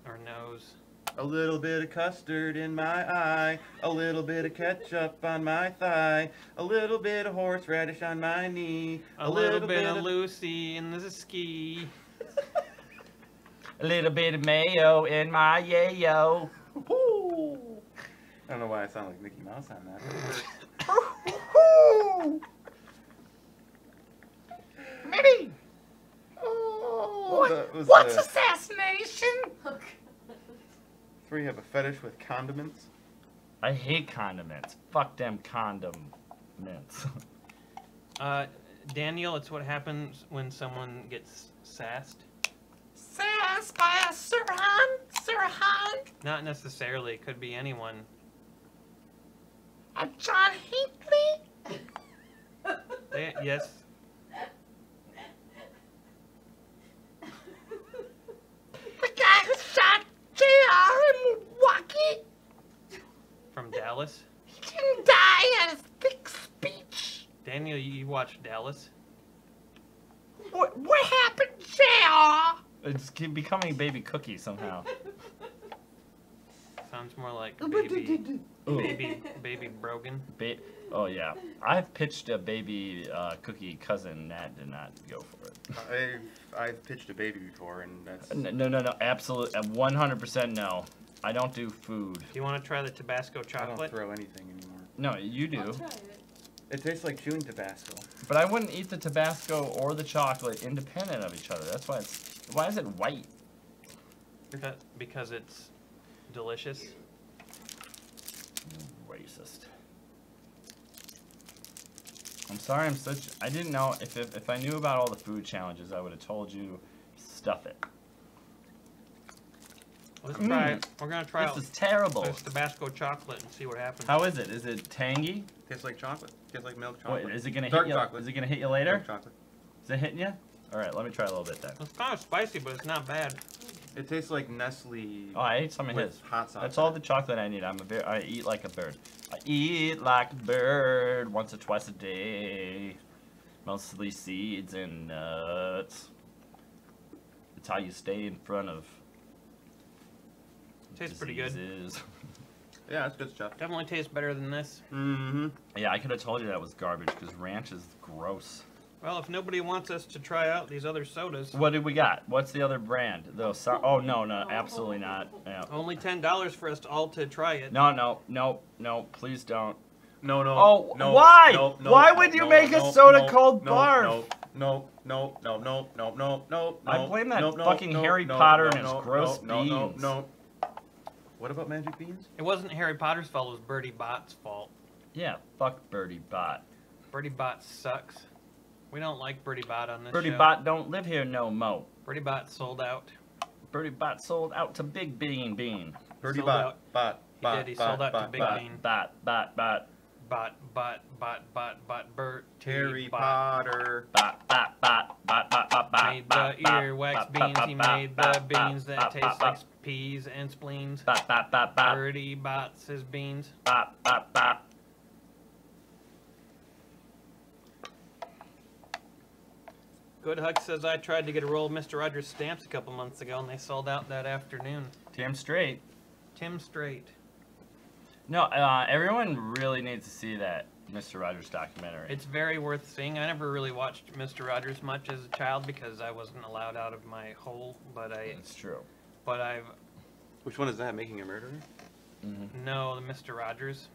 or nose. A little bit of custard in my eye, a little bit of ketchup on my thigh, a little bit of horseradish on my knee, A little bit of Lucy in the ski. A little bit of mayo in my yayo. Woo! I don't know why I sound like Mickey Mouse on that. Maybe. What's assassination? It's where you have a fetish with condiments. I hate condiments. Fuck them condiments. Daniel, it's what happens when someone gets sassed. Sassed by a Sirhan? Not necessarily. It could be anyone. A John Hinckley? Yes. The guy who shot JR in Milwaukee? From Dallas. He didn't die at his big speech. Daniel, you watched Dallas? What happened, JR? It's becoming Baby Cookie somehow. Sounds more like baby Brogan. Oh yeah, I've pitched a Baby Cookie cousin. That did not go for it. I've pitched a baby before, and that's... No, absolute 100% no. I don't do food. Do you want to try the Tabasco I don't chocolate? throw anything anymore. No, you do. I'll try it. It tastes like chewing Tabasco. But I wouldn't eat the Tabasco or the chocolate independent of each other. That's why why is it white? Because it's delicious. Racist. I'm sorry, I didn't know, if I knew about all the food challenges, I would have told you, stuff it. Let's try it. We're gonna try This is terrible. this Tabasco chocolate and see what happens. How is it? Is it tangy? Tastes like chocolate. Tastes like milk chocolate. Wait, is it gonna Dark hit you? chocolate. Is it gonna hit you later? Milk chocolate. Is it hitting you? All right, let me try a little bit then. It's kind of spicy, but it's not bad. It tastes like Nestle. Oh, I ate some of with his. hot sauce. That's all the chocolate I need. I eat like a bird. I eat like a bird once or twice a day. Mostly seeds and nuts. It's how you stay in front of Tastes pretty good. diseases. Yeah, that's good stuff. Definitely tastes better than this. Mm-hmm. Yeah, I could have told you that was garbage because ranch is gross. Well, if nobody wants us to try out these other sodas, What did we got? What's the other brand? Oh no, absolutely not. Yeah. only $10 for us all to try it. No, please don't. No. Oh, no, why? No, no, Why would you no, make a no, soda no, called no, Barf? No. I blame that no, fucking no, Harry no, Potter no, and his no, gross no. beans. What about magic beans? It wasn't Harry Potter's fault, it was Bertie Bott's fault. Yeah, fuck Bertie Bott. Bertie Bott sucks. We don't like Bertie Bott on this Bertie show. Bott don't live here no mo. Bertie Bott sold out. Bertie Bott sold out to Big Bean Bean. Birdie Sold bot, out. bot, He bot, did, he bot, sold out to bot, Big bot. Bean. Bot. Bert. Harry Potter. Bot. Made the earwax beans. He made the beans that taste like peas and spleens. Bot. Bertie Bott's his beans. Bot. Good Hug says I tried to get a roll of Mr. Rogers stamps a couple months ago and they sold out that afternoon. Damn straight. Tim Straight. No, everyone really needs to see that Mr. Rogers documentary. It's very worth seeing. I never really watched Mr. Rogers much as a child because I wasn't allowed out of my hole, but It's true. I've Which one is that? Making a Murderer? no, the Mr. Rogers.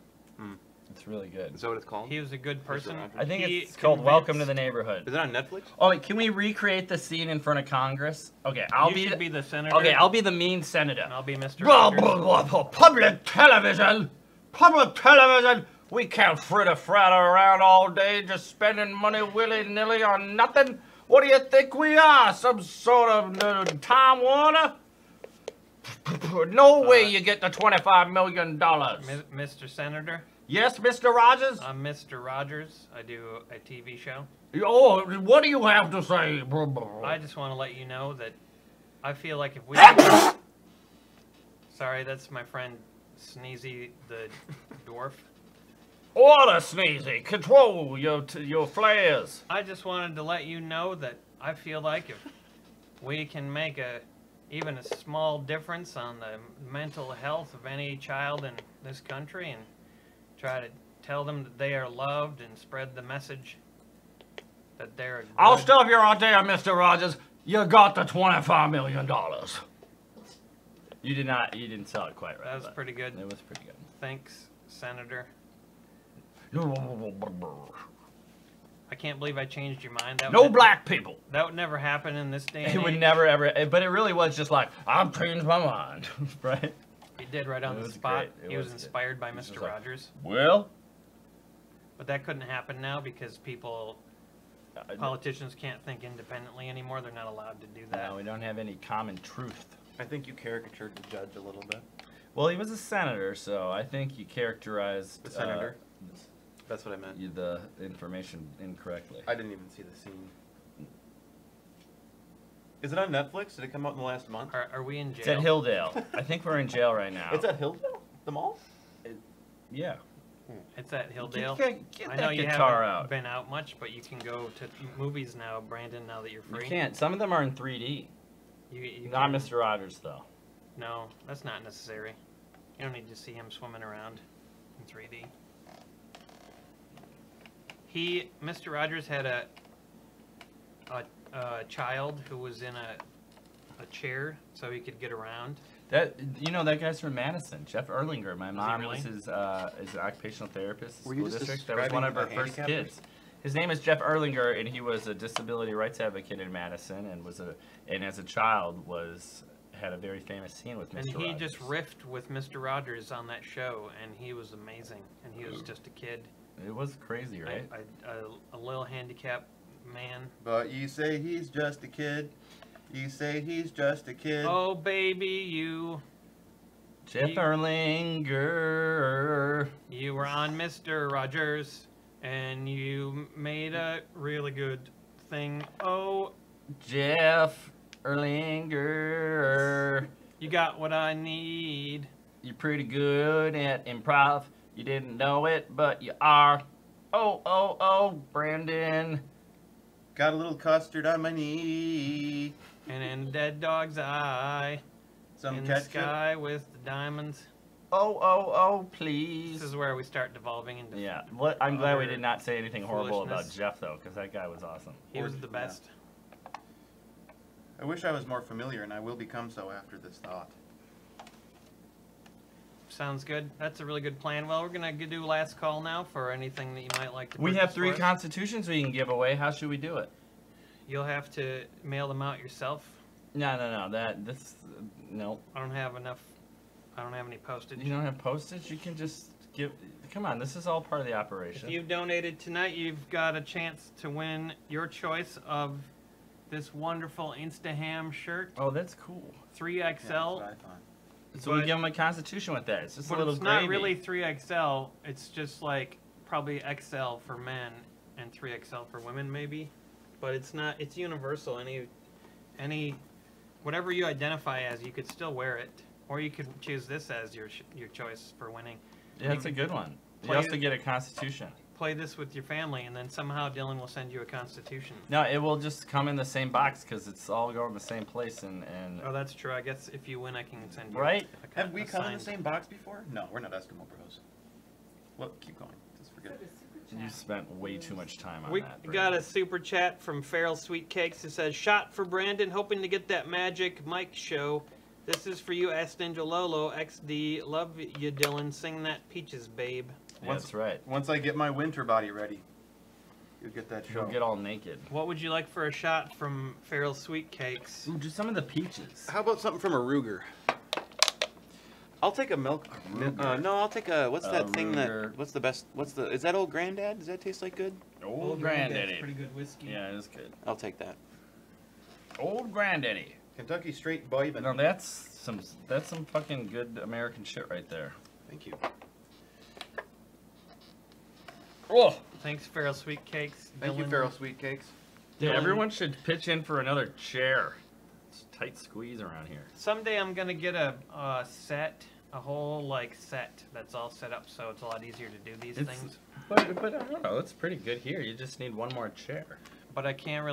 It's really good. Is that what it's called? He was a good person. Rogers. I think He it's called Welcome to convinced- the Neighborhood. Is it on Netflix? Oh, wait, can we recreate the scene in front of Congress? Okay, I'll You be. should be the senator. Okay, I'll be the mean senator. And I'll be Mr. Rogers. Public television! Public television! We can't fritter-fratter around all day just spending money willy-nilly on nothing. What do you think we are? Some sort of Time Warner? No way you get the $25 million. Mr. Senator. Yes, Mr. Rogers? I'm Mr. Rogers. I do a TV show. Oh, what do you have to say? I just want to let you know that I feel like if we... Sorry, that's my friend Sneezy the dwarf. Order, Sneezy. Control your flares. I just wanted to let you know that I feel like if we can make even a small difference on the mental health of any child in this country and try to tell them that they are loved and spread the message that they're good. I'll stop your idea, Mr. Rogers. You got the $25 million. You didn't sell it quite right. That was but pretty good. It was pretty good. Thanks, Senator. I can't believe I changed your mind. That No would, black people. That would never happen in this day and It would age. never ever, but it really was just like, I've changed my mind, right? He did right on It the was spot. great. It He was was good. inspired by was Mr. just like- Rogers. Well, But that couldn't happen now because politicians can't think independently anymore. They're not allowed to do that. no, we don't have any common truth. I think you caricatured the judge a little bit. Well, he was a senator, so I think you characterized The senator? That's what I meant. the information incorrectly. I didn't even see the scene. Is it on Netflix? Did it come out in the last month? Are we in jail? It's at Hilldale. I think we're in jail right now. It's at Hilldale? The mall? Yeah. It's at Hilldale. Get I that know you guitar haven't out. been out much, but you can go to movies now, Brandon, now that you're free. You can't. Some of them are in 3D. You Not can- Mr. Rogers, though. No, that's not necessary. You don't need to see him swimming around in 3D. Mr. Rogers had a child who was in a chair so he could get around. That guy's from Madison, Jeff Erlinger. My mom really? was his occupational therapist at Were school you just district. That was one of her describing a first handicap kids. His name is Jeff Erlinger, and he was a disability rights advocate in Madison, and as a child had a very famous scene with Mr. And he Rogers. just riffed with Mr. Rogers on that show, and he was amazing. And he was just a kid, It was crazy, right? a little handicapped man. But you say he's just a kid. You say he's just a kid. Oh, baby, you Jeff Erlanger. you were on Mr. Rogers, and you made a really good thing. Oh, Jeff Erlanger. you got what I need. You're pretty good at improv. You didn't know it, but you are. Oh, Brandon. Got a little custard on my knee. And in a dead dog's eye, Some in the ketchup. sky with the diamonds. Oh, This please. is where we start devolving into. Yeah, I'm glad we Utter did not say anything horrible about foolishness. Jeff, though, because that guy was awesome. He was the Yeah. best. I wish I was more familiar, and I will become so after this thought. Sounds good. That's a really good plan. Well, we're gonna do last call now for anything that you might like to. We have purchase 3 for us. constitutions we can give away. How should we do it? You'll have to mail them out yourself. No. No. I don't have enough. I don't have any postage. You don't have postage? You can just give. Come on, this is all part of the operation. If you've donated tonight, you've got a chance to win your choice of this wonderful Instaham shirt, Oh, that's cool. 3XL. Yeah, that's what I thought. So we But- give them a constitution with that. It's just a But little it's gravy. not really 3XL. It's just like probably XL for men and 3XL for women, maybe. But it's not. It's universal. Any, whatever you identify as, you could still wear it, or you could choose this as your choice for winning. Yeah, it's a good one. You Play also it- get a constitution. Play this with your family, and then somehow Dylan will send you a Constitution. No, it will just come in the same box because it's all going to the same place and Oh, that's true. I guess if you win, I can send you. Right? Have we come in the signed- same box before? No, we're not Eskimo Bros. Well, keep going. Just forget it. you spent way too much time on We that. got Brandon. a super chat from Feral Sweet Cakes that says, "Shot for Brandon, hoping to get that magic Mike show. This is for you, S Ninja Lolo XD. Love you, Dylan. Sing that Peaches, babe." Yeah, that's right. Once I get my winter body ready, you'll get that show. You'll get all naked. What would you like for a shot from Feral Sweet Cakes? Ooh, just some of the peaches. How about something from a Ruger? I'll take a milk. No, I'll take a. What's that thing Ruger. that? What's the best? Is that Old Granddad? Does that taste like good? Old Granddad's Granddaddy. Pretty good whiskey. Yeah, it is good. I'll take that. Old Granddaddy. Kentucky Straight Bourbon. No, that's some fucking good American shit right there. Thank you. Oh, Thanks, Feral Sweet Cakes. Thank you, Dylan. Feral Sweet Cakes. yeah, Dylan. everyone should pitch in for another chair. It's a tight squeeze around here. Someday I'm gonna get a set, a whole like set that's all set up, so it's a lot easier to do these things. But I don't know. It's pretty good here. You just need one more chair. But I can't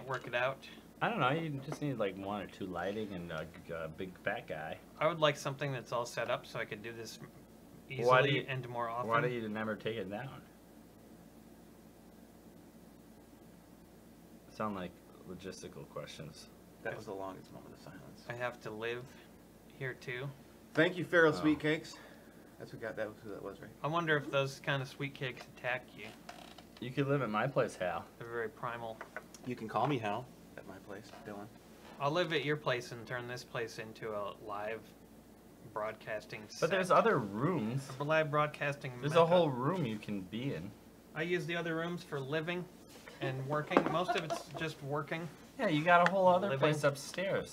work it out. I don't know. You just need like 1 or 2 lighting and a big fat guy. I would like something that's all set up so I could do this Why easily do you- and more often. Why do you never take it down? Sound like logistical questions. That was the longest moment of silence. I have to live here too. Thank you, Feral Oh. Sweet Cakes. That's who got that. Was who that was, right? I wonder if those kind of sweet cakes attack you. You could live at my place, Hal. They're very primal. You can call me Hal at my place, Dylan. I'll live at your place and turn this place into a live broadcasting But there's other rooms. a live broadcasting There's mecca. a whole room you can be in. I use the other rooms for living and working. Most of it's just working. Yeah, you got a whole other Living. place upstairs.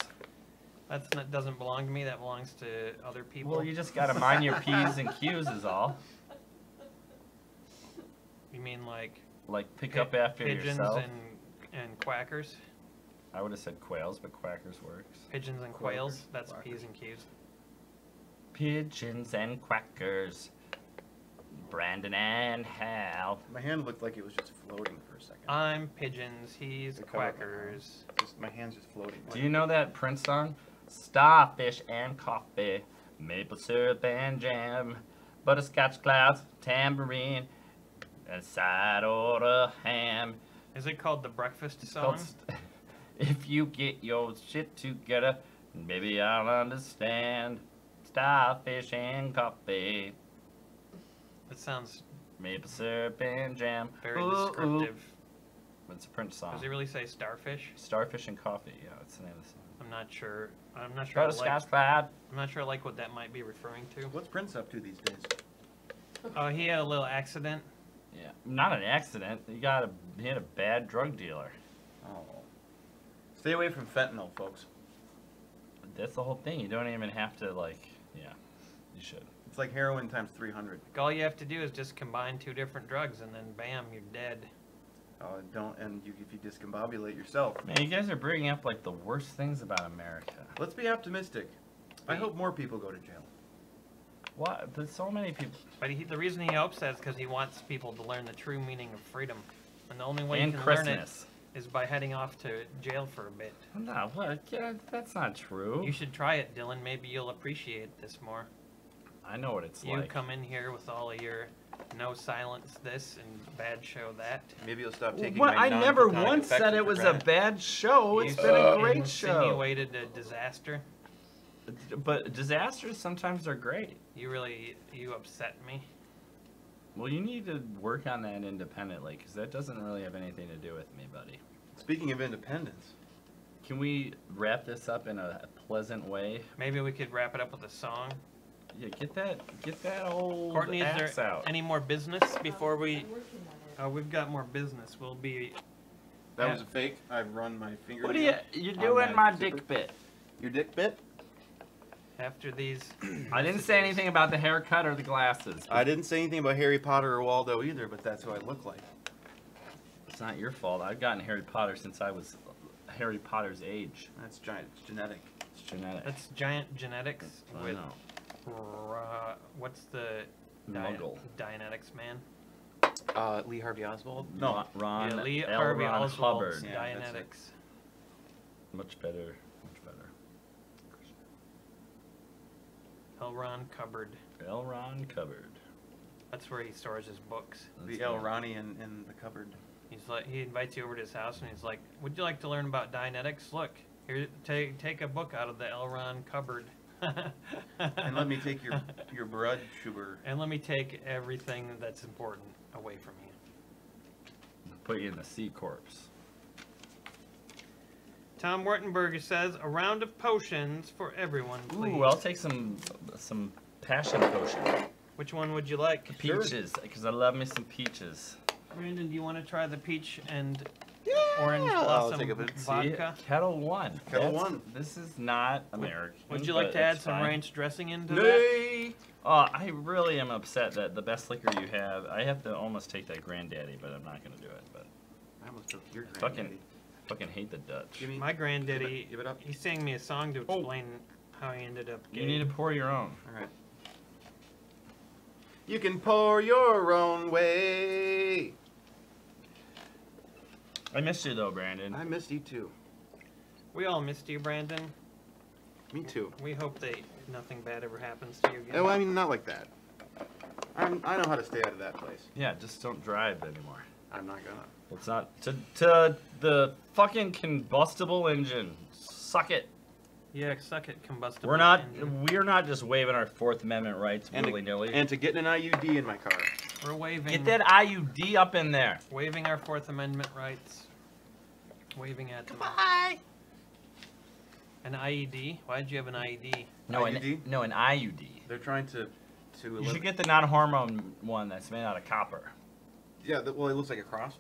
That doesn't belong to me. That belongs to other people. Well, you just gotta mind your P's and Q's is all. You mean like Like pick up after pigeons yourself. and quackers? I would have said quails, but quackers works. Pigeons and quails. That's P's and Q's. Pigeons and quackers. Brandon and Hal. My hand looked like it was just floating for a second. I'm pigeons. He's The cover of my quackers. My hand's just floating. Do you know that Prince song? Starfish and coffee, maple syrup and jam, butterscotch clouds, tambourine, and side order ham. Is it called the breakfast It's song? called If you get your shit together, maybe I'll understand. Starfish and coffee, That sounds maple syrup and jam. very Ooh, ooh. descriptive. It's a Prince song. Does he really say starfish? Starfish and coffee, yeah, that's the name of the song. I'm not sure. I'm not sure. Try to scotch that. I'm not sure like what that might be referring to. What's Prince up to these days? Oh, he had a little accident. Yeah, not an accident. He had a bad drug dealer. Oh. Stay away from fentanyl, folks. That's the whole thing. You don't even have to yeah, you should. It's like heroin times 300. Like, all you have to do is just combine 2 different drugs, and then bam, you're dead. Oh, if you discombobulate yourself. Man, you guys are bringing up like the worst things about America. Let's be optimistic. I hope more people go to jail. What? There's so many people. But the reason he hopes that is because he wants people to learn the true meaning of freedom. And the only way And you can learn it Christmas. is by heading off to jail for a bit. No, what? Yeah, that's not true. You should try it, Dylan. Maybe you'll appreciate this more. I know what it's You like. come in here with all of your no silence this and bad show that. Maybe you'll stop taking What? my I never non-platonic once said affection it for was a granted. bad show. It's been a great show. Insinuated a disaster. But disasters sometimes are great. You upset me. Well, you need to work on that independently, because that doesn't really have anything to do with me, buddy. Speaking of independence, Can we wrap this up in a pleasant way? Maybe we could wrap it up with a song. Yeah, get that old Courtney, is axe there out. any more business before we... I'm working on it. We've got more business. We'll be... that Yeah. was a fake. I've run my finger. What are you're doing my dick bit? Your dick bit? After these... I didn't say anything about the haircut or the glasses. I didn't say anything about Harry Potter or Waldo either, but that's who I look like. It's not your fault. I've gotten Harry Potter since I was Harry Potter's age. That's giant. It's genetic. It's genetic. That's giant genetics I with... know. what's the... Muggle. Dianetics man? Lee Harvey Oswald? No, Ron, yeah, Lee L. Harvey Ron Oswald's Hubbard. Yeah, that's it. Dianetics. Much better. Much better. L. Ron Cupboard. L. Ron Cupboard. That's where he stores his books. That's The El me. Ronnie in the cupboard. He's like, he invites you over to his house and he's like, "Would you like to learn about Dianetics? Look, here, take a book out of the L. Ron Cupboard." And let me take your blood sugar. And let me take everything that's important away from you. Put you in the Sea Corps. Tom Wartenberger says, "A round of potions for everyone, please." Ooh, I'll take some passion potion. Which one would you like? Peaches, because I love me some peaches. Brandon, do you want to try the peach and orange I'll blossom take a bit. vodka? See, Kettle One. Kettle That's- One. This is not American. Would you like but to add it's some fine. ranch dressing into that? Nay! Oh, I really am upset that the best liquor you have, I have to almost take that Granddaddy, but I'm not going to do it. But I almost took your fucking hate the Dutch. Give me. My granddaddy, Give it up. he sang me a song to explain how he ended up gay. You need to pour your own. All right. You can pour your own way. I missed you though, Brandon. I missed you too. We all missed you, Brandon. Me too. We hope that nothing bad ever happens to you again. Oh, I mean, not like that. I know how to stay out of that place. Yeah, just don't drive anymore. I'm not gonna. It's not to the fucking combustible engine. Suck it. Yeah, suck it, combustible. We're not just waving our Fourth Amendment rights willy nilly. And to getting an IUD in my car. We're waving. Get that IUD up in there. Waving our Fourth Amendment rights. Waving at them. Bye. An IED? Why did you have an IED? No, IUD? an IUD. They're trying to You should get the non-hormone one that's made out of copper. Yeah, well, it looks like a cross.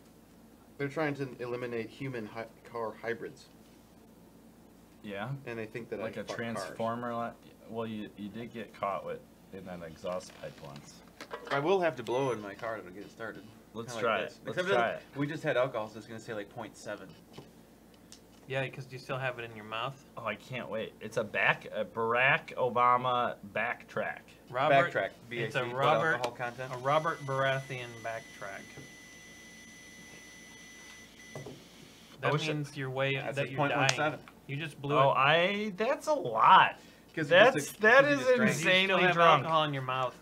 They're trying to eliminate human car hybrids, Yeah, and they think that like I a fuck transformer. Well, you did get caught in that exhaust pipe once. Cars. I will have to blow in my car to get it started. Let's Kinda try like it. this. Let's Except try that it. We just had alcohol, so it's gonna say like 0.7. Yeah, because you still have it in your mouth. Oh, I can't wait. It's a Barack Obama backtrack. Backtrack. It's BAC, a blood Robert, alcohol content. a Robert Baratheon backtrack. That wish it- means you're way That's that a you're 0.17. dying. You just blew Oh, it. that's a lot. Because That is You still insanely have drunk. alcohol in your mouth.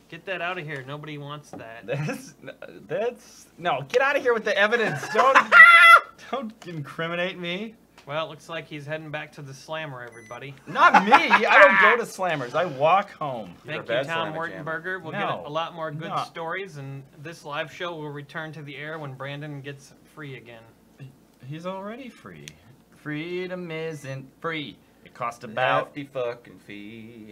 Get that out of here. Nobody wants that. That's no. Get out of here with the evidence. Don't incriminate me. Well, it looks like he's heading back to the Slammer, everybody. Not me. I don't go to Slammers. I walk home. You're a Thank you, bad Tom Slammer jammer. Wartenberger. We'll No. get a lot more good No. stories, and this live show will return to the air when Brandon gets free again. He's already free freedom isn't free. It costs about Hefty fucking fee.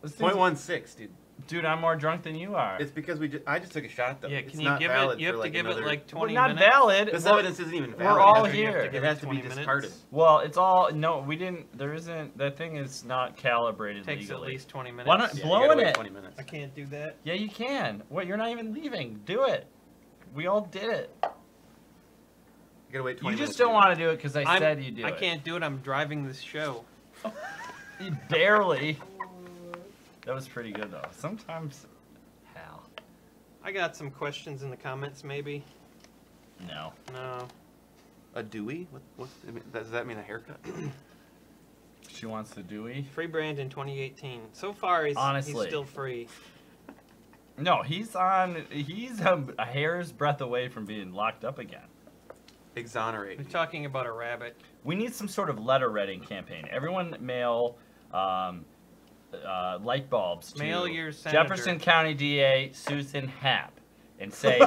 This thing's- 0.16, dude. Dude, I'm more drunk than you are. It's because I just took a shot though. Yeah, It's can you not give valid it? You for have to give another... it like 20 not minutes. valid. This We're- evidence isn't even we're valid. all It has to- here. It has to be 20 minutes. discarded. Well, it's all no. We didn't. There isn't. That thing is not calibrated Takes legally. at least 20 minutes. Why not- Yeah, you Blowing gotta wait it. 20 minutes. I can't do that. Yeah, you can. What? You're not even leaving. Do it. We all did it. You gotta wait 20 You minutes. just don't want to do it because I I'm- said you do I it. can't do it. I'm driving this show. You barely. That was pretty good though. Sometimes, Hal. I got some questions in the comments, maybe. No. No. A Dewey? Does that mean a haircut? She wants the Dewey. Free Brandon 2018. So far, he's Honestly. still free. No, he's on. He's a hair's breadth away from being locked up again. Exonerate. We're talking about a rabbit. We need some sort of letter writing campaign. Everyone mail light bulbs to Mail your senator. Jefferson County DA Susan Happ and say,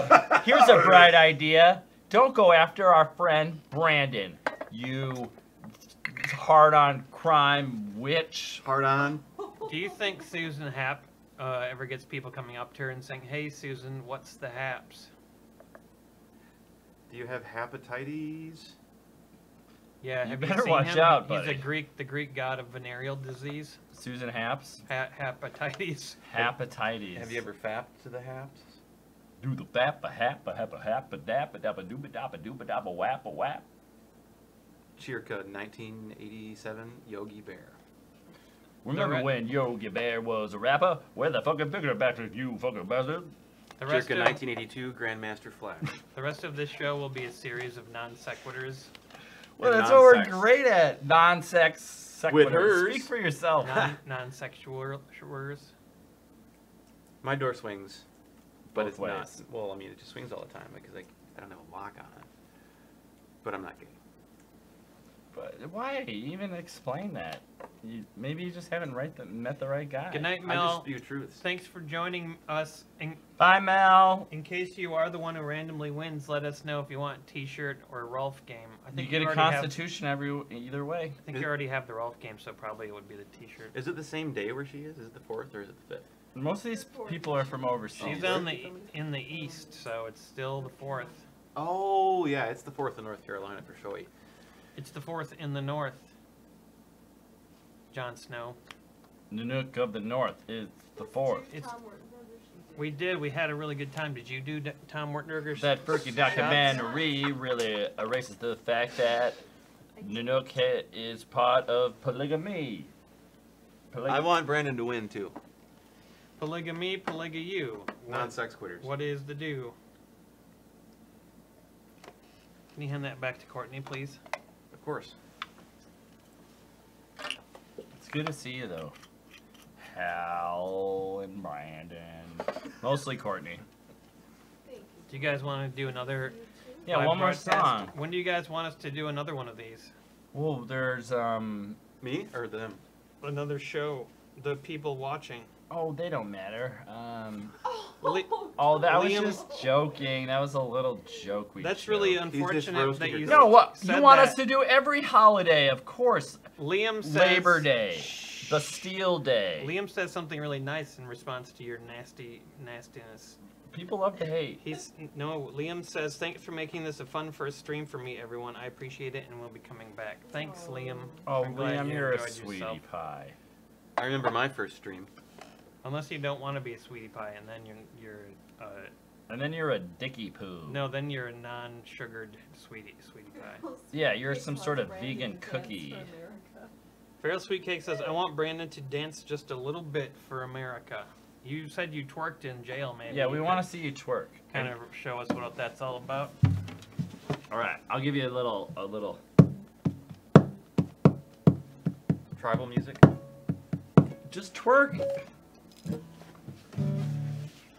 here's a bright idea. Don't go after our friend Brandon, you hard-on crime witch. Hard on. Do you think Susan Happ ever gets people coming up to her and saying, "Hey, Susan, what's the haps?" Do you have hepatitis? Yeah, You have better seen watch him? out, He's buddy. the Greek god of venereal disease, Susan Haps. hepatitis. Hepatitis. Have you ever fapped to the haps? do the bap a hap a hap a hap a dap a dap a dooba dap a dooba dap a wap a wap? Cheer code 1987 Yogi Bear. Remember re- when Yogi Bear was a rapper? Where the fucking picture back to you fucking bastard? The Cheer rest, code of, 1982 Grandmaster Flash. the rest of this show will be a series of non sequiturs. Well, And that's what we're non-sex. great at. Non-sex sequiturs. With hers. Speak for yourself. Non-sexual. My door swings, but Both it's ways. not. Well, I mean, it just swings all the time because I don't have a lock on it. But I'm not gay. But why even explain that? Maybe you just haven't met the right guy. Good night, I Mel. just spew truths. Thanks for joining us. Bye, Mel. In case you are the one who randomly wins, let us know if you want T-shirt or Rolf game. I You think get a already have- constitution either way. I think you already have the Rolf game, so probably it would be the T-shirt. Is it the same day where she is? Is it the 4th or is it the 5th? Most of these people are from overseas. She's on in the east, so it's still the 4th. Oh, yeah, it's the 4th in North Carolina for sure. It's the 4th in the north. Jon Snow. Nanook of the North is the 4th. It's we did. We had a really good time. Did you do Tom Wertnerger's? That Ferky documentary really erases the fact that Nanook is part of polygamy. I want Brandon to win, too. Polygamy, you. Non-sex quitters. What is the do? Can you hand that back to Courtney, please? Of course. It's good to see you, though. Hal and Brandon. Mostly Courtney. Thank you. Do you guys want to do another? Yeah, live one more broadcast? song. When do you guys want us to do another one of these? Well, there's, Me or them? Another show. The people watching. oh, they don't matter. Le- Oh, that Liam- was just joking. That was a little joke we That's really joked. unfortunate roasting that your you. dog. No, what? said You want that. us to do every holiday, of course. Liam says. Labor Day, Bastille Day. Liam says something really nice in response to your nastiness. People love to hate. Liam says, "Thanks for making this a fun first stream for me, everyone. I appreciate it, and we'll be coming back." Thanks, Liam. Oh, I'm glad Liam, you you're a enjoyed sweetie yourself. pie. I remember my first stream. Unless you don't want to be a sweetie pie, and then you're And then you're a dicky poo. no, then you're a non-sugared sweetie pie. Yeah, you're some sort of vegan cookie. Feral Sweet Cake says, "I want Brandon to dance just a little bit for America." You said you twerked in jail, maybe. Yeah, we want to see you twerk. kind of show us what that's all about. All right, I'll give you a little. Tribal music. Just twerk.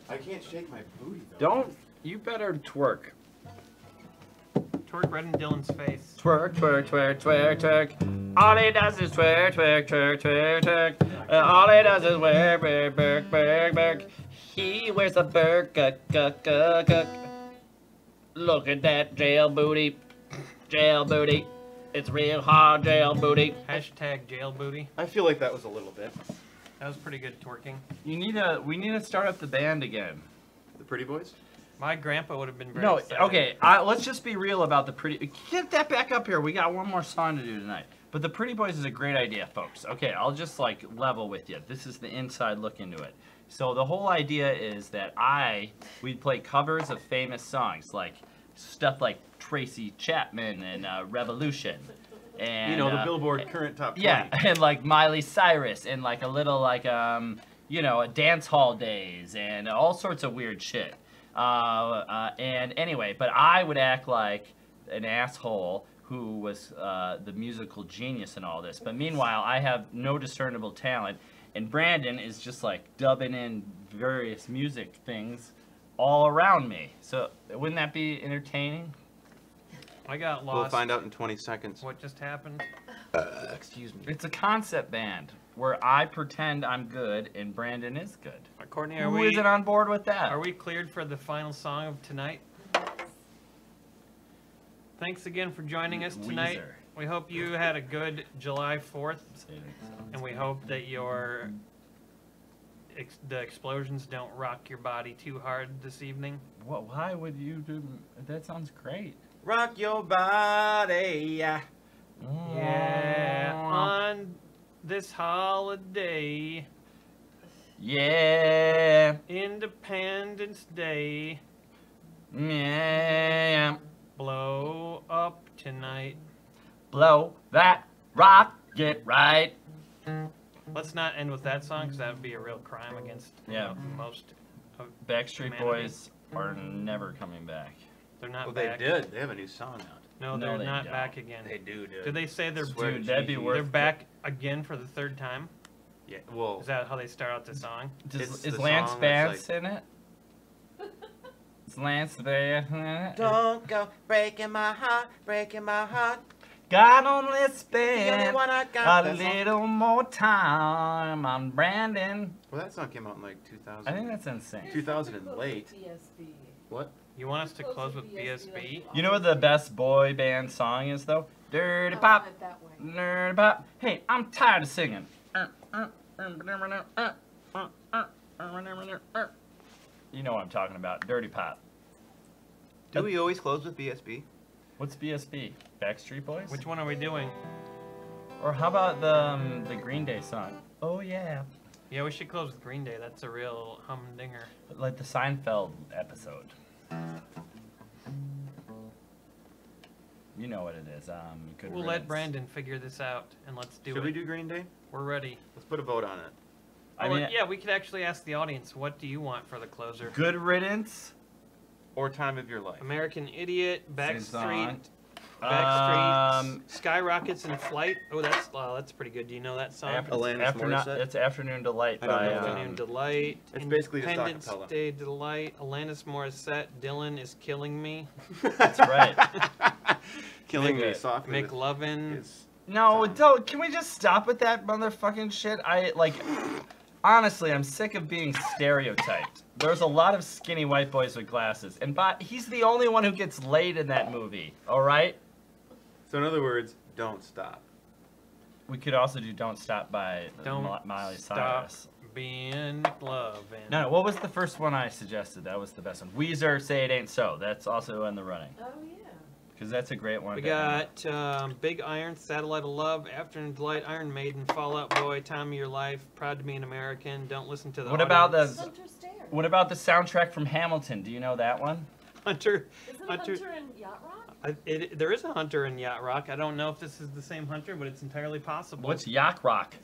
I can't shake my booty, though. Don't. You better twerk. Twerk right in Dylan's face. Twerk, twerk, twerk, twerk, twerk. All he does is twerk, twerk, twerk, twerk, twerk. All he does is work, work, work, work, work. He wears a burqa. Look at that jail booty. Jail booty. It's real hard jail booty. Hashtag jail booty. I feel like that was a little bit. That was pretty good twerking. We need to start up the band again. The Pretty Boys? My grandpa would have been very No, excited. okay, let's just be real about the Pretty... Get that back up here. We got one more song to do tonight. But the Pretty Boys is a great idea, folks. Okay, I'll just, like, level with you. This is the inside look into it. So the whole idea is that we'd play covers of famous songs, like stuff like Tracy Chapman and Revolution. And, You know, the Billboard current top 20. yeah, and like Miley Cyrus and like a little like you know, a dance hall days and all sorts of weird shit. And anyway, but I would act like an asshole who was the musical genius in all this. But meanwhile, I have no discernible talent, and Brandon is just like dubbing in various music things all around me. So wouldn't that be entertaining? I got lost. We'll find out in 20 seconds. What just happened? Excuse me. It's a concept band where I pretend I'm good and Brandon is good. Courtney, Who isn't on board with that? Are we cleared for the final song of tonight? Thanks again for joining us tonight. Weezer. We hope you had a good July 4th, and we hope that the explosions don't rock your body too hard this evening. What? Why would you do? That sounds great. Rock your body, yeah. Yeah, on this holiday, Yeah. Independence Day, Yeah. blow up tonight. Blow that rocket right. Let's not end with that song, because that would be a real crime against most of Backstreet humanity. Boys are never coming back. They're not Well, back. they did. They have a new song out. No, No, they're they not don't. back again. They do, dude. Did they say they're Swear Dude, to that'd be Gigi. worth they're back again for the third time? Yeah, well, Is that how they start out the song? It's Is the Lance song that's Bass in it? Is Lance Bass in it? don't go breaking my heart, breaking my heart. God only The only spend one I got. a That song- little more time on Brandon. Well, that song came out in like 2000. I think that's insane. 2000 and late. BSB. What? You want us to close with BSB? You know what the best boy band song is, though? Dirty I Pop. want it that way. Dirty Pop. Hey, I'm tired of singing. You know what I'm talking about. Dirty Pop. Do we always close with BSB? What's BSB? Backstreet Boys? Which one are we doing? Or how about the Green Day song? Oh yeah. Yeah, we should close with Green Day. That's a real humdinger. Like the Seinfeld episode. You know what it is. Good We'll let Riddance. Brandon figure this out, and let's do Should it. we do Green Day? We're ready. Let's put a vote on it. I Well, mean, yeah, we could actually ask the audience, what do you want for the closer? Good Riddance. Or Time of Your Life. American Idiot, Sing song. Backstreet, Skyrockets in Flight. Oh, that's pretty good. Do you know that song? Alanis Morissette? It's Afternoon Delight I don't by know. Afternoon Delight. It's basically just Independence acapella. Day Delight. Alanis Morissette. Dylan is killing me. That's right. Killing Make me it. softly. with McLovin. his No, song. don't. Can we just stop with that motherfucking shit? Honestly, I'm sick of being stereotyped. There's a lot of skinny white boys with glasses, and he's the only one who gets laid in that movie. All right. So in other words, don't stop. We could also do "Don't Stop" by Don't Miley stop Cyrus. being McLovin. No, what was the first one I suggested? That was the best one. Weezer, "Say It Ain't So." That's also in the running Oh, yeah. because that's a great one. We to end got Big Iron, Satellite of Love, Afternoon Delight, Iron Maiden, Fall Out Boy, Time of Your Life, Proud to Be an American, Don't Listen to the What about Audience. Hunter Stare. with. What about the soundtrack from Hamilton? Do you know that one? Hunter? Isn't Hunter- Hunter in Yacht Rock? There is a Hunter in Yacht Rock. I don't know if this is the same Hunter, but it's entirely possible. What's Yacht Rock?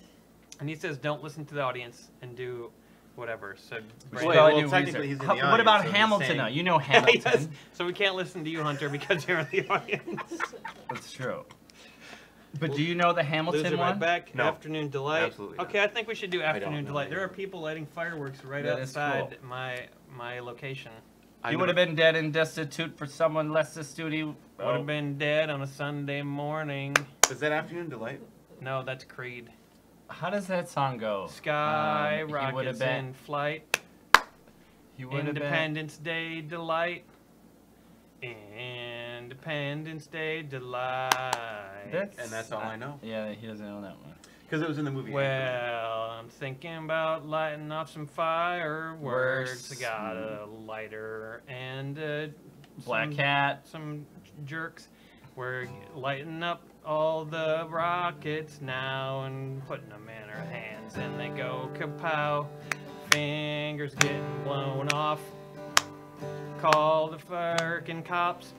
And he says, don't listen to the audience and do whatever. So, We Wait, should well, probably do technically Weezer. he's in the What audience, about so he's Hamilton saying- now? You know He does. Hamilton. So we can't listen to you, Hunter, because you're in the audience. That's true. But do you know the Hamilton Loser one? by Beck, No. Afternoon Delight. Absolutely not. Okay, I think we should do don't Afternoon know Delight. There are either. people lighting fireworks right That is outside cool. my location. I You know- would have been dead and destitute for someone less astute. Would have been dead on a Sunday morning. Is that Afternoon Delight? No, that's Creed. How does that song go? Sky he would have rockets been. in flight. He would have been. Independence Day delight. Independence Day delight. And that's all I know. Yeah, he doesn't know that one. Because it was in the movie. Well, I'm thinking about lighting off some fireworks. I got a lighter and Black Cat. some jerks. We're lighting up all the rockets now and putting them in our hands, and they go kapow. Fingers getting blown off. Call the frickin' cops.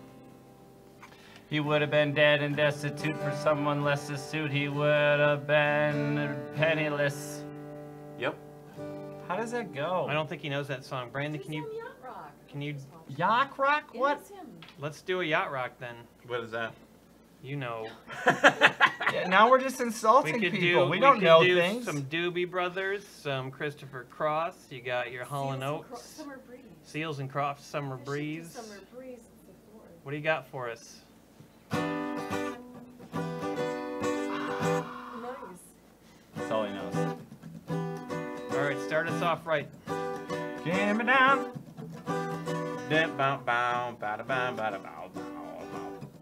He would have been dead and destitute for someone less astute. He would have been penniless. Yep. How does that go? I don't think he knows that song. Brandon, He's can you on Yacht Rock. can you Yacht Rock? Yeah, What? it's him. let's do a yacht rock then? What is that? You know. Yeah, now we're just insulting people. We don't know do things. Some Doobie Brothers, some Christopher Cross. You got your Hall and Seals and Oates, Summer Breeze. Seals and Crofts, Summer I should do Breeze. Summer Breeze is the fourth. What do you got for us? Nice. That's all he knows. All right, start us off right. Jam it down.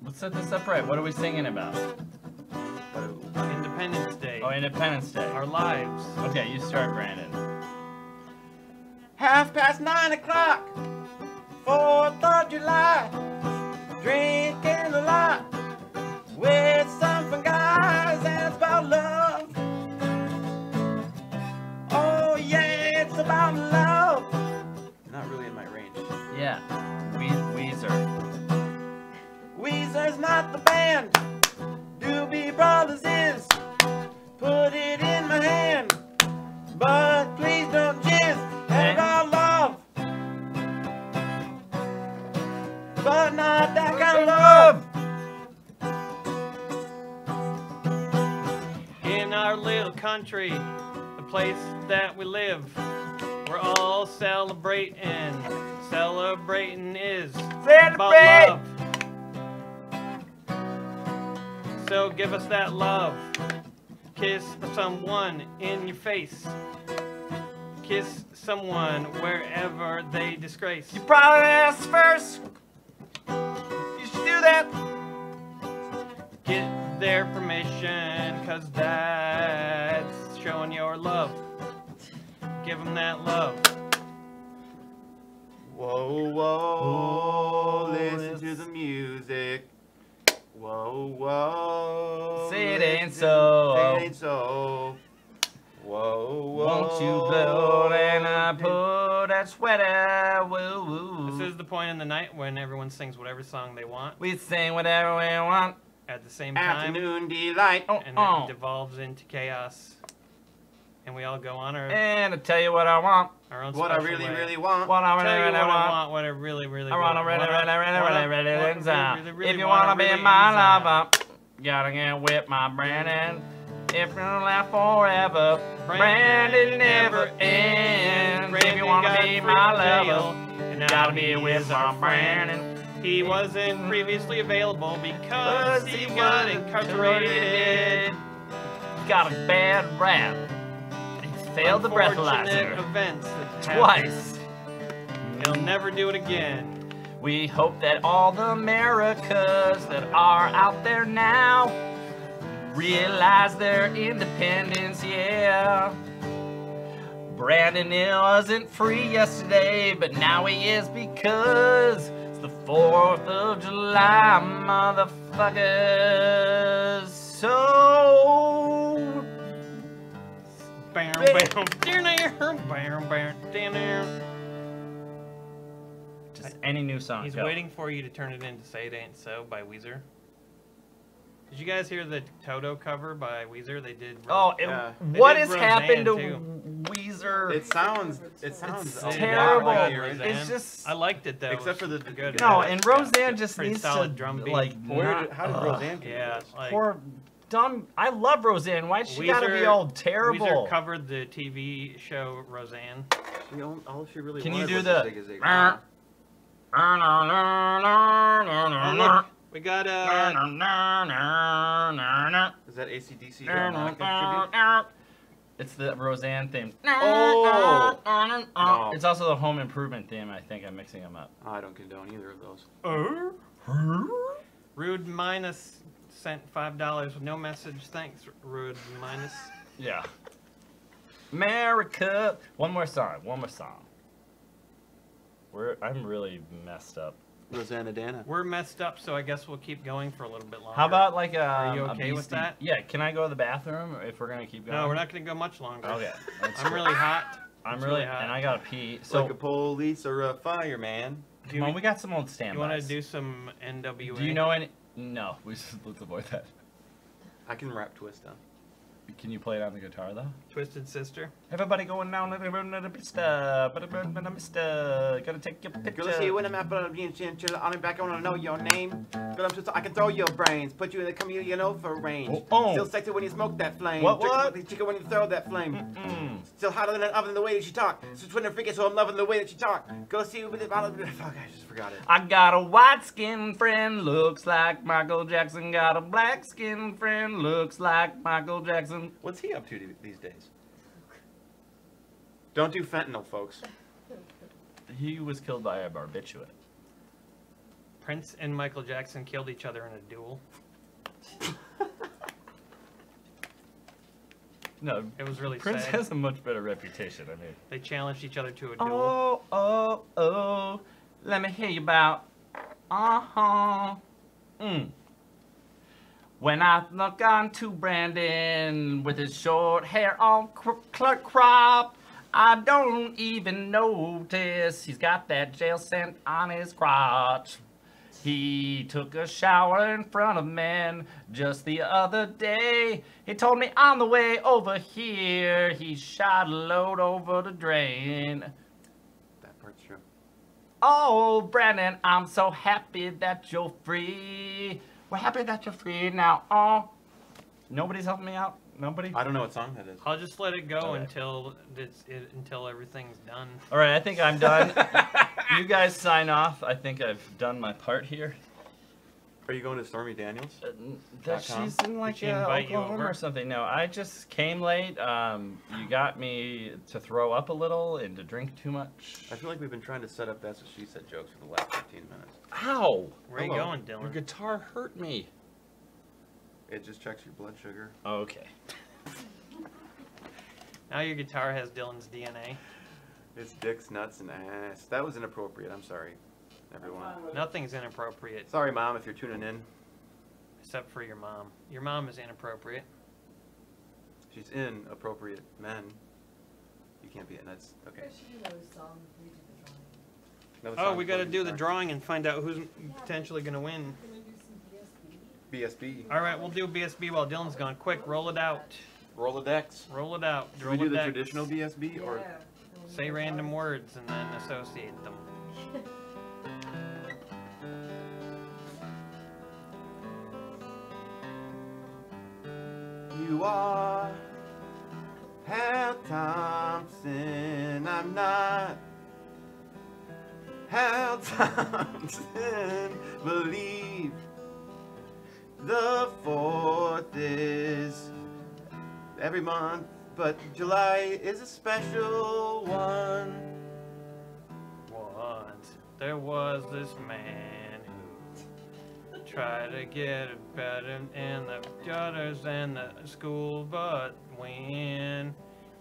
Let's set this up right. What are we singing about? Independence Day. Oh, Independence Day. Our lives. Okay, you start, Brandon. 9:30, 4th of July, drinking a lot with some fun guys, and it's about love. Oh yeah, it's about love. Not really in my range. Yeah. Weezer. Weezer's not the band, Doobie Brothers is. Put it in my hand, but please don't jizz. And about love, but not that kind of love. In our little country, the place that we live, we're all celebrating. Celebrating is about love. So give us that love. Kiss someone in your face. Kiss someone wherever they disgrace. You probably asked first. You should do that. Get their permission, cause that's showing your love. Give them that love. Whoa, whoa, listen to the music. Whoa, whoa. Say it ain't listen- so. Say it ain't so. Whoa, whoa. Won't you blow and I put that sweater? Woo, woo. This is the point in the night when everyone sings whatever song they want We sing whatever we want. at the same time, Afternoon delight. Oh, and oh. it devolves into chaos. And we all go on our And I tell you what I want. own What I special really, way. really want. What I Tell really, you really what I want. want, what I really, really I want to want. really, really, really, really, really, What I inside. really, really If you wanna want to be really my inside. lover, gotta get with my Brandon. If you laugh forever, Brandon never ends. If you want to be my lover, and gotta be with my Brandon. He wasn't previously available because he got incarcerated. Got a bad rap. He failed the Unfortunate breathalyzer events that happened. twice. He'll never do it again. We hope that all the Americas that are out there now realize their independence, yeah. Brandon wasn't free yesterday, but now he is because it's the 4th of July, motherfuckers. So, Bam, bam, bam, bam. just any new song. He's go. waiting for you to turn it into Say It Ain't So by Weezer. Did you guys hear the Toto cover by Weezer? They did. Oh, Yeah. what They has did happened to Roseanne, Weezer? It sounds It's a lot terrible. like the original. It's just I liked it though. Except for the- good. no, Yeah. and Roseanne just Pretty needs solid to drum beat. like How did Roseanne come Yeah, to this? like poor dumb. I love Roseanne. Why'd she gotta be all terrible? Weezer covered the TV show Roseanne. All she really Can you wanted do was the- to zig a zig. Oh look, we got Is that AC/DC? Tribute? It's the Roseanne theme. Oh! No. It's also the Home Improvement theme. I think I'm mixing them up. I don't condone either of those. Rude Minus sent $5 with no message. Thanks, Rude Minus. Yeah. America. One more song. One more song. I'm really messed up. Rosanna Dana. We're messed up, so I guess we'll keep going for a little bit longer. How about like a? Are you a okay with beastie- that? Yeah. Can I go to the bathroom if we're gonna keep going? No, we're not going to go much longer. Okay. I'm really hot. I'm It's really, really hot. and I gotta pee. So Like a police or a fireman. come on, we got some old standbys. You want to do some NWA? Do you know any? No, let's avoid that. I can rap twist down. Can you play it on the guitar though? Twisted Sister? Everybody going down to the pista, gotta take your picture. Girl, see when I'm at being chinchilla on the back, I wanna know your name. Girl, I'm just I can throw your brains, put you in the comedian over range. Oh. Still sexy when you smoke that flame. What? Chicken when you throw that flame. Still hotter than an oven the way that she talk. So Twitter figure, so I'm loving the way that she talk. Go see with it. Fuck, I just forgot it. I got a white skinned friend, looks like Michael Jackson. Got a black skinned friend, looks like Michael Jackson. What's he up to these days? Don't do fentanyl, folks. He was killed by a barbiturate. Prince and Michael Jackson killed each other in a duel. No, It was really Prince sad. has a much better reputation. I mean, They challenged each other to a duel. oh, let me hear you about. When I look on to Brandon with his short hair all crop, I don't even notice he's got that jail scent on his crotch. He took a shower in front of men just the other day. He told me on the way over here he shot a load over the drain. That part's true. Oh, Brandon, I'm so happy that you're free. We're happy that you're free now. Oh, nobody's helping me out. Nobody. I don't know what song that is. I'll just let it go Alright. until everything's done. All right, I think I'm done. You guys sign off. I think I've done my part here. Are you going to Stormy Daniels? That .com? she's in like Did she invite you Oklahoma over? or something. No, I just came late. You got me to throw up a little and to drink too much. I feel like we've been trying to set up That's What She Said jokes for the last 15 minutes. Ow! Where are you Hello. going, Your Dylan? guitar hurt me. It just checks your blood sugar. Okay. Now your guitar has Dylan's DNA. It's dicks, nuts, and ass. That was inappropriate. I'm sorry, everyone. Nothing's inappropriate Sorry, Mom, if you're tuning in. except for your mom. Your mom is inappropriate. She's in appropriate men. You can't be it. That's okay. Chris, you know the song before you do the drawing. Another Oh, song we got to before do we the start. drawing and find out who's potentially going to win. Can we do some BSB? BSB. All right, we'll do BSB while Dylan's gone. Quick, roll it out. Rolodex. Roll it out. Should we do the Rolodex. traditional BSB or? Yeah. Say random words and then associate them. You are Hal Thompson. I'm not Hal Thompson. Believe the 4th is every month, but July is a special one. Once there was this man who tried to get it better in the gutters and the school, but when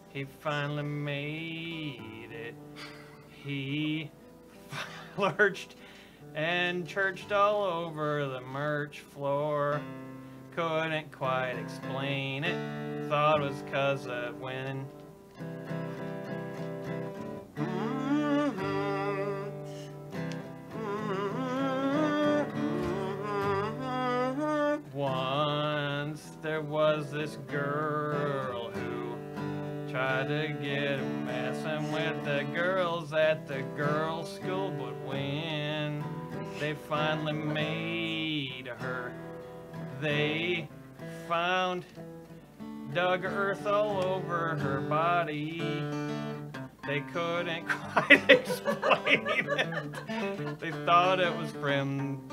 he finally made it, he lurched and churched all over the merch floor. Couldn't quite explain it, thought it was 'cause of winning. Once there was this girl who tried to get messing with the girls at the girls' school, but when they finally made her, they found dug earth all over her body. They couldn't quite explain it. They thought it was from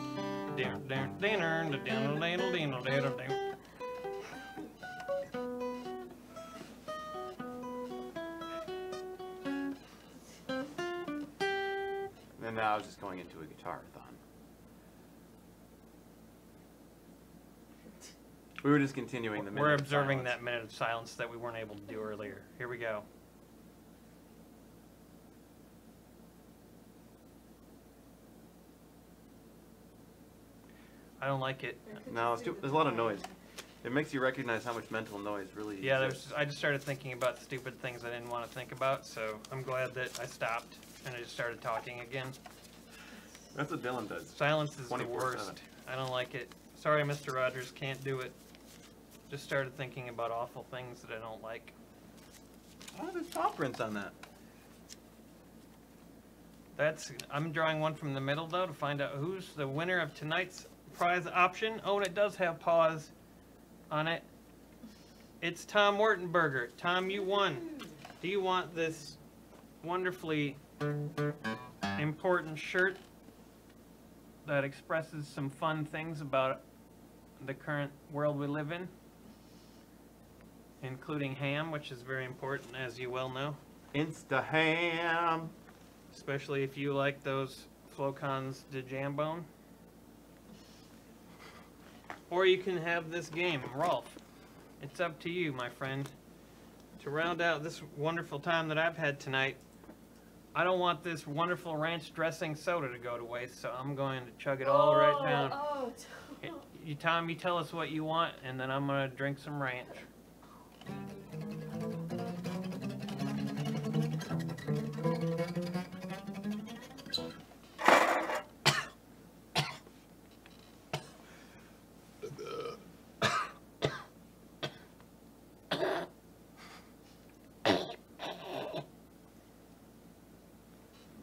I was just going into a guitar-a-thon. We were just continuing the minute We're of observing silence. that minute of silence that we weren't able to do earlier. Here we go. I don't like it. No, there's a lot of noise. It makes you recognize how much mental noise really Yeah, exists. I just started thinking about stupid things I didn't want to think about, so I'm glad that I stopped and I just started talking again. That's what Dylan does. Silence is the 24/7. worst. I don't like it. Sorry, Mr. Rogers, can't do it. Just started thinking about awful things that I don't like. Oh, there's paw prints on that. I'm drawing one from the middle, though, to find out who's the winner of tonight's prize option. Oh, and it does have paws on it. It's Tom Wertenberger. Tom, you won. Do you want this wonderfully important shirt that expresses some fun things about the current world we live in, including ham, which is very important, as you well know, Insta-ham. especially if you like those flocons de jambone. Or you can have this game, Rolf. It's up to you, my friend. To round out this wonderful time that I've had tonight, I don't want this wonderful ranch dressing soda to go to waste, so I'm going to chug it all right down. Oh, Tom, you tell us what you want, and then I'm going to drink some ranch.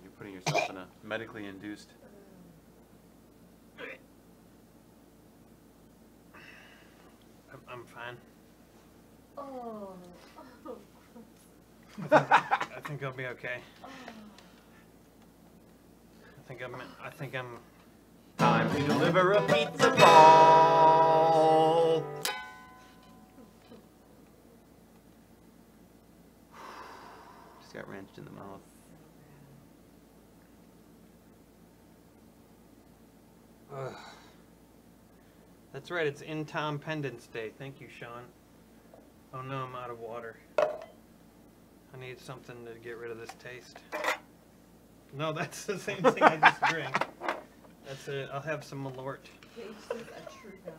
You're putting yourself in a medically induced. I'm fine. oh, I think I'll be okay. I think I'm. Time to deliver a pizza ball. Just got wrenched in the mouth. Ugh. That's right, it's in Tom Pendant's Day. Thank you, Sean. Oh no, I'm out of water. I need something to get rid of this taste. No, that's the same thing I just drank. That's it. I'll have some Malort. Gage says a true god.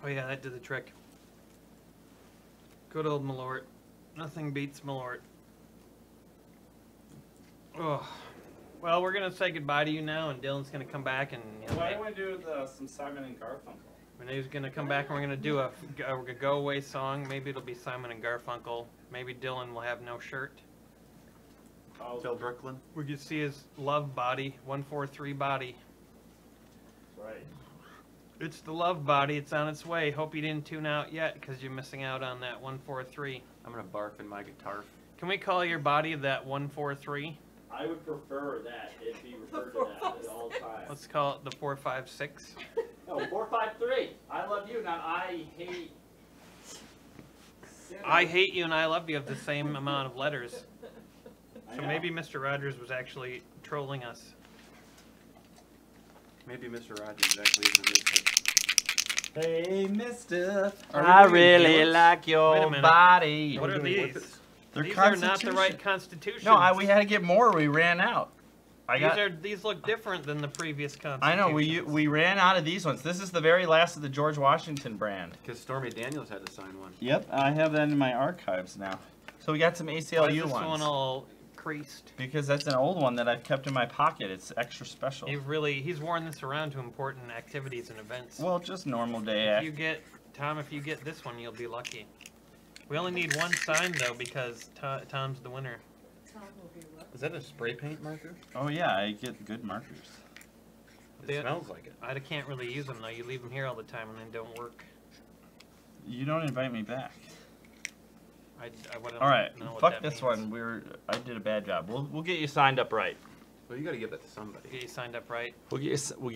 Oh yeah, that did the trick. Good old Malort. Nothing beats Malort. Oh. Well, we're gonna say goodbye to you now, and Dylan's gonna come back and. Why don't we do some Simon and Garfunkel? Renee's gonna come back and we're gonna do a go away song. Maybe it'll be Simon and Garfunkel. Maybe Dylan will have no shirt. Till Brooklyn. We can see his love body, 143 body. That's right. It's the love body. It's on its way. Hope you didn't tune out yet because you're missing out on that 143. I'm gonna barf in my guitar. Can we call your body that 143? I would prefer that it be referred to that at all times. Let's call it the 456. No, 453. I love you, not I hate. I hate you and I love you have the same amount of letters. I So know. maybe Mr. Rogers was actually trolling us. Maybe Mr. Rogers actually is a mister. Hey, mister. Are we I doing really feelings? like Wait your a minute. body. What are doing these? whippets? They're These are not the Constitution. right constitution. No, we had to get more. We ran out. These look different than the previous constitution. I know. We ran out of these ones. This is the very last of the George Washington brand. Because Stormy Daniels had to sign one. Yep, I have that in my archives now. So we got some Why is ACLU this ones. one all creased? Because that's an old one that I've kept in my pocket. It's extra special. He's worn this around to important activities and events. Well, just normal day. If you get this one, you'll be lucky. We only need one sign though because Tom's the winner. Tom will be lucky. Is that a spray paint marker? Oh yeah, I get good markers. It smells like it. I can't really use them though. You leave them here all the time and they don't work. You don't invite me back. I wouldn't All right, know what fuck that this means. one. I did a bad job. We'll get you signed up right. Well, you got to give that to somebody. Get you signed up right. We'll get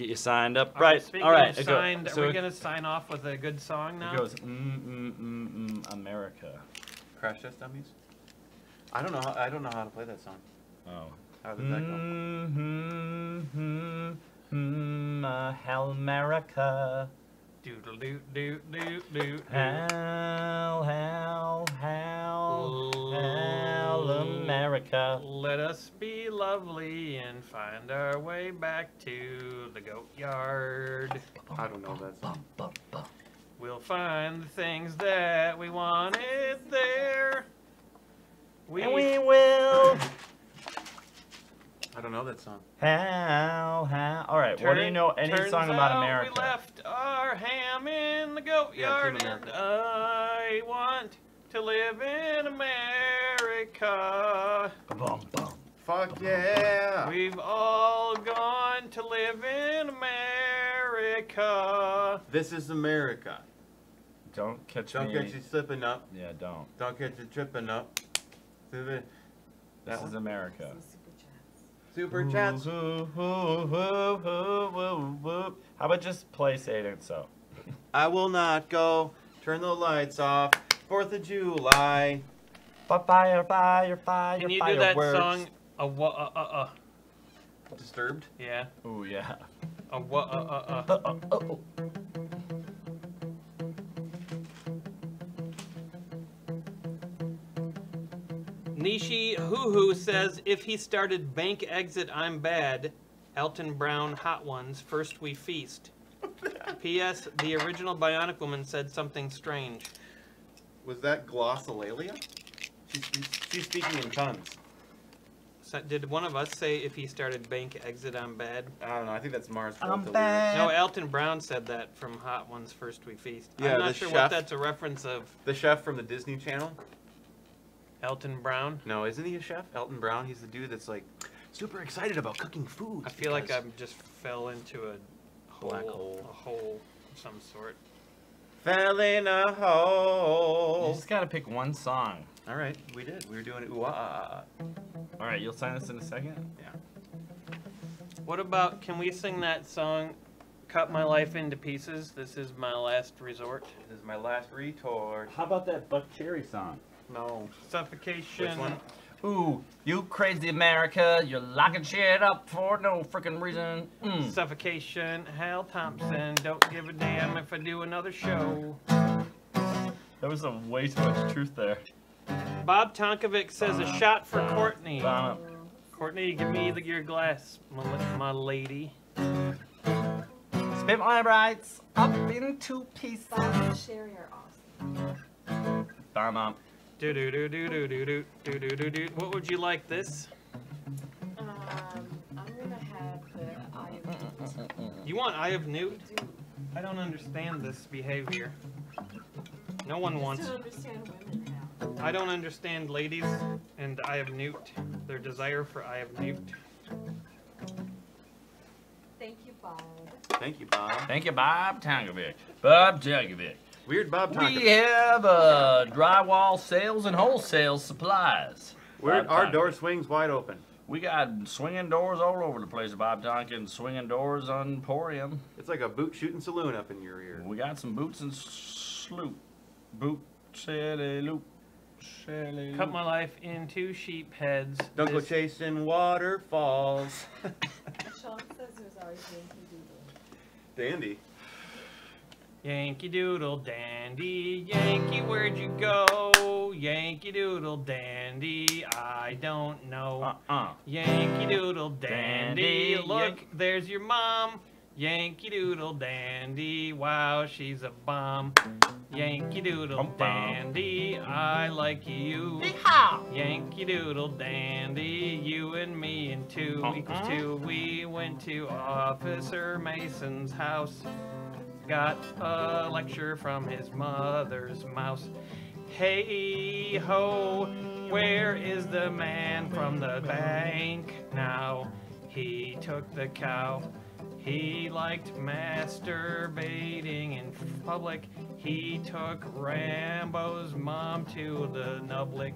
you signed up All right. Speaking All right. of it go- signed, so are we it- gonna sign off with a good song now? It goes America. Crash test dummies? I don't know how to play that song. Oh. How did that go? Hal America. Doodle doot doot doot doot. Hal America. Let us be lovely and find our way back to the goat yard. I don't know that song. We'll find the things that we wanted there. And we will. I don't know that song. Hal. All right. What do you know? Any Turns song about out America? We left our ham in the goat Yeah, yard, Team and America. I want to live in America. Bum, bum. Fuck yeah! We've all gone to live in America. This is America. Don't catch Don't me. get you slipping up. Yeah, don't. Don't get you tripping up. This is America. Some super chats. Super chats. How about just play Say It Ain't So? I will not go. Turn the lights off. 4th of July. Fire, Can you do that fireworks. song? Disturbed. Yeah. Ooh, yeah. Nishi Hoo Hoo says, if he started Bank Exit, I'm bad. Elton Brown, Hot Ones, First We Feast. P.S. The original Bionic Woman said something strange. Was that glossolalia? She's speaking in tongues. So, did one of us say if he started Bank Exit, I'm bad? I don't know. I think that's Mars. I'm Volta bad. No, Elton Brown said that from Hot Ones, First We Feast. Yeah, I'm not the sure chef. what that's a reference of. The chef from the Disney Channel. Elton Brown? No, isn't he a chef? Elton Brown. He's the dude that's like super excited about cooking food. I feel like I because- just fell into a Black hole. A hole of some sort. Fell in a You hole. just gotta pick one song. All right, we did. We were doing it. Ooh, ah. All right, you'll sign us in a second? Yeah. What about, can we sing that song, Cut My Life Into Pieces? This is my last resort. This is my last retort. How about that Buck Cherry song? No. Suffocation. Which one? Ooh, you crazy America, you're locking shit up for no freaking reason. Suffocation. Hal Thompson. Don't give a damn if I do another show. There was way too much truth there. Bob Tonkovic says a shot for Courtney. Bum. Courtney, give me your glass, my lady. Spit my rights up into pieces. Bob and Sherry are awesome. Bum. Do do do do do do do do do do do. What would you like this? I'm gonna have the Eye of Newt. You want Eye of Newt? I do. I don't understand this behavior. No one I wants. just don't understand women now. I don't understand ladies and Eye of Newt. Their desire for Eye of Newt. Thank you, Bob. Thank you, Bob. Thank you, Bob Tonkovic. Bob Tonkovic. Weird Bob We Tonkovic. have drywall sales and wholesale supplies. Weird. Bob Our Tonkovic. door swings wide open. We got swinging doors all over the place, Bob Tonkin. Swinging doors on Emporium. It's like a boot shooting saloon up in your ear. We got some boots and sloop. Boot, shelly loop, shelly Cut loop. my life into sheep heads. Don't go This- chasing waterfalls. Sean says there's always Yankee Doodle. Dandy. Yankee Doodle Dandy, Yankee, where'd you go? Yankee Doodle Dandy, I don't know. Yankee Doodle Dandy, Dandy, look, there's your mom. Yankee Doodle Dandy, wow, she's a bomb. Yankee Doodle Bum, bum. Dandy, I like you. Yankee Doodle Dandy, you and me and two equals two. We went to Officer Mason's house. Got a lecture from his mother's mouse. Hey ho, where is the man from the bank now? He took the cow. He liked masturbating in public. He took Rambo's mom to the nublick.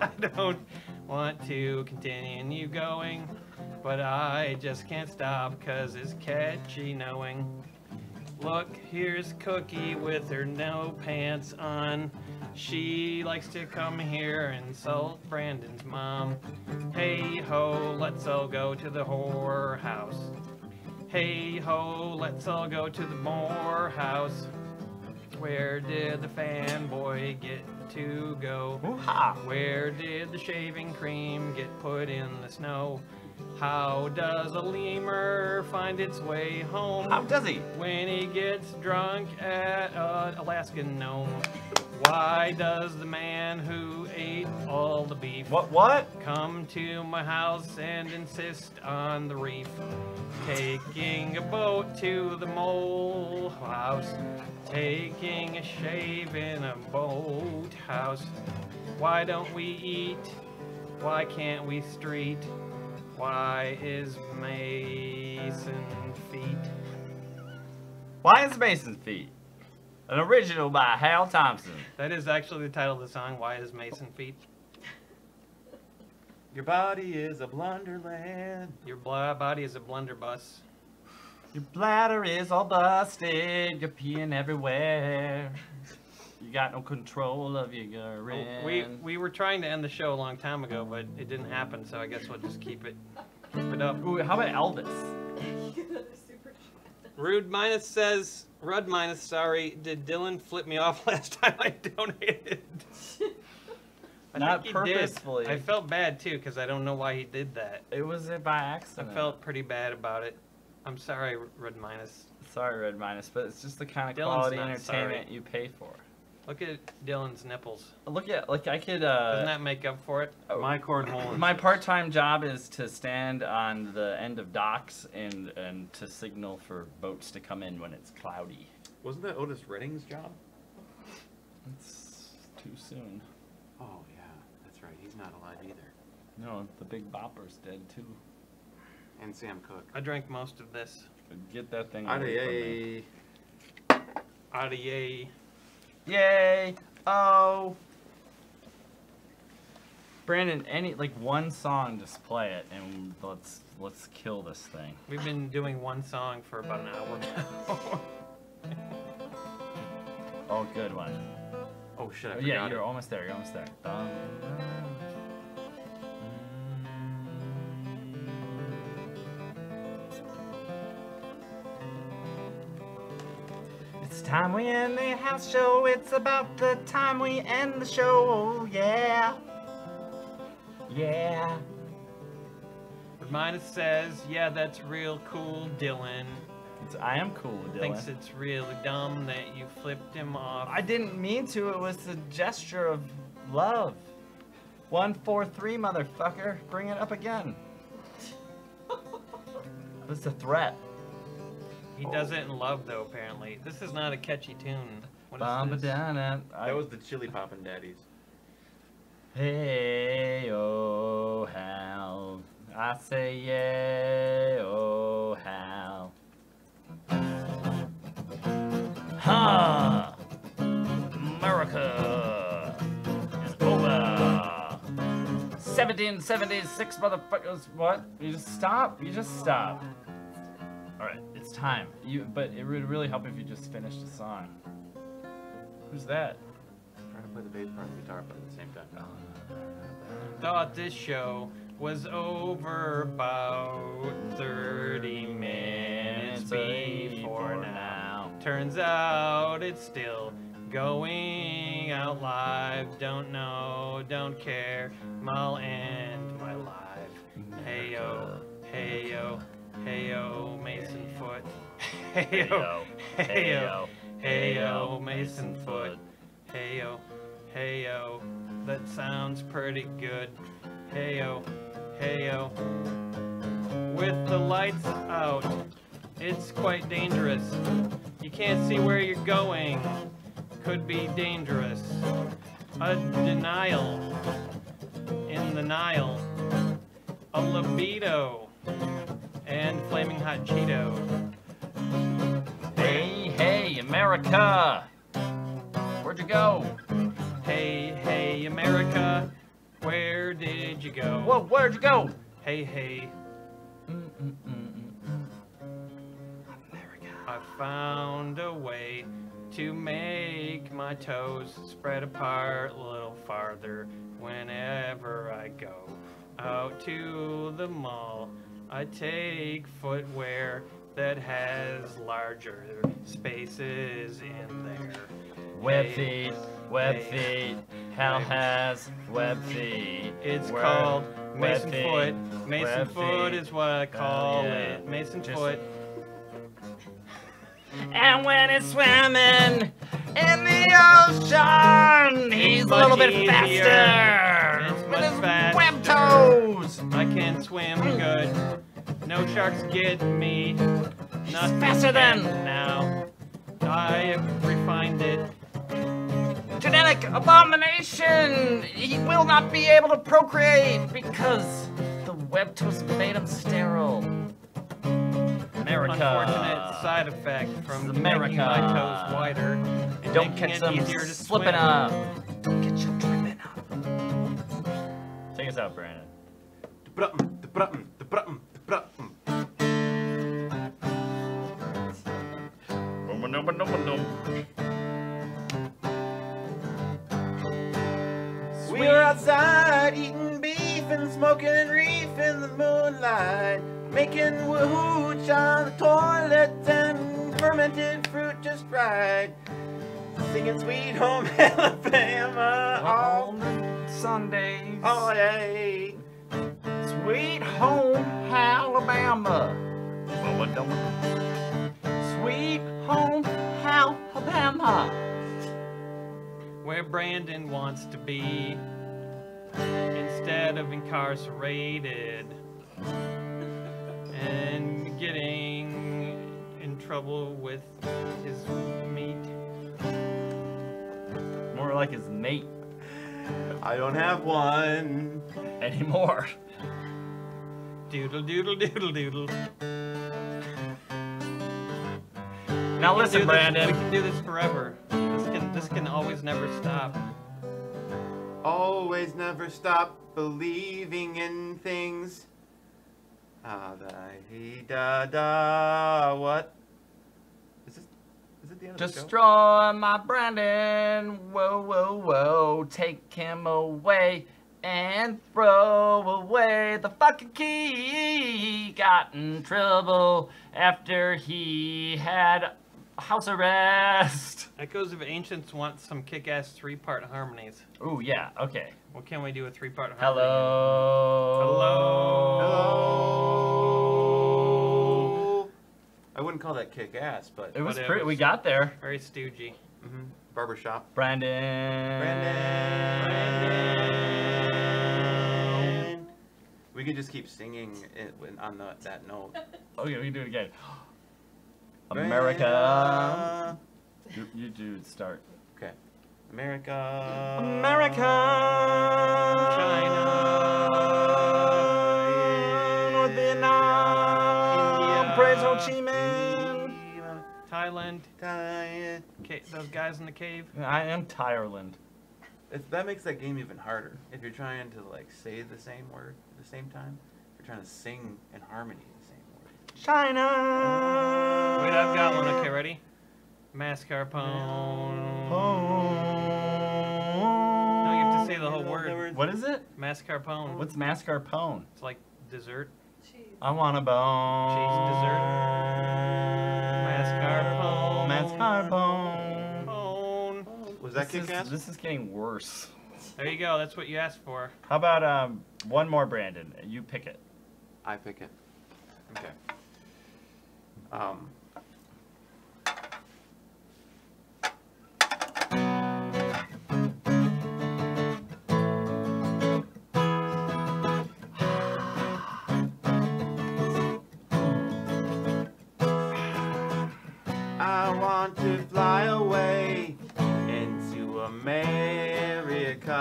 I don't want to continue going, but I just can't stop 'cause it's catchy knowing. Look, here's Cookie with her no pants on. She likes to come here and insult Brandon's mom. Hey ho, let's all go to the whorehouse. Hey ho, let's all go to the whorehouse. Where did the fanboy get to go? Hoo-ha. Where did the shaving cream get put in the snow? How does a lemur find its way home? How does he? When he gets drunk at an Alaskan gnome. Why does the man who ate all the beef What? come to my house and insist on the reef? Taking a boat to the mole house, taking a shave in a boat house. Why don't we eat? Why can't we street? Why is Mason feet? Why is Mason's Feet? An original by Hal Thompson. That is actually the title of the song. Why is Mason feet? Your body is a blunderland. Your body is a blunderbuss. Your bladder is all busted. You're peeing everywhere. You got no control of your urine. We were trying to end the show a long time ago, but it didn't happen. So I guess we'll just keep it up. Ooh, how about Elvis? Super Rude Minus says, Rud Minus, sorry, did Dylan flip me off last time I donated? I Not think he did. purposefully. I felt bad too because I don't know why he did that. It was by I accident. felt pretty bad about it. I'm sorry, Rud Minus. Sorry, Red Minus, but it's just the kind of Dylan's quality not entertainment sorry. you pay for. Look at Dylan's nipples. Look at, like, I could, Doesn't that make up for it? My cornhole. my part-time job is to stand on the end of docks and to signal for boats to come in when it's cloudy. Wasn't that Otis Redding's job? It's too soon. Oh yeah, that's right. He's not alive either. No, the Big Bopper's dead too. And Sam Cooke. I drank most of this. Get that thing away from me. Outta yay. Yay! Oh! Brandon, like one song, just play it, and let's kill this thing. We've been doing one song for about an hour now. Oh, good one. Oh shit, I Yeah, forgot you're it. almost there. You're almost there. It's time we end the house show. It's about the time we end the show. Yeah. Yeah. Minus says, yeah, that's real cool, Dylan. I am cool, Dylan. Thinks it's really dumb that you flipped him off. I didn't mean to. It was a gesture of love. 143, motherfucker. Bring it up again. It's a threat. He does it in love, though, apparently. This is not a catchy tune. What is this? That was the Chili Poppin' Daddies. Hey, oh, Hal. I say, yeah, oh, Hal. Ha! America is over. 1776, motherfuckers. What? You just stop? You just stop. Alright, it's time. But it would really help if you just finished the song. Who's that? Trying to play the bass part of the guitar, but at the same time. Thought this show was over about 30 minutes before now. Turns out it's still going out live. Don't know, don't care. I'll end my live. Heyo, heyo, heyo, Mason Foot. Heyo, heyo, heyo, Mason Foot. Heyo, heyo, that sounds pretty good. Heyo, heyo. With the lights out, it's quite dangerous. You can't see where you're going. Could be dangerous. A denial in the Nile. A libido. And flaming hot Cheeto. Hey, hey, America! Where'd you go? Hey, hey, America. Where did you go? Whoa, where'd you go? Hey, hey. I found a way to make my toes spread apart a little farther whenever I go out to the mall. I take footwear that has larger spaces in there. Web Hey, feet, web hey, feet. Hal web- has web feet. It's Web- called web Mason feet, Foot. Mason web Foot feet. is what I call yeah. it. Mason Just- Foot. And when it's swimming in the ocean, he's a much little bit easier. faster. It's With much his faster. web toes. I can swim good. No sharks get me. Nothing faster than- can now. I have refined it. Genetic abomination. He will not be able to procreate because the web toes made him sterile. America. Unfortunate side effect from This is making America. my toes wider and Don't making catch it them easier to slipping swim. up. Don't get you tripping up. Take us out, Brandon. We were outside eating beef and smoking reef in the moonlight, making hooch on the toilet and fermented fruit just right, singing Sweet Home Alabama all Sundays. day. Sweet home Alabama. Sweet home Alabama. Where Brandon wants to be instead of incarcerated and getting in trouble with his meat. More like his mate I don't have one. anymore. Doodle doodle doodle doodle. Now We can do listen, this- Brandon. We can do this forever. This can always never stop. Always never stop believing in things. Ah, da da. What? Is it the end of the show? Destroy my Brandon. Whoa, whoa, whoa. Take him away and throw away the fucking key. He got in trouble after he had house arrest. Echoes of Ancients want some kick-ass 3-part harmonies. Ooh, yeah, okay. What can we do with 3-part harmony? Hello. Hello. I wouldn't call that kick ass, but It was But it pretty, was- we got there. Very stoogey. barbershop. Brandon. We could just keep singing it on that note. Okay, we can do it again. America. You do start. Okay. America. America. China. North Vietnam. India. Praise Ho Chi Minh. Thailand. Thailand. Those guys in the cave. I am Tireland. That makes that game even harder. If you're trying to like say the same word at the same time, you're trying to sing in harmony the same word. China. Wait, I've got one. Okay, ready? Mascarpone. No, you have to say the whole word. What is it? Mascarpone. What's mascarpone? It's like dessert. Cheese. I want a bone. Cheese dessert. Mascarpone. Mascarpone. Pone. Was that kick ass? This is getting worse. There you go. That's what you asked for. How about one more, Brandon? You pick it. I pick it. Okay. I want to fly away into America.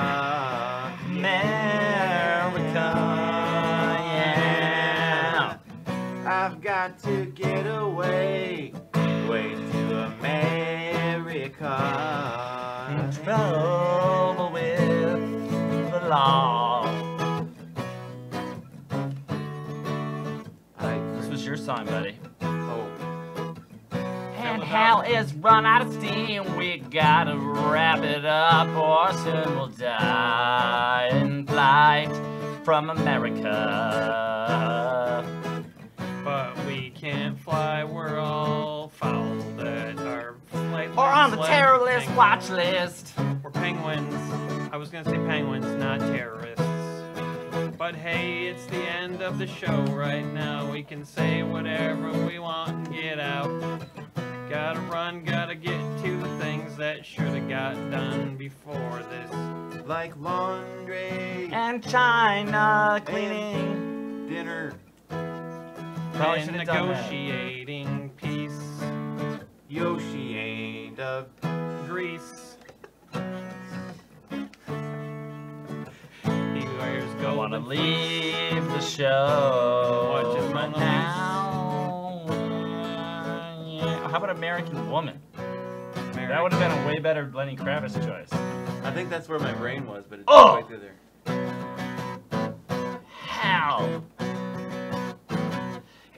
America, yeah. I've got to get away, way to America. In trouble with the law. This was your song, buddy. Oh, And without- Hal is run out of steam. We gotta wrap it up, or soon we'll die in flight from America. But we can't fly, we're all fouled at our flight. Or on the sled terrorist penguins. watch list. We're penguins. I was gonna say penguins, not terrorists. But hey, it's the end of the show right now. We can say whatever we want and get out. Gotta run, gotta get to things that should've got done before this. Like laundry And China cleaning. dinner. Probably And should've done that. negotiating peace. Yoshi ain't a Greece. He wears I gold. wanna leave the show. Watch his but Mona now, yeah. How about American Woman? That would have been a way better Lenny Kravitz choice. I think that's where my brain was, but it's Oh! right through there. Hal.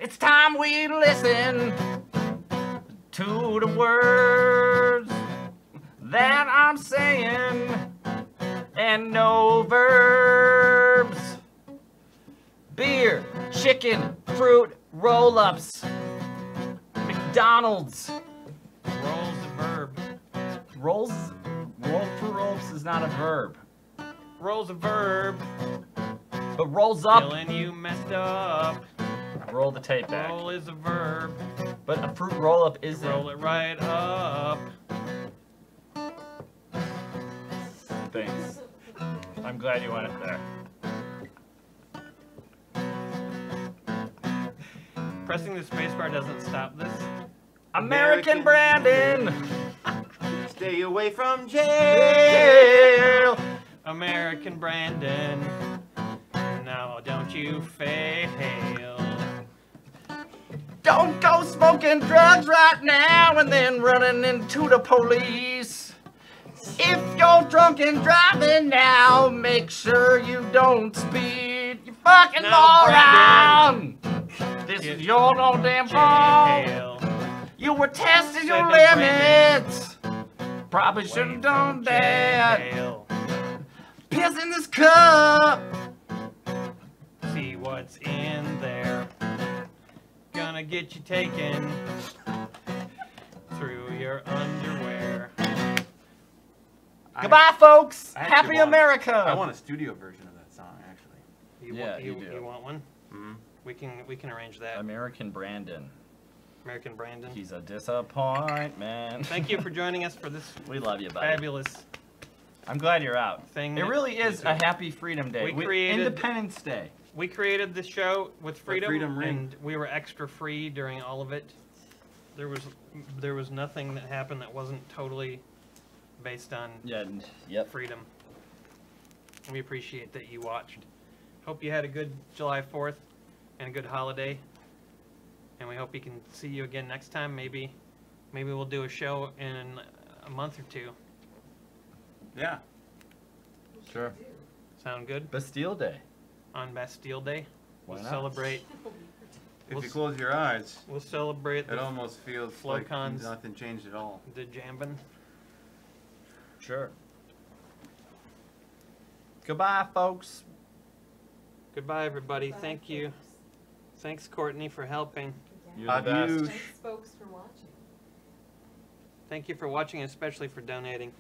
It's time we listen to the words that I'm saying and no verbs. Beer, chicken, fruit, roll-ups. McDonald's. Roll's a verb. Roll for ropes is not a verb. Roll's a verb. But rolls up. Dylan, you messed up. Roll the tape back. Roll is a verb. But a fruit roll-up isn't. Roll it right up. Thanks. I'm glad you went it there. Pressing the spacebar doesn't stop this. American Brandon! Stay away from jail. Jail! American Brandon. Now don't you fail. Don't go smoking drugs right now and then running into the police. If you're drunk and driving now, make sure you don't speed your fucking Now, moron! This Get is your no damn fault. Jail. You were testing your Second Brandon. limits. Probably should Away have done from that. jail. Piss in this cup. See what's in there. Gonna get you taken through your underwear. Goodbye, folks. I actually Happy want- America. I want a studio version of that song, actually. Yeah, you do. You want one? Mm-hmm. We can arrange that. American Brandon. American Brandon. He's a disappointment. Thank you for joining us for this We love you, buddy. fabulous I'm glad you're out. thing. It that- really is a happy Freedom Day. We created- Independence Day. We created this show with freedom, freedom ring. and we were extra free during all of it. There was nothing that happened that wasn't totally based on Yeah. Yep. freedom. We appreciate that you watched. Hope you had a good July 4th and a good holiday. And we hope we can see you again next time. Maybe we'll do a show in a month or two. Yeah. Sure. Sound good? Bastille Day. On Bastille Day, Why we'll not? celebrate. If you close your eyes, We'll celebrate it the, almost feels like Flocons. nothing changed at all. the jambin. Sure. Goodbye, folks. Goodbye, everybody. Thank you. Thanks, Courtney, for helping. You're the best. Adieu. Thanks, folks, for watching. Thank you for watching, especially for donating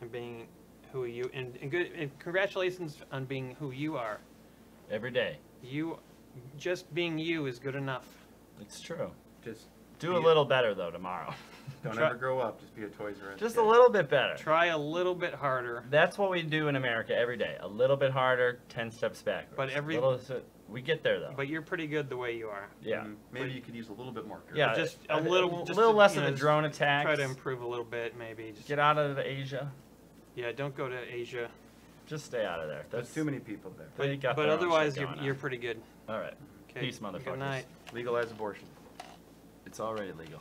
and being who you and good. And congratulations on being who you are. Every day. You, just being you is good enough. It's true. Just Do a little better, though, tomorrow. don't Try- ever grow up. Just be a Toys R Us. Just kid. a little bit better. Try a little bit harder. That's what we do in America every day. A little bit harder, 10 steps backwards. But every- we get there, though. But you're pretty good the way you are. Yeah. Maybe you could use a little bit more courage. Yeah. Just a little, Just a little less you of know, the drone attacks. Try to improve a little bit, maybe. Just, Get out of Asia. yeah, don't go to Asia. Just stay out of there. There's too many people there. They got But their own otherwise, shit going you're on. pretty good. All right. Okay. Peace, motherfuckers. Good night. Legalize abortion. It's already legal.